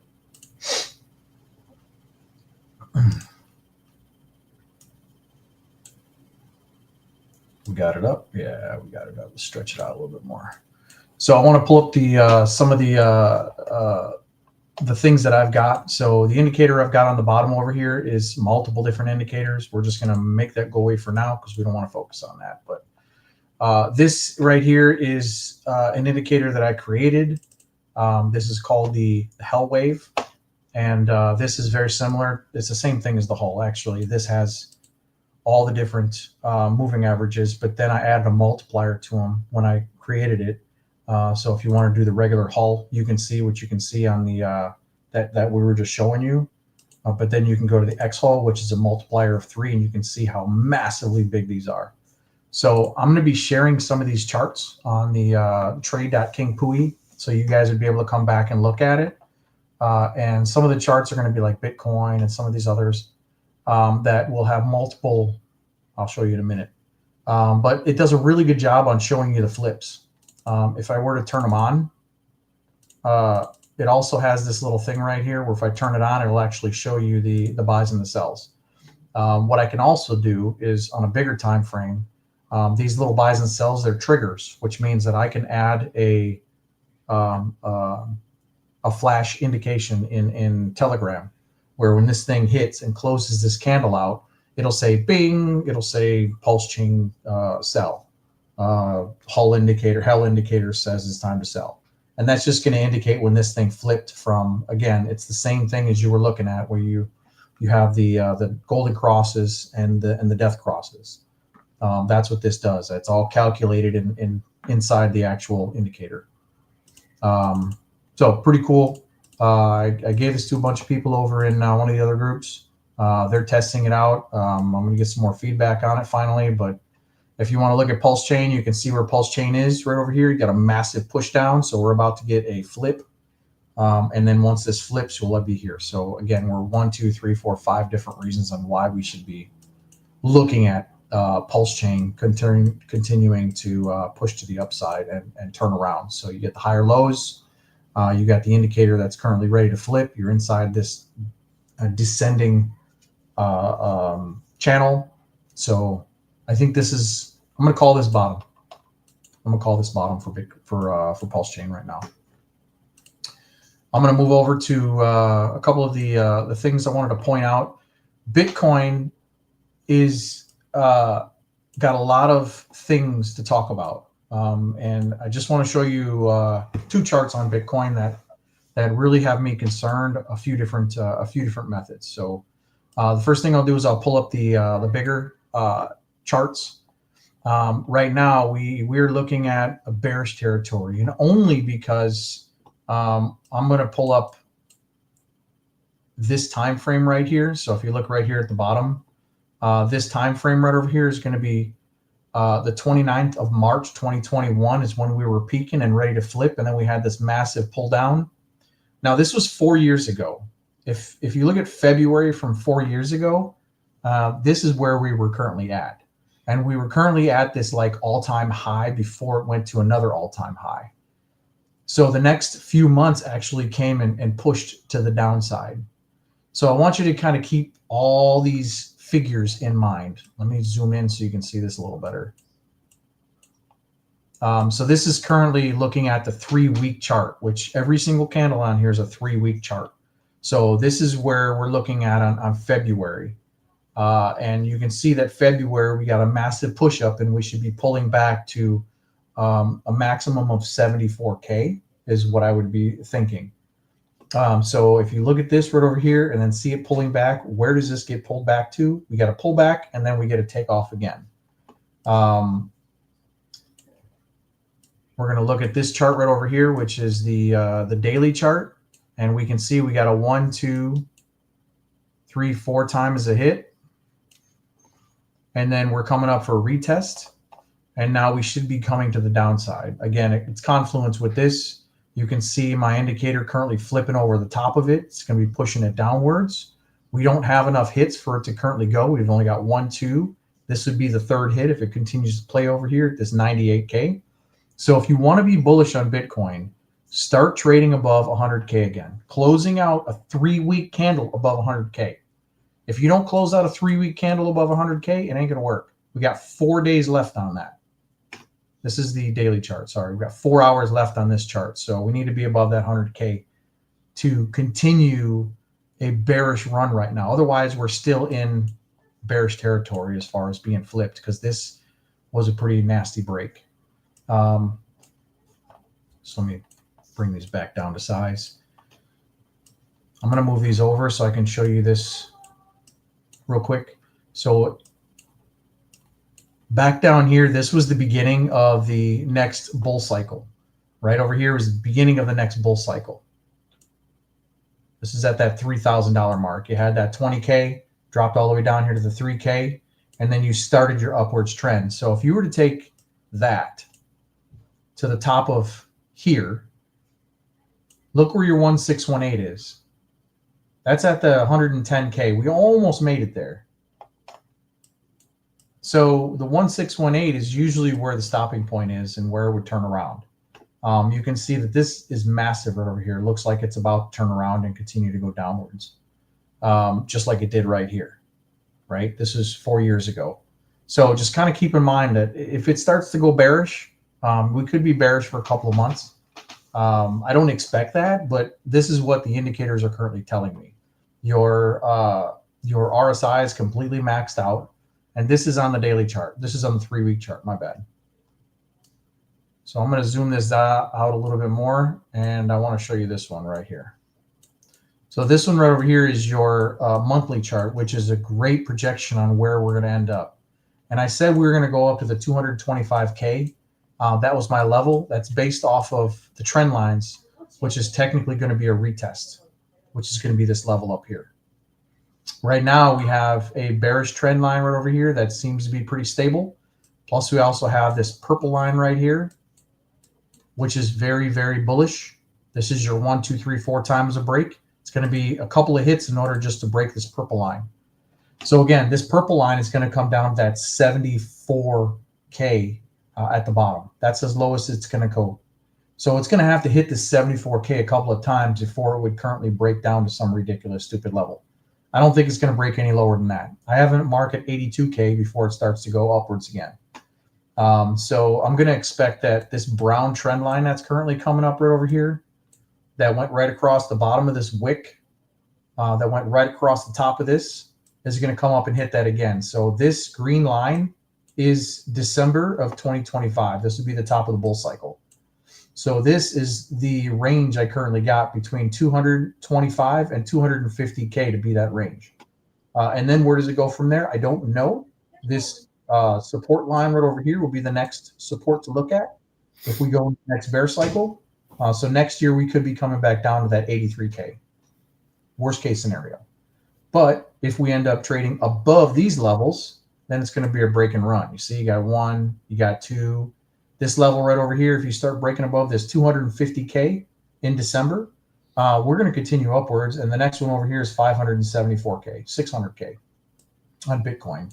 We got it up. Yeah, we got it up. Let's stretch it out a little bit more. So I want to pull up the some of the things that I've got. So the indicator I've got on the bottom over here is multiple different indicators. We're just going to make that go away for now because we don't want to focus on that. But this right here is an indicator that I created. This is called the Hell Wave. And this is very similar. It's the same thing as the Hull, actually. This has all the different moving averages, but then I added a multiplier to them when I created it. So if you want to do the regular Hull, you can see what you can see on the that we were just showing you. But then you can go to the X Hull, which is a multiplier of 3, and you can see how massively big these are. So I'm going to be sharing some of these charts on the trade.king Pooie, so you guys would be able to come back and look at it. And some of the charts are going to be like Bitcoin and some of these others that will have multiple. I'll show you in a minute. But it does a really good job on showing you the flips. If I were to turn them on, it also has this little thing right here where if I turn it on, it'll actually show you the buys and the sells. What I can also do is on a bigger time frame, these little buys and sells, they're triggers, which means that I can add a flash indication in Telegram, where when this thing hits and closes this candle out, it'll say bing, it'll say PulseChain sell. Hell indicator says it's time to sell. And that's just going to indicate when this thing flipped from, again, it's the same thing as you were looking at where you have the golden crosses and the death crosses. That's what this does. It's all calculated inside the actual indicator. So pretty cool. I gave this to a bunch of people over in one of the other groups. They're testing it out. I'm going to get some more feedback on it finally. But if you want to look at PulseChain, you can see where PulseChain is right over here. You got a massive push down. So we're about to get a flip. And then once this flips, we'll be here. So again, we're 1, 2, 3, 4, 5 different reasons on why we should be looking at PulseChain continuing to push to the upside and turn around. So you get the higher lows. You got the indicator that's currently ready to flip. You're inside this descending channel. So I think this is, I'm going to call this bottom. I'm going to call this bottom for PulseChain right now. I'm going to move over to a couple of the things I wanted to point out. Bitcoin is got a lot of things to talk about. And I just want to show you 2 charts on Bitcoin that really have me concerned. A few different methods. So the first thing I'll do is I'll pull up the bigger charts. Right now we're looking at a bearish territory, and only because I'm going to pull up this time frame right here. So if you look right here at the bottom, this time frame right over here is going to be the 29th of March 2021 is when we were peaking and ready to flip, and then we had this massive pull down. Now this was 4 years ago. If you look at February from 4 years ago, this is where we were currently at, and we were currently at this like all-time high before it went to another all-time high. So the next few months actually came and pushed to the downside. So I want you to kind of keep all these figures in mind. Let me zoom in so you can see this a little better. So this is currently looking at the 3-week chart, which every single candle on here is a 3-week chart. So this is where we're looking at on February. And you can see that February, we got a massive push up, and we should be pulling back to a maximum of 74K is what I would be thinking. So if you look at this right over here and then see it pulling back, where does this get pulled back to? We got to pull back, and then we get to take off again. We're going to look at this chart right over here, which is the daily chart, and we can see we got a 1, 2, 3, 4 times a hit, and then we're coming up for a retest, and now we should be coming to the downside again. It's confluence with this. You can see my indicator currently flipping over the top of it. It's going to be pushing it downwards. We don't have enough hits for it to currently go. We've only got 1, 2. This would be the 3rd hit if it continues to play over here at this 98K. So if you want to be bullish on Bitcoin, start trading above 100K again, closing out a 3-week candle above 100K. If you don't close out a 3-week candle above 100K, it ain't going to work. We got 4 days left on that. This is the daily chart. Sorry, we've got 4 hours left on this chart. So we need to be above that 100K to continue a bearish run right now. Otherwise, we're still in bearish territory as far as being flipped, because this was a pretty nasty break. So let me bring these back down to size. I'm going to move these over so I can show you this real quick. So back down here, this was the beginning of the next bull cycle. Right over here was the beginning of the next bull cycle. This is at that $3,000 mark. You had that 20K, dropped all the way down here to the 3K, and then you started your upwards trend. So if you were to take that to the top of here, look where your 1618 is. That's at the 110K. We almost made it there. So the 1618 is usually where the stopping point is and where it would turn around. You can see that this is massive right over here. It looks like it's about to turn around and continue to go downwards, just like it did right here, right? This is 4 years ago. So just kind of keep in mind that if it starts to go bearish, we could be bearish for a couple of months. I don't expect that, but this is what the indicators are currently telling me. Your RSI is completely maxed out, and this is on the daily chart. This is on the 3-week chart, my bad. So I'm going to zoom this out a little bit more, and I want to show you this one right here. So this one right over here is your monthly chart, which is a great projection on where we're going to end up. And I said we were going to go up to the 225K. That was my level. That's based off of the trend lines, which is technically going to be a retest, which is going to be this level up here. Right now, we have a bearish trend line right over here that seems to be pretty stable. Plus, we also have this purple line right here, which is very, very bullish. This is your 1, 2, 3, 4 times a break. It's going to be a couple of hits in order just to break this purple line. So again, this purple line is going to come down to that 74K at the bottom. That's as low as it's going to go. So it's going to have to hit the 74K a couple of times before it would currently break down to some ridiculous, stupid level. I don't think it's going to break any lower than that. I haven't marked at 82K before it starts to go upwards again. So I'm going to expect that this brown trend line that's currently coming up right over here, that went right across the bottom of this wick, that went right across the top of this, is going to come up and hit that again. So this green line is December of 2025. This would be the top of the bull cycle. So this is the range I currently got between 225 and 250K to be that range. And then where does it go from there? I don't know. This support line right over here will be the next support to look at if we go into the next bear cycle. So next year we could be coming back down to that 83K. Worst case scenario. But if we end up trading above these levels, then it's going to be a break and run. You see, you got 1, you got 2. This level right over here, if you start breaking above this 250K in December, we're going to continue upwards. And the next one over here is 574K, 600K on Bitcoin.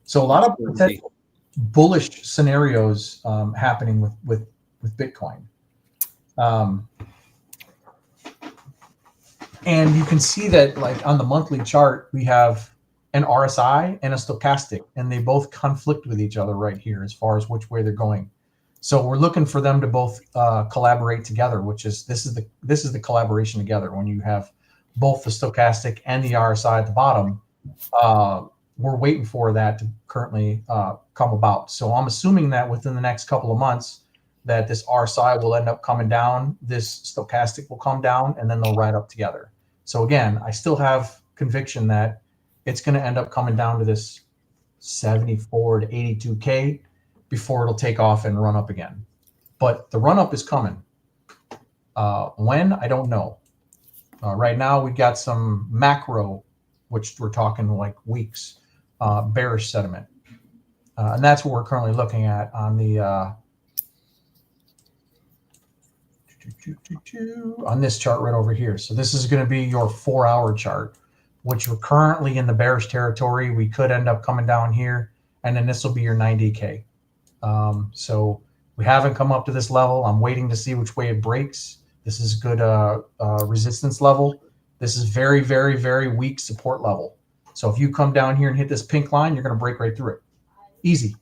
So a lot of potential bullish scenarios happening with Bitcoin. And you can see that, like on the monthly chart, we have an RSI and a stochastic, and they both conflict with each other right here as far as which way they're going. So we're looking for them to both collaborate together, which is this is the collaboration together. When you have both the stochastic and the RSI at the bottom, we're waiting for that to currently come about. So I'm assuming that within the next couple of months, that this RSI will end up coming down, this stochastic will come down, and then they'll ride up together. So again, I still have conviction that it's going to end up coming down to this 74 to 82K before it'll take off and run up again. But the run up is coming. When? I don't know. Right now, we've got some macro, which we're talking like weeks, bearish sentiment. And that's what we're currently looking at on the on this chart right over here. So this is going to be your 4-hour chart, which we're currently in the bearish territory. We could end up coming down here, and then this will be your 90K. So we haven't come up to this level. I'm waiting to see which way it breaks. This is good resistance level. This is very, very, very weak support level. So if you come down here and hit this pink line, you're going to break right through it. Easy.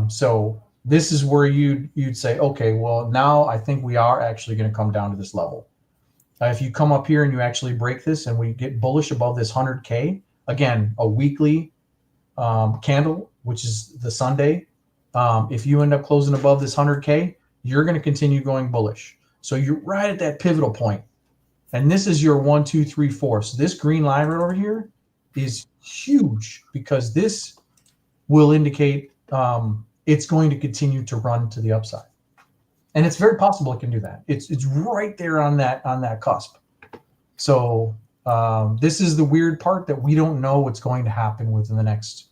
So this is where you'd say, okay, well, now I think we are actually going to come down to this level. If you come up here and you actually break this and we get bullish above this 100K, again, a weekly candle, which is the Sunday. If you end up closing above this 100K, you're going to continue going bullish. So you're right at that pivotal point. And this is your 1, 2, 3, 4. So this green line right over here is huge because this will indicate it's going to continue to run to the upside. And it's very possible it can do that. It's right there on that cusp. So this is the weird part that we don't know what's going to happen within the next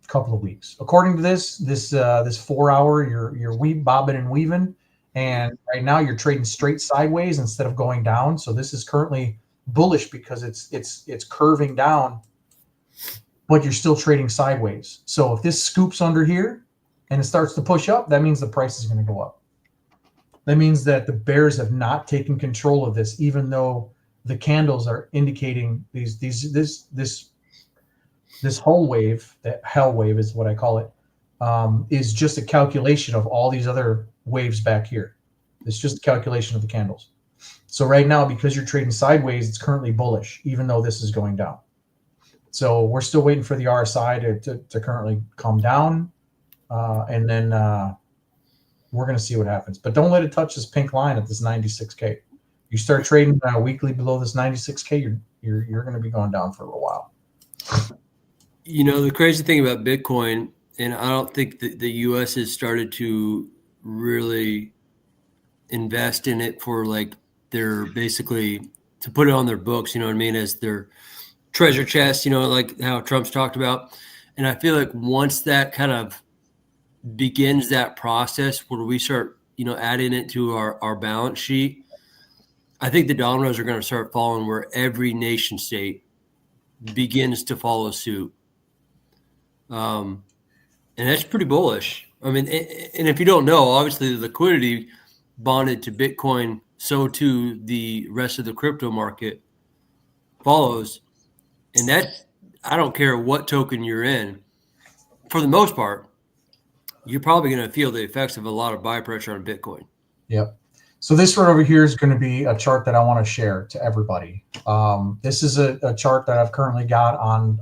couple of weeks. According to this 4 hour, you're bobbing and weaving, and right now you're trading straight sideways instead of going down. So this is currently bullish because it's curving down, but you're still trading sideways. So if this scoops under here and it starts to push up, that means the price is going to go up. That means that the bears have not taken control of this, even though the candles are indicating this whole wave, that hell wave is what I call it, is just a calculation of all these other waves back here. It's just a calculation of the candles. So right now, because you're trading sideways, it's currently bullish, even though this is going down. So we're still waiting for the RSI to currently come down, and then we're going to see what happens. But don't let it touch this pink line at this 96K. You start trading weekly below this 96K, you're going to be going down for a little while. You know, the crazy thing about Bitcoin, and I don't think that the U.S. has started to really invest in it for like their basically to put it on their books, you know what I mean, as their treasure chest, you know, like how Trump's talked about. And I feel like once that kind of begins that process where we start, you know, adding it to our balance sheet, I think the dominoes are going to start falling where every nation state begins to follow suit. And that's pretty bullish. I mean, and if you don't know, obviously the liquidity bonded to Bitcoin, so too the rest of the crypto market follows. And that, I don't care what token you're in, for the most part, you're probably going to feel the effects of a lot of buy pressure on Bitcoin. Yep. So this right over here is going to be a chart that I want to share to everybody. This is a chart that I've currently got on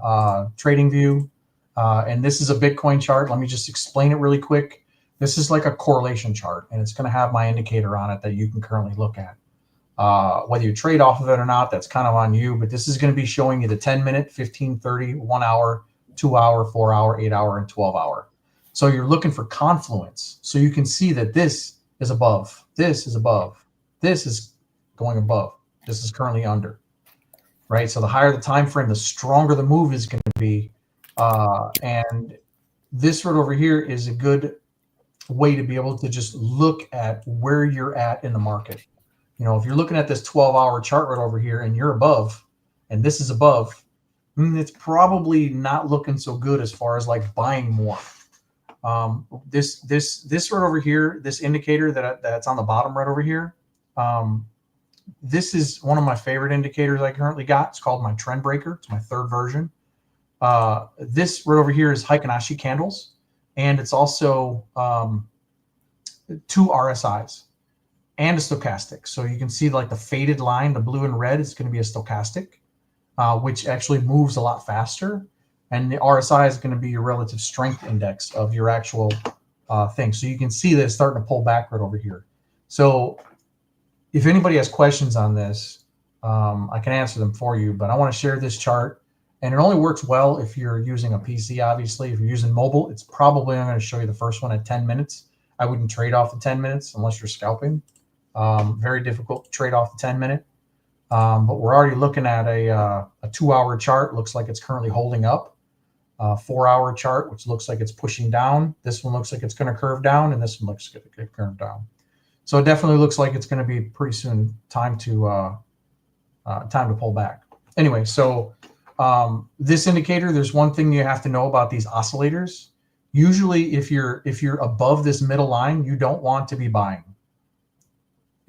TradingView. And this is a Bitcoin chart. Let me just explain it really quick. This is like a correlation chart, and it's going to have my indicator on it that you can currently look at. Whether you trade off of it or not, that's kind of on you. But this is going to be showing you the 10-minute, 15, 30, 1 hour, 2 hour, 4 hour, 8 hour, and 12 hour. So you're looking for confluence. So you can see that this is above. This is above. This is going above. This is currently under. Right? So the higher the time frame, the stronger the move is going to be. And this right over here is a good way to be able to just look at where you're at in the market. You know, if you're looking at this 12-hour chart right over here and you're above, and this is above, it's probably not looking so good as far as like buying more. This right over here, this indicator that's on the bottom right over here, this is one of my favorite indicators I currently got. It's called my trend breaker. It's my third version. This right over here is Heikin-Ashi candles, and it's also 2 RSIs and a stochastic. So you can see like the faded line, the blue and red is going to be a stochastic, which actually moves a lot faster. And the RSI is going to be your relative strength index of your actual thing. So you can see that it's starting to pull back right over here. So if anybody has questions on this, I can answer them for you, but I want to share this chart. And it only works well if you're using a PC, obviously. If you're using mobile, it's probably, I'm going to show you the first one at 10 minutes. I wouldn't trade off the 10 minutes unless you're scalping. Very difficult to trade off the 10-minute. But we're already looking at a 2-hour chart. Looks like it's currently holding up. 4-hour chart, which looks like it's pushing down. This one looks like it's going to curve down, and this one looks like it's going to curve down. So it definitely looks like it's going to be pretty soon time to pull back. Anyway, so this indicator, there's one thing you have to know about these oscillators. Usually, if you're above this middle line, you don't want to be buying.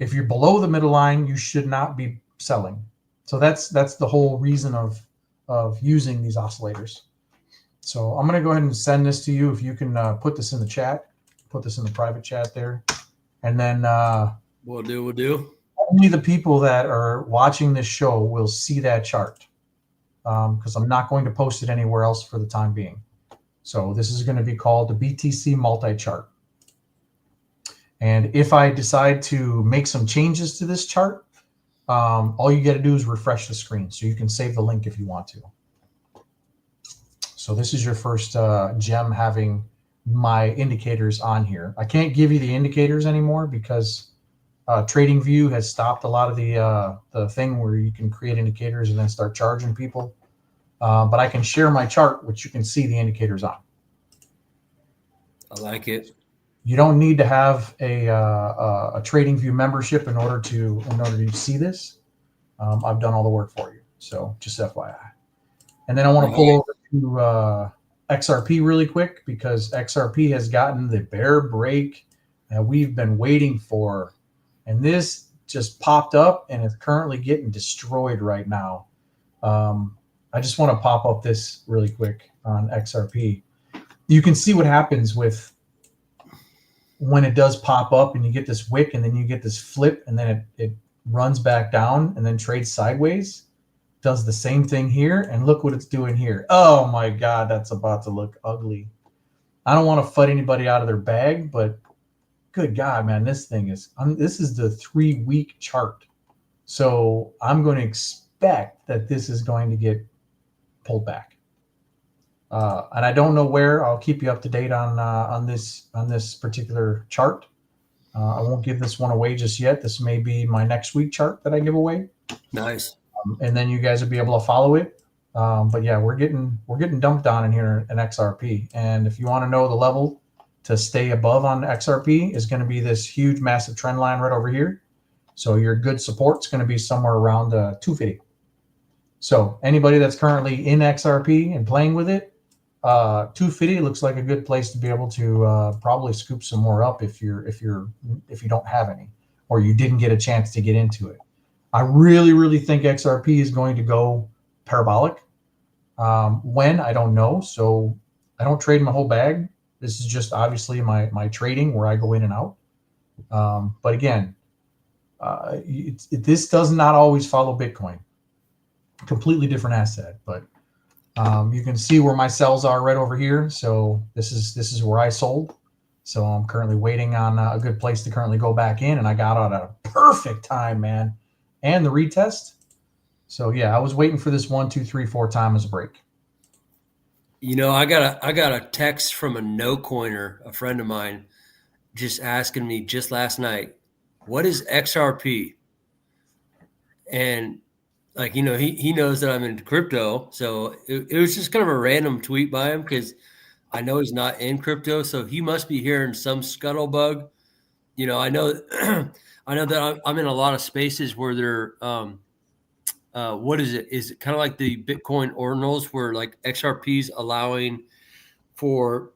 If you're below the middle line, you should not be selling. So that's the whole reason of using these oscillators. So I'm going to go ahead and send this to you. If you can put this in the chat, put this in the private chat there. And then We'll do. Only the people that are watching this show will see that chart, because I'm not going to post it anywhere else for the time being. So this is going to be called the BTC multi-chart. And if I decide to make some changes to this chart, all you got to do is refresh the screen. So you can save the link if you want to. So this is your first gem having my indicators on here. I can't give you the indicators anymore because TradingView has stopped a lot of the thing where you can create indicators and then start charging people. But I can share my chart, which you can see the indicators on. I like it. You don't need to have a TradingView membership in order to see this. I've done all the work for you. So just FYI. And then I want to pull over to XRP really quick, because XRP has gotten the bear break that we've been waiting for. And this just popped up and is currently getting destroyed right now. I just want to pop up this really quick on XRP. You can see what happens with when it does pop up and you get this wick and then you get this flip and then it runs back down and then trades sideways. Does the same thing here, and look what it's doing here. Oh my God, that's about to look ugly. I don't want to FUD anybody out of their bag, but good God, man, this thing is, this is the 3-week chart. So I'm going to expect that this is going to get pulled back. And I don't know where. I'll keep you up to date on this particular chart. I won't give this one away just yet. This may be my next week chart that I give away. Nice. And then you guys will be able to follow it. But yeah, we're getting dumped on in here in XRP. And if you want to know the level to stay above on XRP, is going to be this huge, massive trend line right over here. So your good support is going to be somewhere around 250. So anybody that's currently in XRP and playing with it, 250 looks like a good place to be able to probably scoop some more up if you don't have any, or you didn't get a chance to get into it. I really, really think XRP is going to go parabolic. When, I don't know. So I don't trade my whole bag. This is just obviously my trading where I go in and out. But again, this does not always follow Bitcoin. Completely different asset, but you can see where my sells are right over here. So this is where I sold. So I'm currently waiting on a good place to currently go back in, and I got out at a perfect time, man. And the retest. So yeah, I was waiting for this 1, 2, 3, 4 time as a break. You know, I got a text from a no coiner, a friend of mine, just asking me just last night, what is XRP? And like, you know, he knows that I'm into crypto. So it was just kind of a random tweet by him, because I know he's not in crypto. So he must be hearing some scuttlebug. You know, I know I know that I'm in a lot of spaces where they're what is it? Is it kind of like the Bitcoin ordinals where like XRP's allowing for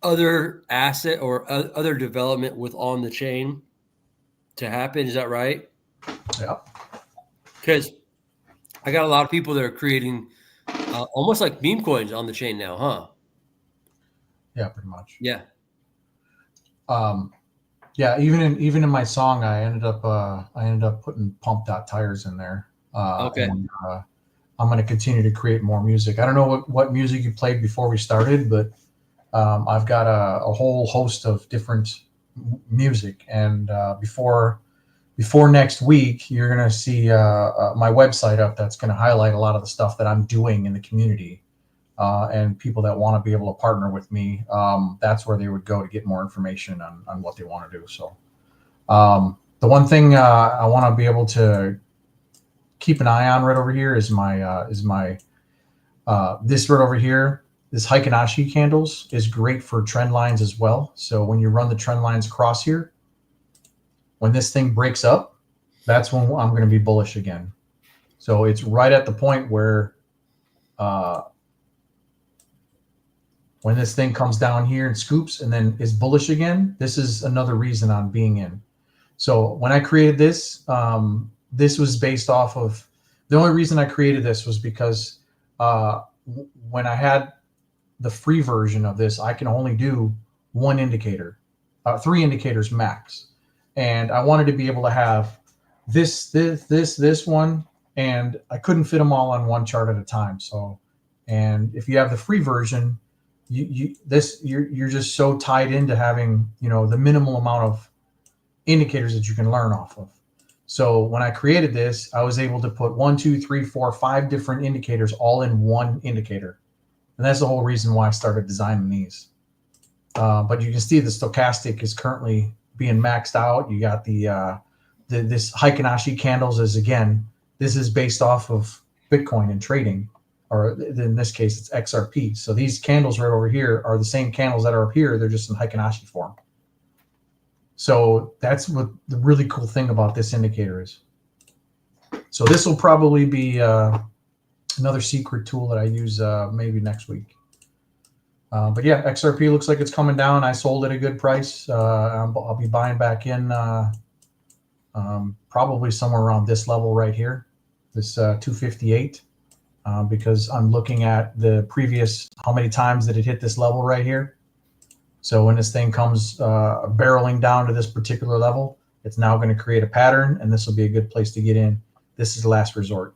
other asset or other development with on the chain to happen? Is that right? Yeah. Because I got a lot of people that are creating almost like meme coins on the chain now, huh? Yeah, pretty much. Yeah. Yeah, even in my song, I ended up putting pump.tires in there. Okay. And, I'm going to continue to create more music. I don't know what music you played before we started, but I've got a whole host of different music. And before next week, you're going to see my website up that's going to highlight a lot of the stuff that I'm doing in the community. And people that want to be able to partner with me, that's where they would go to get more information on what they want to do. So the one thing I want to be able to keep an eye on right over here is my this right over here, this Heikin-Ashi candles is great for trend lines as well. So when you run the trend lines across here, when this thing breaks up, that's when I'm going to be bullish again. So it's right at the point where when this thing comes down here and scoops and then is bullish again, this is another reason I'm being in. So when I created this, this was based off of, the only reason I created this was because when I had the free version of this, I can only do one indicator, 3 indicators max. And I wanted to be able to have this one, and I couldn't fit them all on one chart at a time. So, and if you have the free version, you're just so tied into having, you know, the minimal amount of indicators that you can learn off of. So when I created this, I was able to put 1, 2, 3, 4, 5 different indicators all in one indicator. And that's the whole reason why I started designing these. But you can see the stochastic is currently being maxed out. You got this Heikin-Ashi candles is, again, this is based off of Bitcoin and trading, or in this case, it's XRP. So these candles right over here are the same candles that are up here. They're just in Heikin-Ashi form. So that's what the really cool thing about this indicator is. So this will probably be another secret tool that I use maybe next week. But yeah, XRP looks like it's coming down. I sold at a good price. I'll be buying back in probably somewhere around this level right here, this 258, because I'm looking at the previous, how many times did it hit this level right here? So when this thing comes barreling down to this particular level, it's now going to create a pattern, and this will be a good place to get in. This is last resort.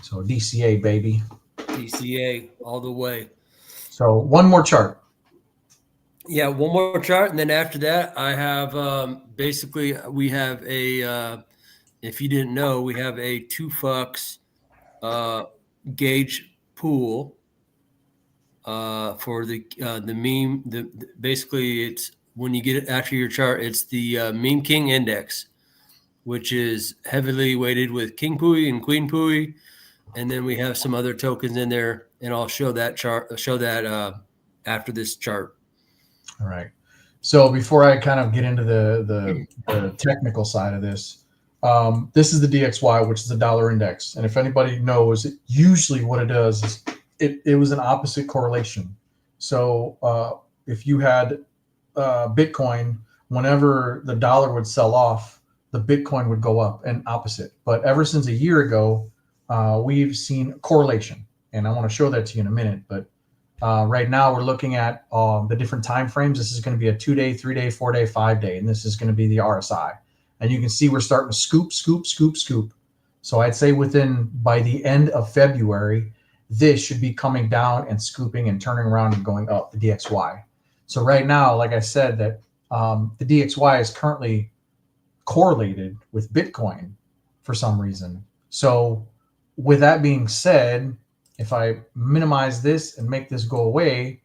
So DCA, baby. DCA all the way. So one more chart. Yeah, one more chart, and then after that, I have basically we have a. If you didn't know, we have a 2FUX gauge pool for the meme. Basically, it's when you get it after your chart, it's the Meme King Index, which is heavily weighted with King Pooie and Queen Pooie, and then we have some other tokens in there, and I'll show that chart. Show that after this chart. All right. So before I kind of get into the technical side of this, this is the DXY, which is the dollar index. And if anybody knows, usually what it does is it was an opposite correlation. So if you had Bitcoin, whenever the dollar would sell off, the Bitcoin would go up, and opposite. But ever since a year ago, we've seen correlation. And I want to show that to you in a minute. But right now we're looking at the different time frames. This is going to be a 2-day, 3-day, 4-day, 5-day, and this is going to be the RSI. And you can see we're starting to scoop. So I'd say by the end of February, this should be coming down and scooping and turning around and going up, the DXY. So right now, like I said, that the DXY is currently correlated with Bitcoin for some reason. So with that being said, if I minimize this and make this go away,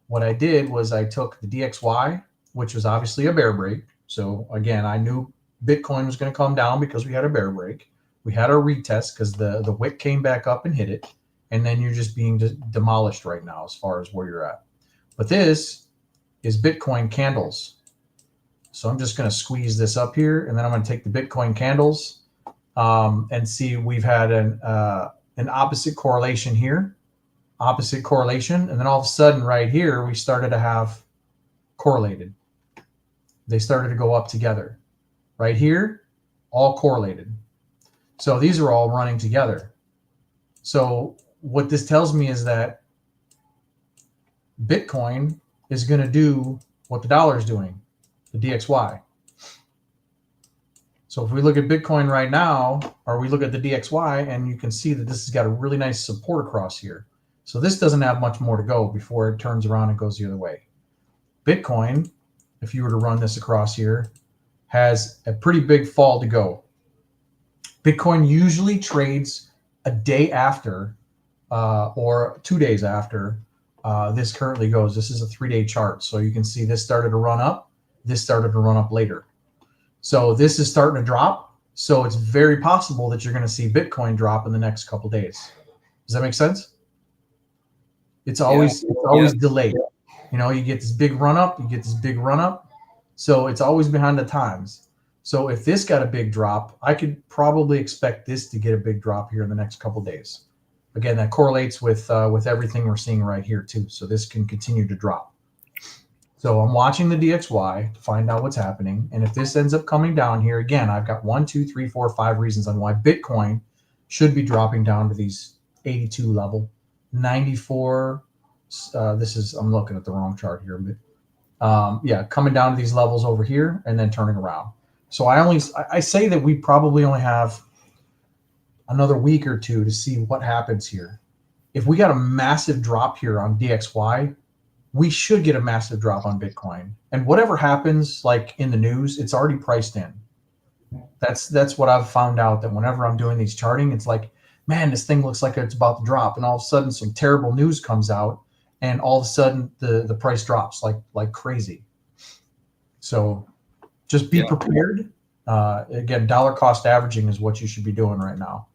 what I did was I took the DXY, which was obviously a bear break. So again, I knew Bitcoin was going to come down because we had a bear break. We had our retest because the wick came back up and hit it. And then you're just being demolished right now as far as where you're at. But this is Bitcoin candles. So I'm just going to squeeze this up here, and then I'm going to take the Bitcoin candles and see we've had an opposite correlation here, opposite correlation. And then all of a sudden right here, we started to have correlated. They started to go up together. Right here, all correlated. So these are all running together. So what this tells me is that Bitcoin is going to do what the dollar is doing, the DXY. So if we look at Bitcoin right now, or we look at the DXY, and you can see that this has got a really nice support across here. So this doesn't have much more to go before it turns around and goes the other way. Bitcoin, if you were to run this across here, has a pretty big fall to go. Bitcoin usually trades a day after or 2 days after this currently goes. This is a 3-day chart. So you can see this started to run up. This started to run up later. So this is starting to drop. So it's very possible that you're going to see Bitcoin drop in the next couple of days. Does that make sense? It's always delayed. You know, you get this big run up, you get this big run up. So it's always behind the times. So if this got a big drop, I could probably expect this to get a big drop here in the next couple of days. Again, that correlates with everything we're seeing right here too. So this can continue to drop. So I'm watching the DXY to find out what's happening. And if this ends up coming down here again, I've got 1, 2, 3, 4, 5 reasons on why Bitcoin should be dropping down to these 82 level, 94. I'm looking at the wrong chart here, but yeah, coming down to these levels over here and then turning around. So I say that we probably only have another week or two to see what happens here. If we got a massive drop here on DXY, we should get a massive drop on Bitcoin. And whatever happens, like in the news, it's already priced in. That's what I've found out, that whenever I'm doing these charting, it's like, man, this thing looks like it's about to drop. And all of a sudden some terrible news comes out and all of a sudden the price drops like crazy. So just be prepared. Again, dollar cost averaging is what you should be doing right now.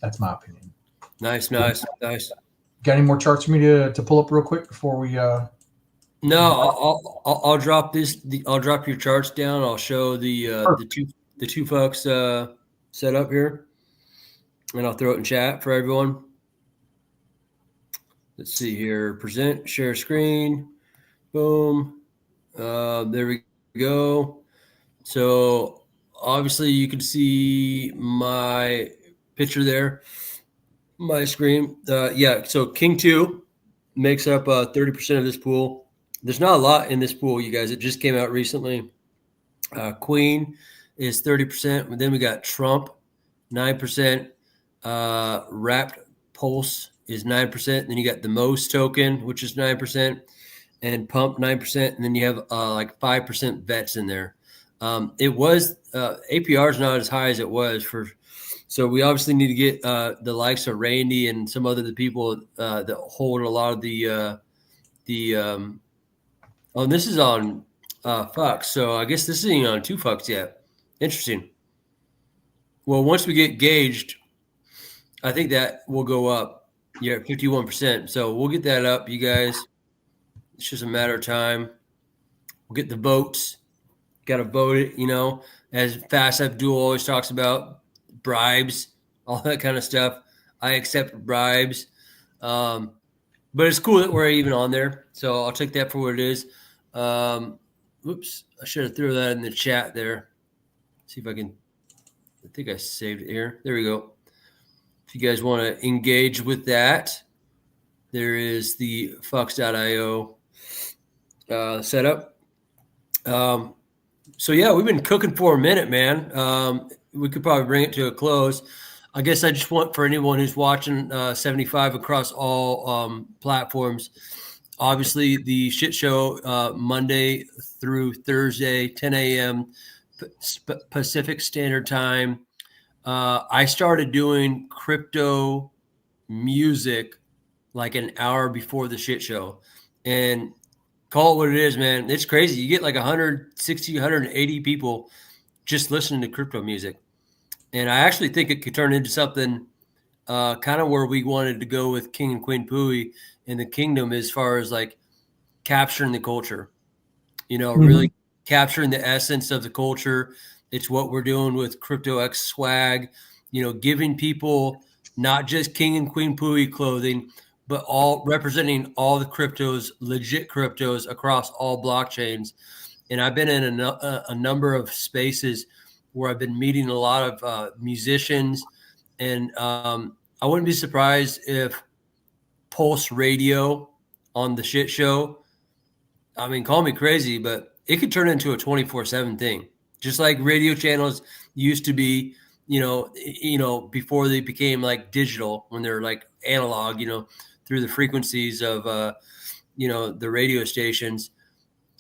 That's my opinion. Nice. Got any more charts for me to pull up real quick before we? No, I'll drop this. I'll drop your charts down. I'll show the two folks set up here, and I'll throw it in chat for everyone. Let's see here. Present, share screen. Boom. There we go. So obviously you can see my picture there. My screen. So King 2 makes up 30% of this pool. There's not a lot in this pool, you guys. It just came out recently. Queen is 30%. And then we got Trump, 9%. Wrapped Pulse is 9%. Then you got the Most token, which is 9%. And Pump, 9%. And then you have like 5% VETs in there. It was APR is not as high as it was for. So we obviously need to get the likes of Randy and some other people that hold a lot of the and this is on Fox. So I guess this isn't on 2 Fox yet. Interesting. Well, once we get gauged, I think that will go up. Yeah, 51%. So we'll get that up, you guys. It's just a matter of time. We'll get the votes. Got to vote it, as Fast Abdul always talks about. Bribes, all that kind of stuff. I accept bribes. But it's cool that we're even on there. So I'll take that for what it is. Oops, I should have threw that in the chat there. See if I can. I think I saved it here. There we go. If you guys want to engage with that, there is the Fox.io setup. So yeah, we've been cooking for a minute, man. We could probably bring it to a close. I guess I just want for anyone who's watching 75 across all platforms, obviously the shit show Monday through Thursday, 10 a.m. Pacific Standard Time. I started doing crypto music like an hour before the shit show. And call it what it is, man. It's crazy. You get like 160, 180 people just listening to crypto music. And I actually think it could turn into something kind of where we wanted to go with King and Queen Pooie in the kingdom, as far as like capturing the culture, really capturing the essence of the culture. It's what we're doing with Crypto X swag, giving people not just King and Queen Pooie clothing, but all representing all the cryptos, legit cryptos across all blockchains. And I've been in a number of spaces where I've been meeting a lot of musicians, and I wouldn't be surprised if Pulse Radio on the shit show, I mean, call me crazy, but it could turn into a 24/7 thing, just like radio channels used to be, before they became like digital, when they're like analog, through the frequencies of, the radio stations.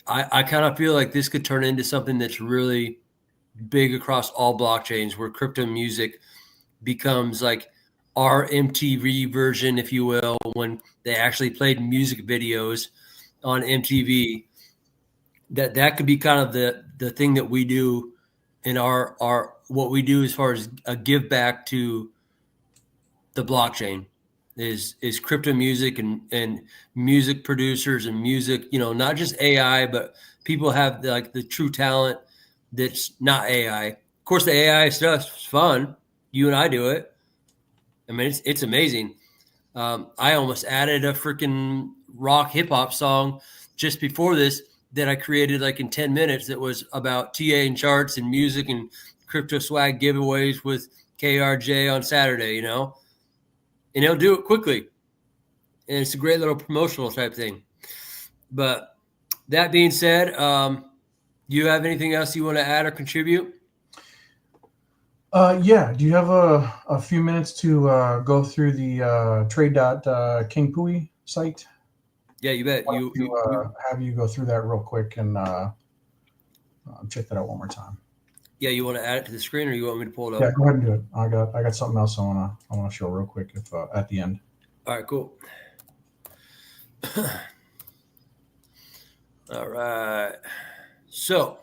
I kind of feel like this could turn into something that's really big across all blockchains, where crypto music becomes like our MTV version, if you will, when they actually played music videos on MTV. That could be kind of the thing that we do in our what we do as far as a give back to the blockchain is crypto music and music producers and music, not just AI, but people have the true talent that's not AI. Of course, the AI stuff's fun. You and I do it. I mean, it's amazing. I almost added a freaking rock hip hop song just before this that I created like in 10 minutes that was about TA and charts and music and crypto swag giveaways with KRJ on Saturday, you know, and he'll do it quickly. And it's a great little promotional type thing. But that being said, you have anything else you want to add or contribute? Yeah. Do you have a few minutes to go through the trade.king Pooie site? Yeah, you bet. Have you go through that real quick and check that out one more time. Yeah, you want to add it to the screen, or you want me to pull it up? Yeah, go ahead and do it. I got something else I wanna show real quick if at the end. All right, cool. All right. So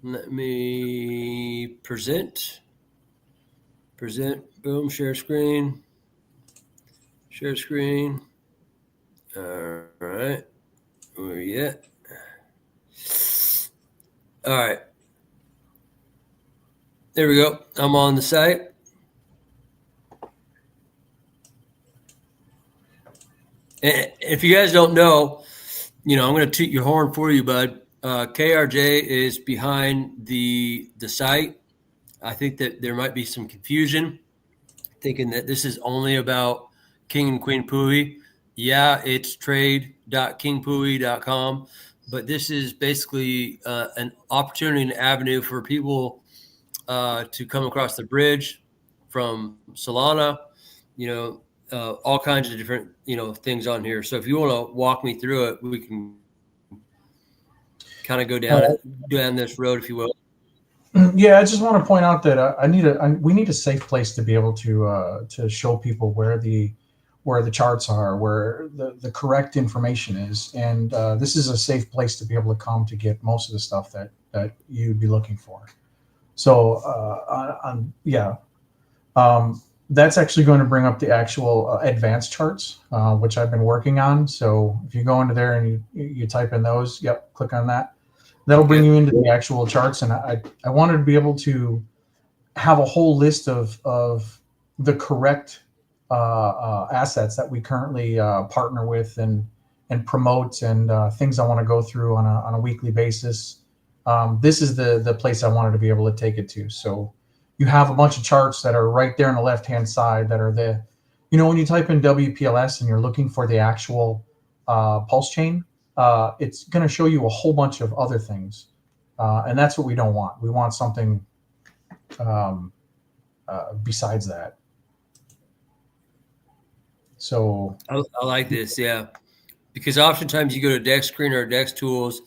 let me present. Boom. Share screen. All right. Where you at? All right. There we go. I'm on the site. And if you guys don't know, you know, I'm going to toot your horn for you, bud. KRJ is behind the site. I think that there might be some confusion thinking that this is only about King and Queen Pooie. Yeah, it's trade.kingpooie.com, but this is basically an opportunity and avenue for people to come across the bridge from Solana, you know, all kinds of different, you know, things on here. So if you want to walk me through it, we can kind of go down this road, if you will. Yeah, I just want to point out that we need a safe place to be able to show people where the charts are, where the correct information is, and this is a safe place to be able to come to get most of the stuff that you'd be looking for. So that's actually going to bring up the actual advanced charts, which I've been working on. So if you go into there and you type in those, click on that. That'll bring you into the actual charts. And I wanted to be able to have a whole list of the correct assets that we currently partner with and promote, and things I want to go through on a weekly basis. This is the place I wanted to be able to take it to. So you have a bunch of charts that are right there on the left-hand side that are when you type in WPLS and you're looking for the actual PulseChain, it's going to show you a whole bunch of other things. And that's what we don't want. We want something besides that. So I like this, yeah, because oftentimes you go to Dex Screen or Dex Tools,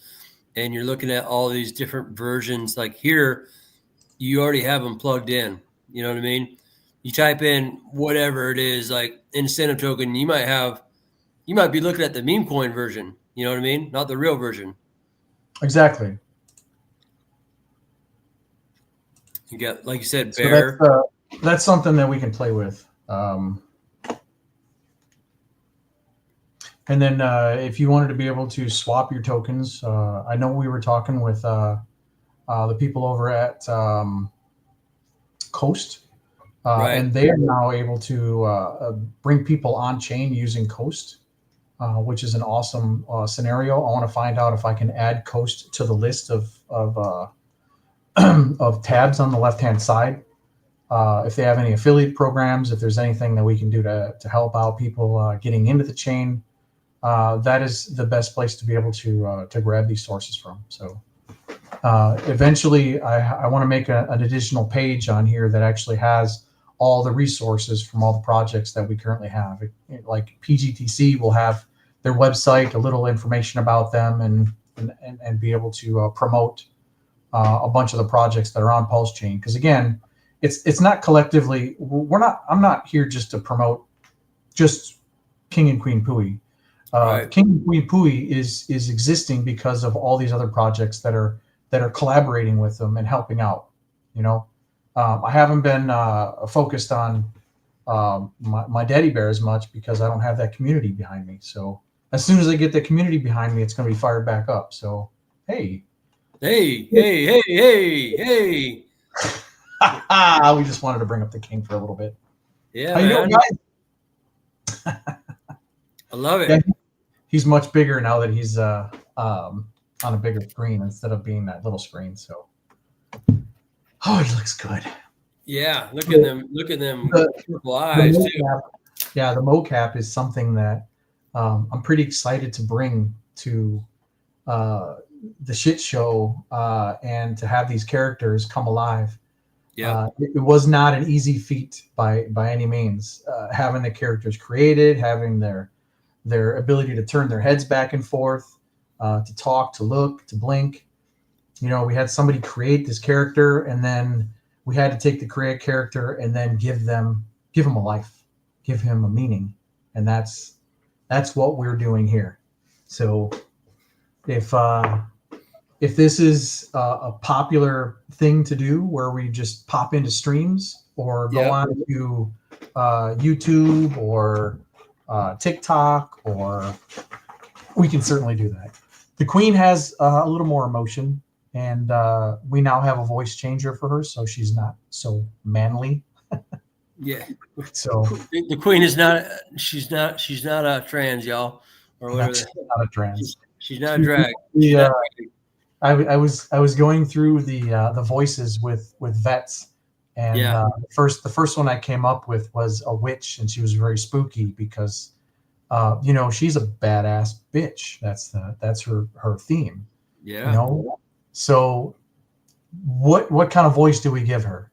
and you're looking at all these different versions. Like here, you already have them plugged in. You know what I mean? You type in whatever it is, like incentive token. You might be looking at the meme coin version. You know what I mean? Not the real version. Exactly. You got, like you said, Bear. So that's something that we can play with. And then if you wanted to be able to swap your tokens, I know we were talking with the people over at Coast, Right. and they are now able to bring people on chain using Coast, which is an awesome scenario. I want to find out if I can add Coast to the list of of tabs on the left-hand side. If they have any affiliate programs, if there's anything that we can do to help out people getting into the chain, that is the best place to be able to grab these sources from. So eventually, I want to make an additional page on here that actually has all the resources from all the projects that we currently have. Like PGTC will have their website, a little information about them, and be able to promote a bunch of the projects that are on PulseChain. Because again, it's not collectively. I'm not here just to promote just King and Queen Pooie. Right. King and Queen Pooie is existing because of all these other projects that are collaborating with them and helping out. You know, I haven't been focused on my daddy bear as much because I don't have that community behind me. So as soon as I get the community behind me, it's going to be fired back up. So hey. We just wanted to bring up the king for a little bit. Yeah, how you man. doing, guys? I love it. Yeah, he's much bigger now that he's on a bigger screen instead of being that little screen. So, oh, he looks good. Yeah, look at them. Look at them purple eyes too. Yeah, the mocap is something that I'm pretty excited to bring to the shit show and to have these characters come alive. Yeah, It was not an easy feat by any means. Having the characters created, having their ability to turn their heads back and forth, to talk, to look, to blink. We had somebody create this character, and then we had to take the create character and then give him a life, give him a meaning, and that's what we're doing here. So if this is a popular thing to do, where we just pop into streams or go on to YouTube or TikTok, or we can certainly do that. The Queen has a little more emotion, and we now have a voice changer for her, so she's not so manly. yeah. So The Queen is not. She's not a trans, y'all, or whatever. she's not a trans. She's not a drag. I was going through the voices with vets, and the first one I came up with was a witch, and she was very spooky because she's a badass bitch. That's her theme. Yeah. So what kind of voice do we give her?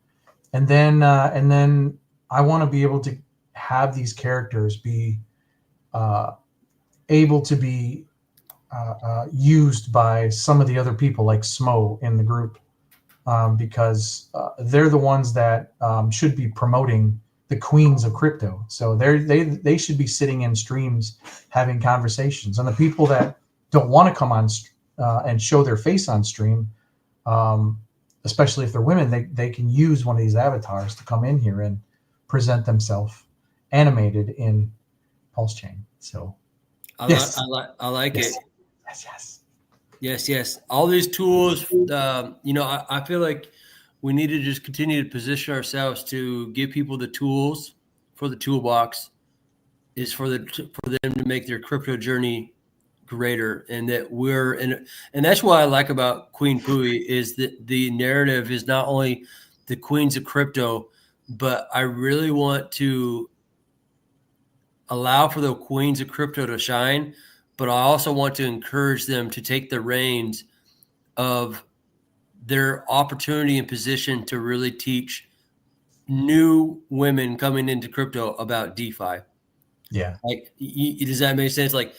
And then I want to be able to have these characters be able to be used by some of the other people, like Smo in the group, because they're the ones that should be promoting the queens of crypto. So they should be sitting in streams having conversations, and the people that don't want to come on and show their face on stream, especially if they're women, they can use one of these avatars to come in here and present themselves animated in PulseChain. So I like yes. it. Yes. Yes. All these tools, I feel like we need to just continue to position ourselves to give people the tools for the toolbox, is for them to make their crypto journey greater, and that and that's what I like about Queen Pooie, is that the narrative is not only the queens of crypto, but I really want to allow for the queens of crypto to shine, but I also want to encourage them to take the reins of their opportunity and position to really teach new women coming into crypto about DeFi. Yeah. Like, does that make sense? Like,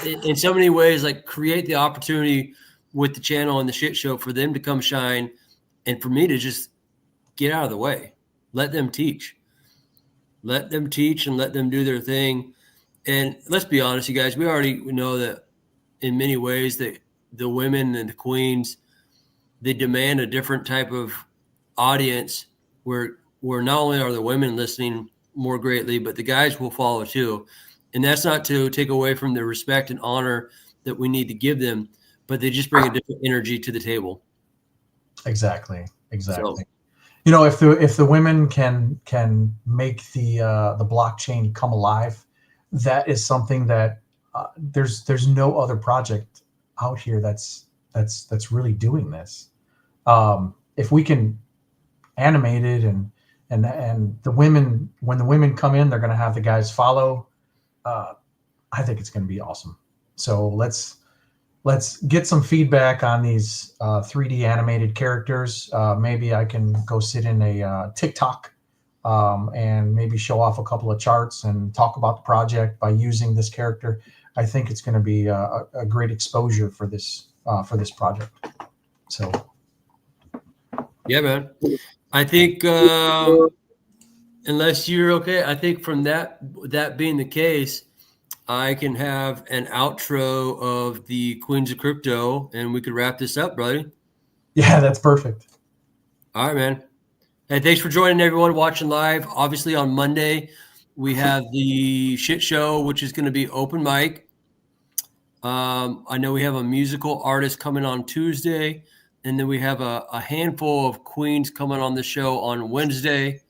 in so many ways, like, create the opportunity with the channel and the shit show for them to come shine, and for me to just get out of the way. Let them teach. Let them teach and let them do their thing. And let's be honest, you guys, we already know that in many ways that the women and the queens, they demand a different type of audience where not only are the women listening more greatly, but the guys will follow too. And that's not to take away from the respect and honor that we need to give them, but they just bring a different energy to the table. Exactly. So, if the women can make the blockchain come alive, that is something that there's no other project out here that's really doing this. If we can animate it, and the women, when the women come in, they're going to have the guys follow. I think it's going to be awesome. So let's get some feedback on these 3D animated characters. Maybe I can go sit in a TikTok and maybe show off a couple of charts and talk about the project by using this character. I think it's going to be a great exposure for this project. So, yeah, man. I think unless you're okay, I think from that being the case, I can have an outro of the Queens of Crypto, and we could wrap this up, buddy. Yeah, that's perfect. All right, man. Hey, thanks for joining everyone watching live. Obviously, on Monday, we have the shit show, which is going to be open mic. I know we have a musical artist coming on Tuesday, and then we have a handful of queens coming on the show on Wednesday.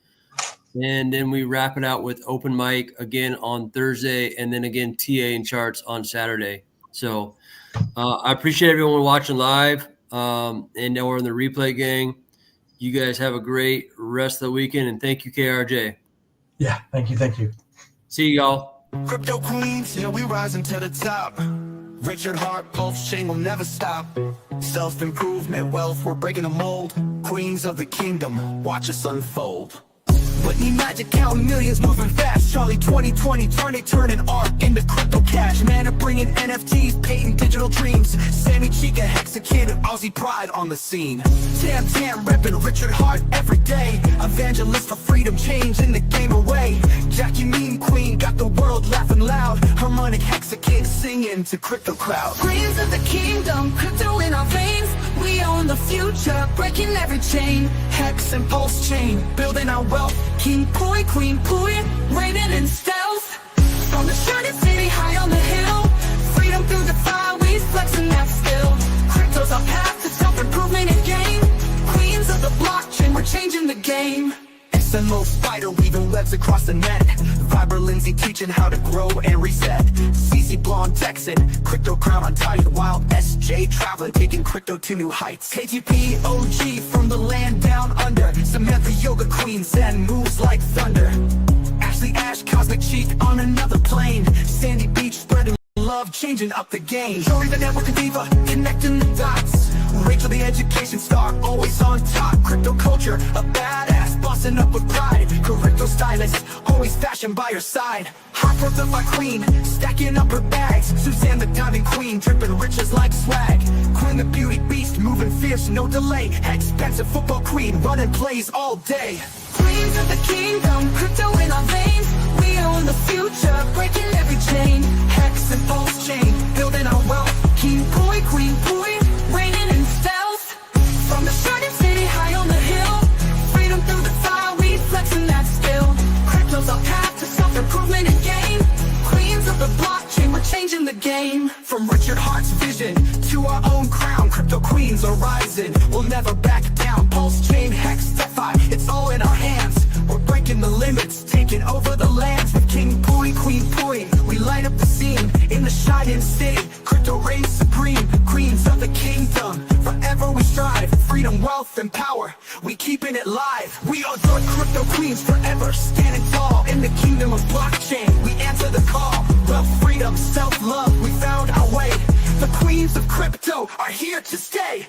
And then we wrap it out with open mic again on Thursday, and then again TA and charts on Saturday. So I appreciate everyone watching live, and now we're in the replay gang. You guys have a great rest of the weekend, and thank you, KRJ. Yeah, thank you. See y'all. Crypto queens, yeah, we rising to the top. Richard Hart, PulseChain will never stop. Self-improvement, wealth, we're breaking the mold. Queens of the kingdom, watch us unfold. Whitney Magic counting millions, moving fast. Charlie 2020, turning art into crypto cash. Man, are bringing NFTs, painting digital dreams. Sammy Chica, Hexa Kid, Aussie pride on the scene. Tam repping Richard Hart every day. Evangelist for freedom, changing the game away. Jackie Mean Queen got the world laughing loud. Harmonic Hexa Kid singing to crypto crowd. Queens of the kingdom, crypto in our veins. We own the future, breaking every chain. Hex and PulseChain, building our wealth. King Pooie, Queen Pooie, reigning in stealth. From the shining city high on the hill, Freedom through the fire, we flexing that skill. crypto's our path to self-improvement and gain. Queens of the blockchain, we're changing the game. SMO spider weaving webs across the net. Viber Lindsay teaching how to grow and reset. CC Blonde Texan, crypto crown on tight. Wild SJ traveling, taking crypto to new heights. KTP OG from the land down under. Samantha Yoga Queen, Zen moves like thunder. Ashley Ash, Cosmic Chic on another plane. Sandy Beach spreading love, changing up the game. Jory the network diva, connecting the dots. Rachel the education star, always on top. Crypto culture, a badass, bossing up with pride. Crypto stylist, always fashion by her side. Hot birth of my queen, stacking up her bags. Suzanne the diamond queen, dripping riches like swag. Queen the beauty beast, moving fierce, no delay. Expensive football queen, running plays all day. Queens of the kingdom, crypto in our veins. We own the future, breaking every chain. Hex and PulseChain, building our wealth. King Pooie, Queen Pooie, reigning in stealth. From the shining city high on the hill, Freedom through the fire, we flexing that skill. crypto's our path to self-improvement and gain. Queens of the blockchain, we're changing the game. From Richard Hart's vision to our own crown, crypto queens are rising, we'll never back down. PulseChain, Hex, DeFi, it's all in our hands. We're breaking the limits, taking over the lands. With King Pooie, Queen Pooie, we light up the scene. In the shining city, crypto reigns supreme. Queens of the kingdom, forever we strive. Freedom, wealth, and power, we keeping it live. We are the crypto queens, forever standing tall. In the kingdom of blockchain, we answer the call. Wealth, freedom, self-love, we found our way. The queens of crypto are here to stay.